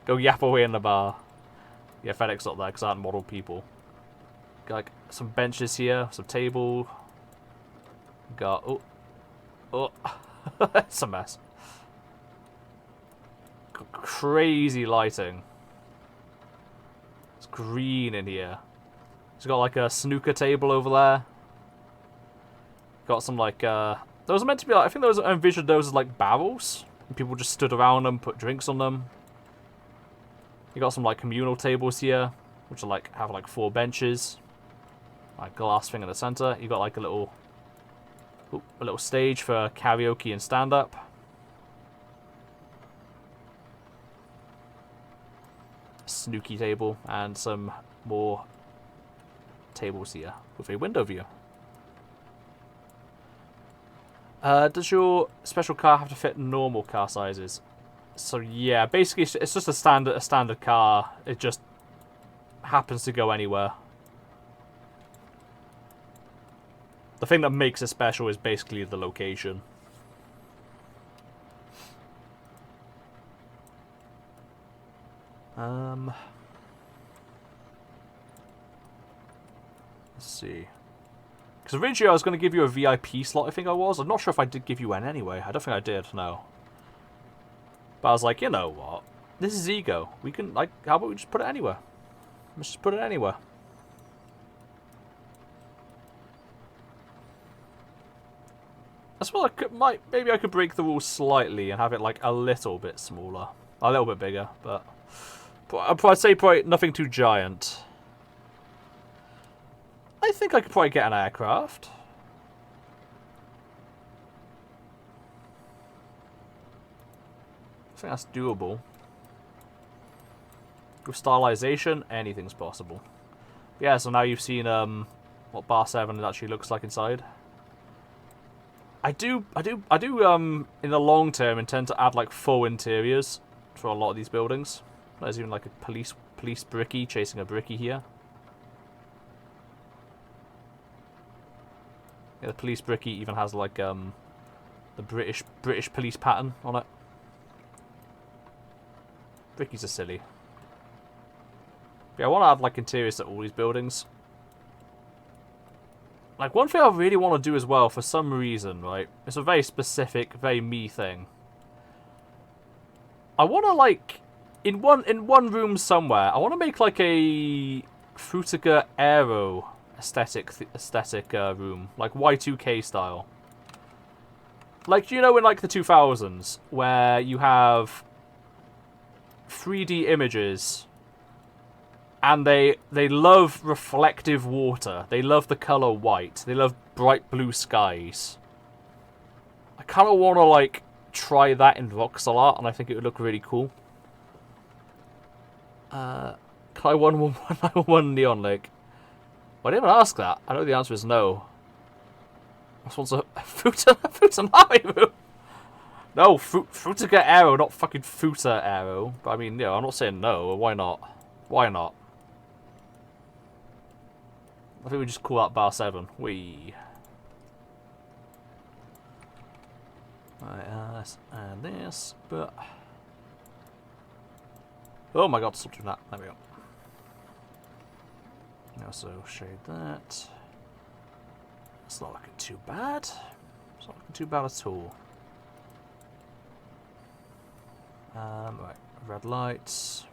Go yap away in the bar. Yeah, FedEx not there because I haven't modelled people. Got like some benches here, some table. Got it's a mess. Crazy lighting. It's green in here. It's got like a snooker table over there. Got some like those are meant to be like, I think those I envisioned those as like barrels. And people just stood around them, put drinks on them. You got some like communal tables here, which are like have like 4 benches, like glass thing in the center. You got like a little stage for karaoke and stand up. Snooky table and some more tables here with a window view. Does your special car have to fit normal car sizes? So yeah, basically it's just a standard car. It just happens to go anywhere. The thing that makes it special is basically the location. Let's see. Because originally I was going to give you a VIP slot, I think I was. I'm not sure if I did give you one anyway. I don't think I did, no. But I was like, you know what? This is ego. We can, like, how about we just put it anywhere? Let's just put it anywhere. I suppose I could, maybe I could break the rules slightly and have it, like, a little bit smaller. A little bit bigger, but I'd say probably nothing too giant. I think I could probably get an aircraft. I think that's doable. With stylization, anything's possible. Yeah, so now you've seen what Bar 7 actually looks like inside. I do in the long term intend to add like full interiors for a lot of these buildings. There's even like a police brickie chasing a brickie here. Yeah, the police bricky even has like the British police pattern on it. Brickies are silly. Yeah, I want to add like interiors to all these buildings. Like one thing I really want to do as well for some reason, right? It's a very specific, very me thing. I want to like in one room somewhere, I want to make like a Frutiger Aero aesthetic room, like Y2K style. Like, you know, in like the 2000s, where you have 3D images, and they love reflective water. They love the color white. They love bright blue skies. I kind of want to like try that in Voxel Art, and I think it would look really cool. Can I one Neonlake? Well, I didn't even ask that. I know the answer is no. This one's a Futanari room. No, Frutiger Aero, not fucking Futa Aero. But I mean, yeah, I'm not saying no. Why not? Why not? I think we just call that bar 7. Wee. Right, let's add this, but... Oh my god, stop doing that. There we go. Now, so shade that. It's not looking too bad. It's not looking too bad at all. Right, red lights.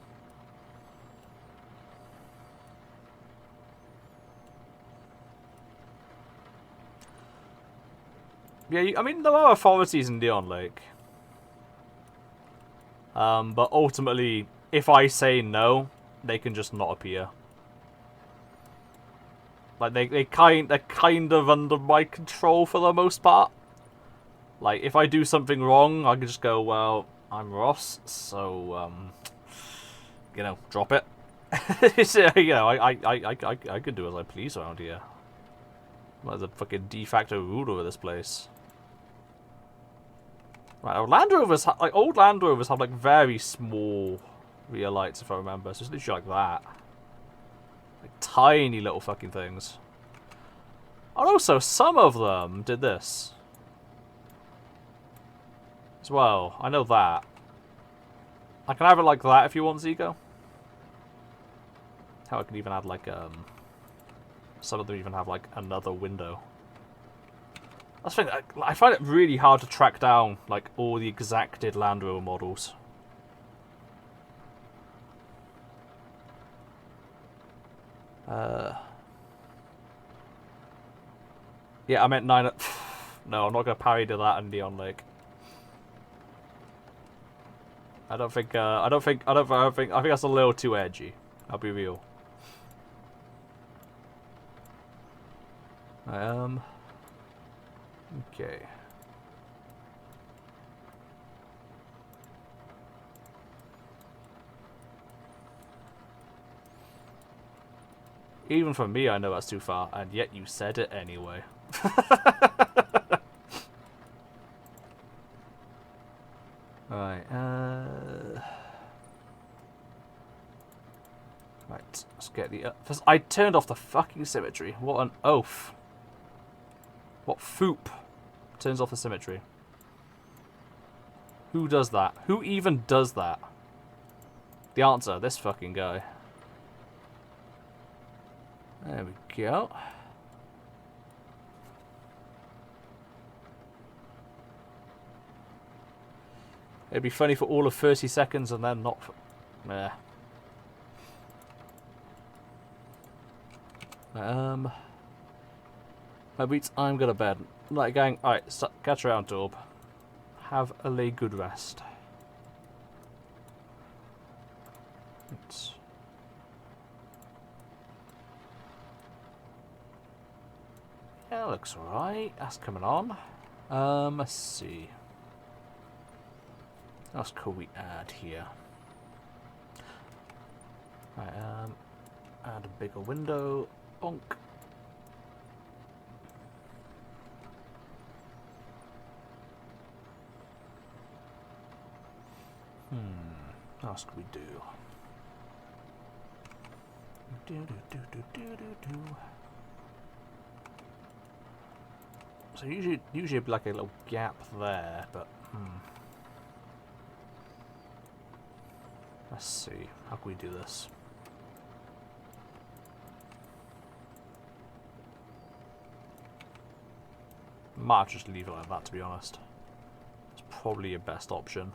Yeah, I mean, there are authorities in Neonlake. But ultimately, if I say no, they can just not appear. Like, they're kind of under my control for the most part. Like, if I do something wrong, I can just go, well, I'm Ross, so, you know, drop it. You know, I could do as I please around here. I'm like the fucking de facto ruler of this place. Right, Land Rovers, like, old Land Rovers have, like, very small rear lights, if I remember. So it's literally like that. Like, tiny little fucking things. And also, some of them did this. As well. I know that. I can have it like that if you want, Zico. How I can even add, like, some of them even have, like, another window. That's the thing, I find it really hard to track down, like, all the exacted Land Rover models. Yeah, I meant 9. No, I'm not gonna parry to that in Neonlake. I think that's a little too edgy. I'll be real. Okay. Even for me, I know that's too far, and yet you said it anyway. Right, right, let's get the... I turned off the fucking symmetry. What an oaf. What foop turns off the symmetry? Who does that? Who even does that? The answer, this fucking guy. There we go. It'd be funny for all of 30 seconds and then not... Nah. My beats, I'm gonna bed. Like gang, alright, catch around, Torb. Have a lay good rest. It's... Yeah, looks alright. That's coming on. Let's see. What else could we add here? Right, add a bigger window. Bonk. What else could we do? So usually it'd be like a little gap there, but let's see. How can we do this? Might just leave it like that, to be honest. It's probably your best option.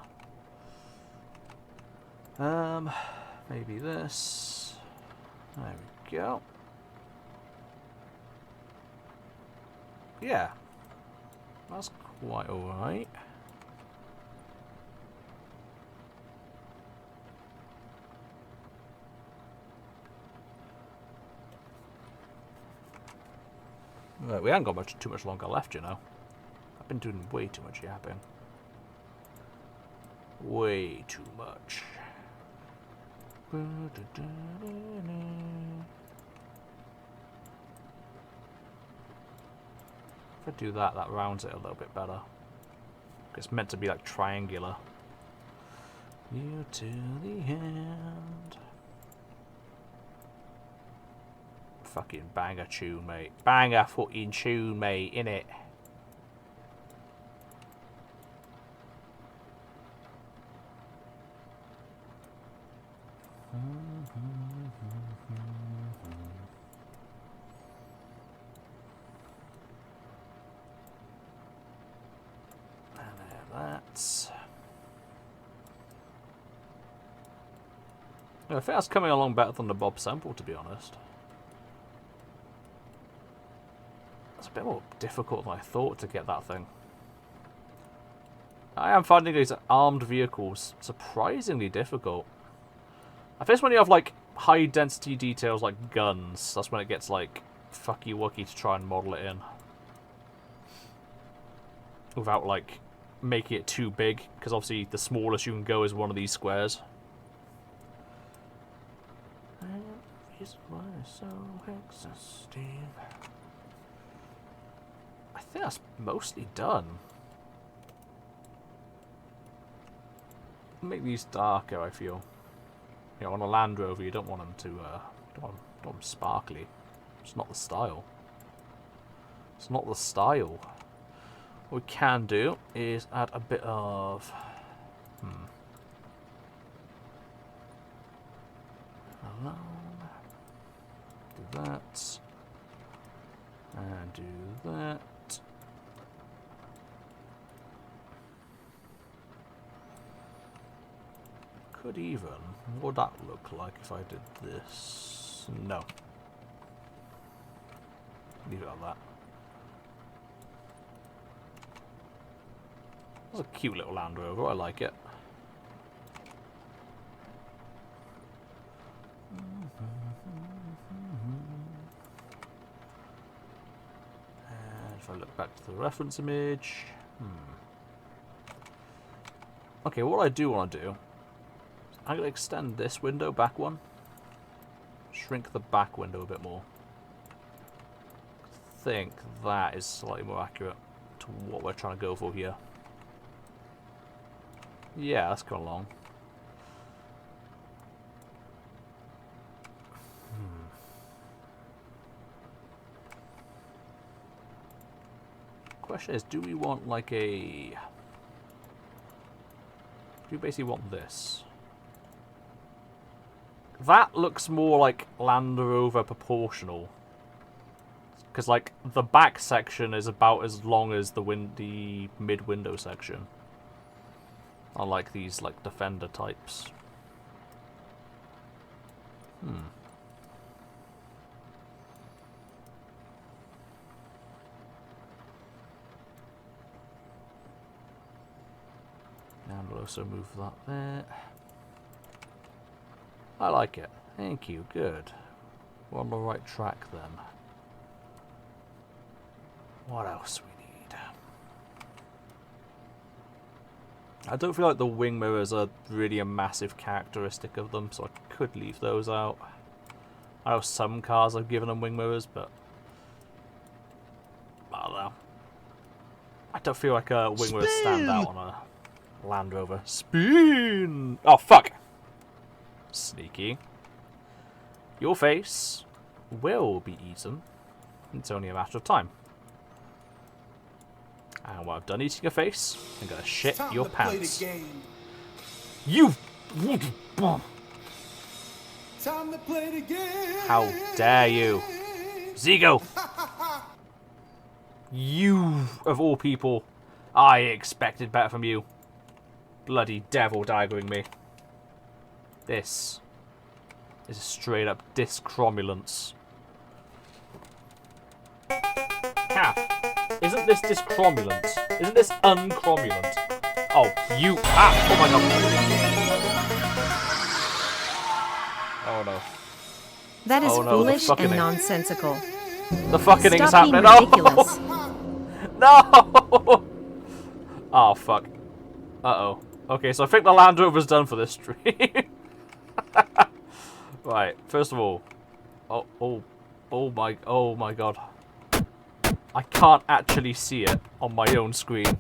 Maybe this. There we go. Yeah. That's quite alright. Right, we haven't got too much longer left, you know. I've been doing way too much yapping. Way too much. If I do that, that rounds it a little bit better. It's meant to be like triangular. You to the end. Fucking banger tune, mate. Banger fucking tune, mate, innit? I think that's coming along better than the Bob Semple, to be honest. It's a bit more difficult than I thought to get that thing. I am finding these armed vehicles surprisingly difficult. I think when you have like high density details like guns, that's when it gets like fucky wucky to try and model it in. Without like making it too big, because obviously the smallest you can go is one of these squares. I think that's mostly done. Make these darker, I feel. You know, on a Land Rover, you don't want them to, don't want them sparkly. It's not the style. It's not the style. What we can do is add a bit of, do that, and do that. Could even, what would that look like if I did this? No. Leave it like that. That's a cute little Land Rover, I like it. And if I look back to the reference image, okay, what I do want to do, I'm going to extend this window back one, shrink the back window a bit more. I think that is slightly more accurate to what we're trying to go for here. Yeah, that's gone along. Question is, do we want like a... Do we basically want this? That looks more like Land Rover proportional. Because like the back section is about as long as the mid-window section. Unlike these like Defender types. And we'll also move that there. I like it. Thank you. Good. We're on the right track then. What else we need? I don't feel like the wing mirrors are really a massive characteristic of them, so I could leave those out. I know some cars have given them wing mirrors, but I don't know. I don't feel like a wing mirror stand out on a Land Rover. Spin! Oh, fuck! Sneaky. Your face will be eaten. It's only a matter of time. And when I've done eating your face, I'm gonna shit Time your to play the pants. game. You! Time to play the game. How dare you? Zigo! You, of all people, I expected better from you. Bloody devil daggering me. This is straight up discromulence. Cath, isn't this discromulent? Isn't this uncromulent? Oh, you. Ah! Oh my god. Oh no. That is Oh, no, the foolish fucking and egg. nonsensical. The fucking is Stop being happening. ridiculous. No! Oh, fuck. Uh-oh. Okay, so I think the Land Rover's done for this stream. Right, first of all. Oh my god. I can't actually see it on my own screen.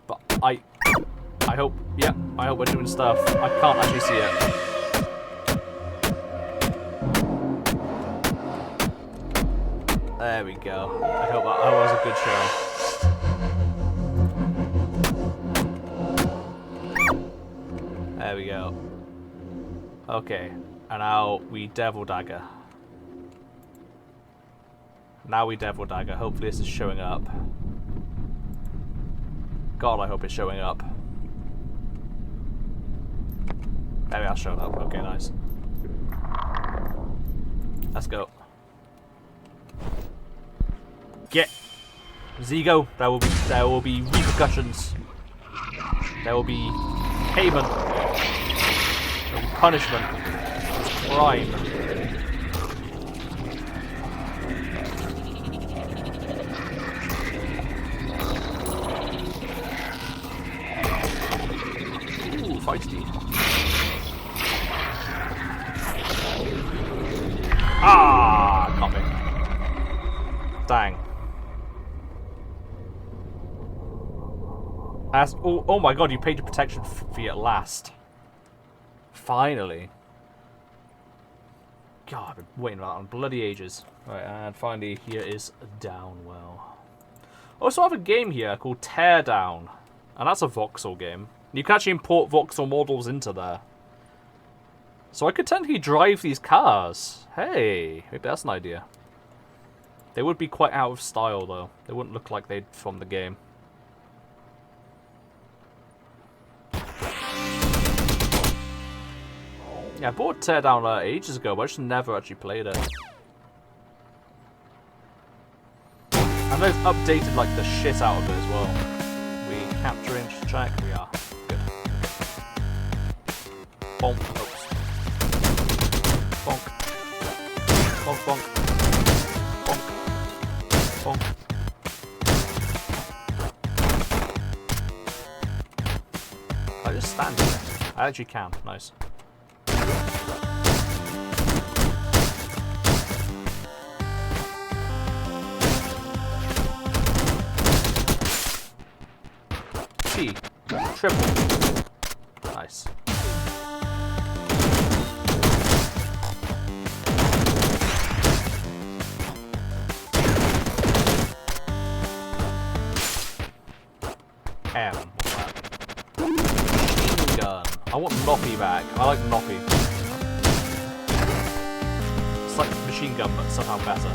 But I hope, yeah, I hope we're doing stuff. I can't actually see it. There we go. I hope that was a good show. There we go. Okay, and now we Devil Dagger. Now we Devil Dagger. Hopefully this is showing up. God, I hope it's showing up. Maybe I'll show it up. Okay, nice. Let's go. Get Zigo. There will be repercussions. There will be payment. There will be punishment. Crime. Ooh, feisty. Ah, got me. Dang. Oh my god, you paid your protection fee at last. Finally. God, I've been waiting for that on bloody ages. Right, and finally, here is Downwell. I also have a game here called Teardown. And that's a voxel game. You can actually import voxel models into there. So I could technically drive these cars. Hey, maybe that's an idea. They would be quite out of style, though. They wouldn't look like they'd from the game. Yeah, I bought Teardown ages ago, but I just never actually played it. And they've updated like the shit out of it as well. We capturing check? We are. Good. Bonk. Oops. Bonk. Bonk, bonk. Bonk. Bonk. I just stand here. I actually can. Nice. T. Triple. Nice. M. What's that? Machine gun. I want Noppy back. I like Noppy. It's like machine gun, but somehow better.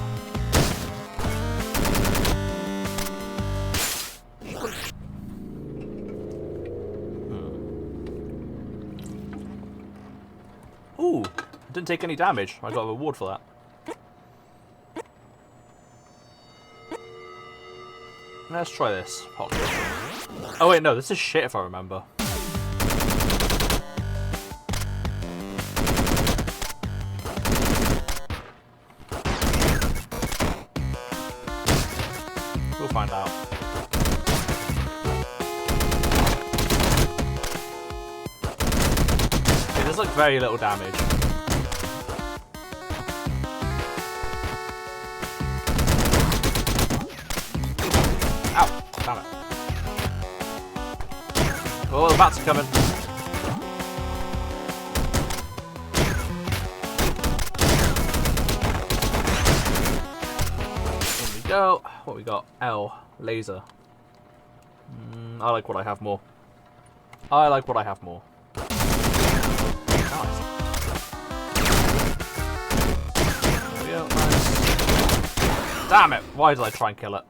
Ooh, didn't take any damage. I got a reward for that. Let's try this. Oh wait, no, this is shit if I remember. We'll find out. Okay, there's like very little damage. Ow! Damn it. Oh, the bats are coming. In we go. What we got? L. Laser. I like what I have more. I like what I have more. Nice. There we go, nice. Damn it! Why did I try and kill it?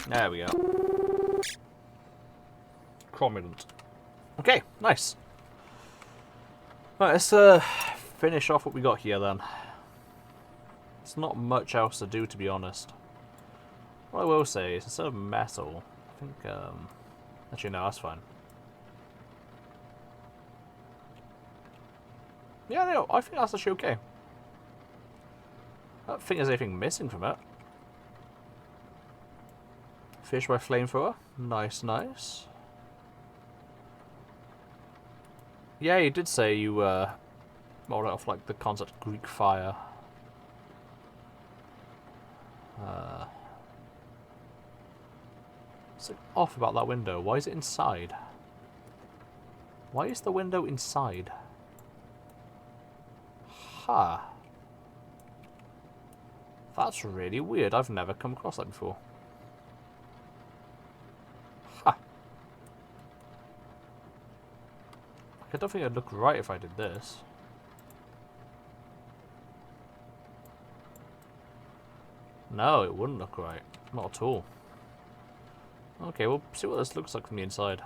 There we go. Cromulent. Okay, nice. Right, let's finish off what we got here then. There's not much else to do, to be honest. What I will say is, instead of metal, I think, actually no, that's fine. Yeah, no, I think that's actually okay. I don't think there's anything missing from it. Fish by flamethrower. Nice, nice. Yeah, you did say you, modeled off, like, the concept of Greek fire. What's off about that window? Why is it inside? Why is the window inside? Ha. Huh. That's really weird. I've never come across that before. Ha. Huh. I don't think it'd look right if I did this. No, it wouldn't look right. Not at all. Okay, we'll see what this looks like from the inside.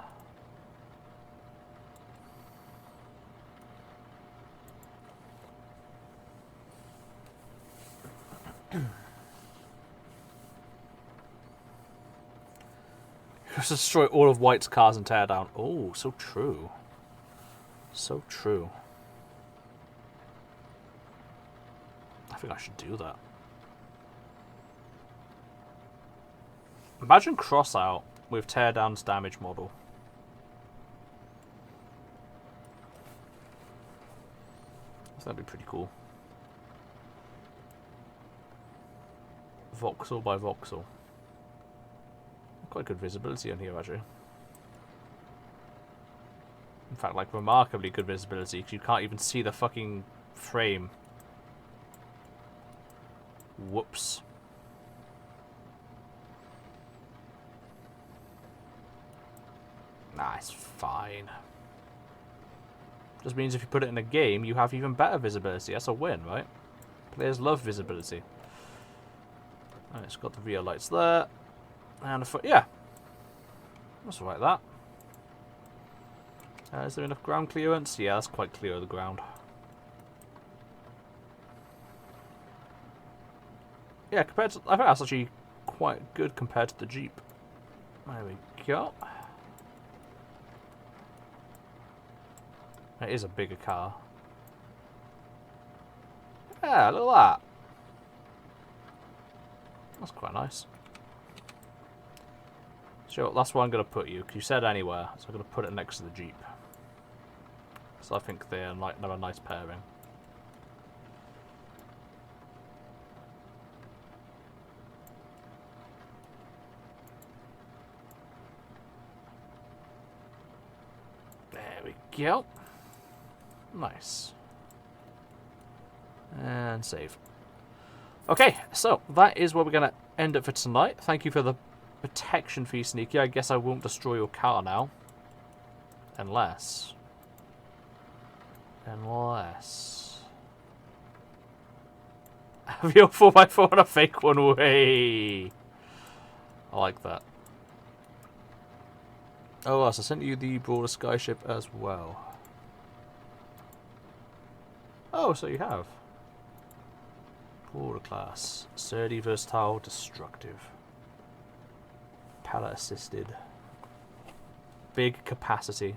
Just destroy all of White's cars and tear down. Oh, so true. So true. I think I should do that. Imagine cross out with teardown's damage model. That'd be pretty cool. Voxel by voxel. Quite good visibility on here, actually. In fact, like, remarkably good visibility, because you can't even see the fucking frame. Whoops. Nah, it's fine. Just means if you put it in a game, you have even better visibility. That's a win, right? Players love visibility. Alright, it's got the rear lights there. And a foot, yeah. That's like that. Is there enough ground clearance? Yeah, that's quite clear of the ground. Yeah, compared to, I think that's actually quite good compared to the Jeep. There we go. It is a bigger car. Yeah, look at that. That's quite nice. Sure, that's where I'm going to put you, because you said anywhere, so I'm going to put it next to the Jeep. So I think they're a nice pairing. There we go. Nice. And save. Okay, so that is where we're going to end it for tonight. Thank you for the protection fee, Sneaky. I guess I won't destroy your car now. Unless... Have your 4x4 and a fake one? Way. I like that. Oh, yes, I sent you the broader skyship as well. Oh, so you have. Broader class. Sturdy, versatile, destructive. Pallet assisted. Big capacity.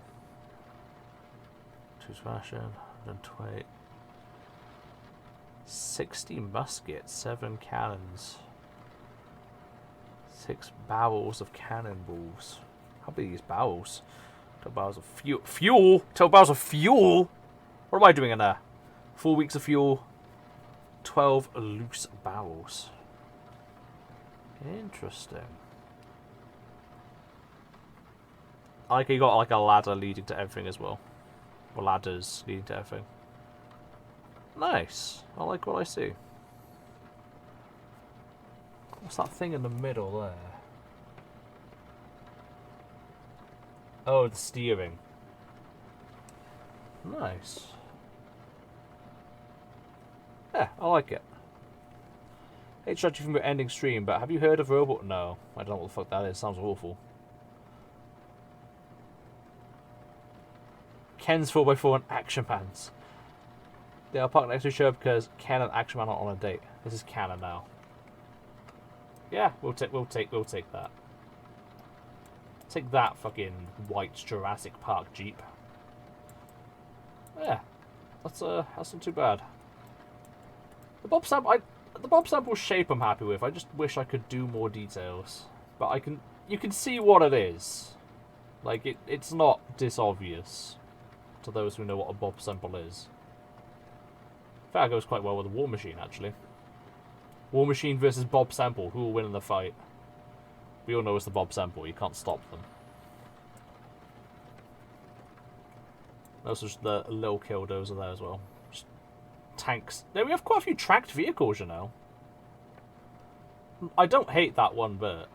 Choose fashion. 120. 60 muskets. 7 cannons. 6 barrels of cannonballs. How big are these barrels? 12 barrels of fuel? 12 barrels of fuel? What am I doing in there? 4 weeks of fuel. 12 loose barrels. Interesting. I like you got like a ladder leading to everything as well. Or ladders leading to everything. Nice. I like what I see. What's that thing in the middle there? Oh, the steering. Nice. Yeah, I like it. Hate to you from your ending stream, but have you heard of Robot? No, I don't know what the fuck that is. Sounds awful. Ken's 4x4 and Action Man's. They are parked next to each other because Ken and Action Man are on a date. This is canon now. Yeah, we'll take that. Take that fucking white Jurassic Park Jeep. Yeah, that's not too bad. The Bob Sample shape I'm happy with. I just wish I could do more details. But you can see what it is. Like it's not disobvious to those who know what a Bob Sample is. I think that goes quite well with the War Machine actually. War Machine versus Bob Sample. Who will win in the fight? We all know it's the Bob Sample. You can't stop them. Also, just the little killdos are there as well. Just tanks. There we have quite a few tracked vehicles, you know. I don't hate that one bit.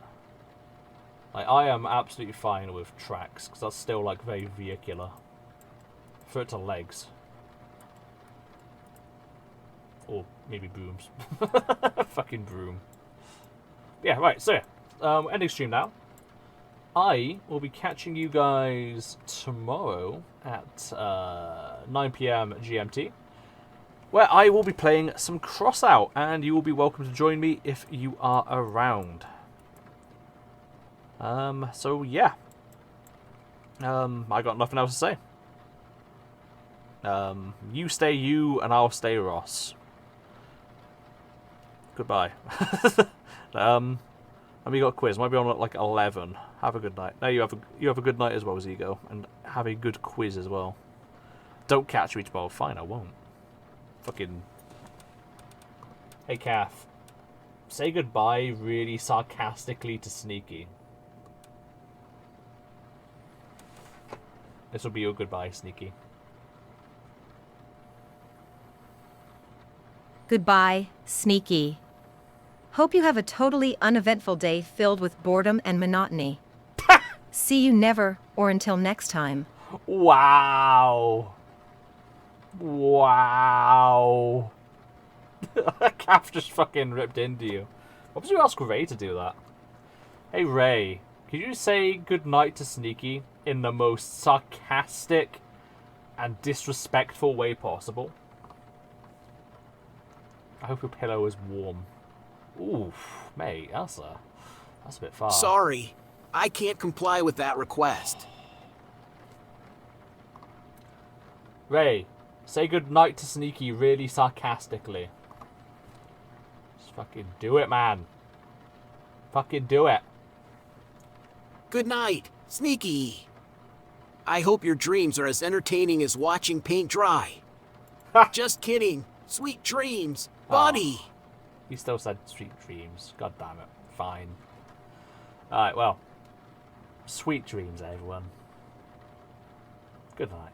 Like, I am absolutely fine with tracks because that's still like very vehicular. Throw it to legs. Or maybe brooms. Fucking broom. Yeah, right, so yeah. Ending stream now. I will be catching you guys tomorrow at 9 PM GMT, where I will be playing some Crossout, and you will be welcome to join me if you are around. So yeah. I got nothing else to say. You stay you, and I'll stay Ross. Goodbye. And we got a quiz. Might be on at like 11. Have a good night. No, you have a good night as well, Zigo, and have a good quiz as well. Don't catch me tomorrow. Fine, I won't. Fucking. Hey, Cath. Say goodbye really sarcastically to Sneaky. This will be your goodbye, Sneaky. Goodbye, Sneaky. Hope you have a totally uneventful day filled with boredom and monotony. See you never, or until next time. Wow. Wow. Cath just fucking ripped into you. What was you ask Ray to do that? Hey Ray, could you say goodnight to Sneaky in the most sarcastic and disrespectful way possible? I hope your pillow is warm. Oof, mate, that's a bit far. Sorry, I can't comply with that request. Ray, say goodnight to Sneaky really sarcastically. Just fucking do it, man. Fucking do it. Good night, Sneaky. I hope your dreams are as entertaining as watching paint dry. Just kidding. Sweet dreams, buddy. Oh, you still said sweet dreams. God damn it. Fine. Alright, well. Sweet dreams, everyone. Good night.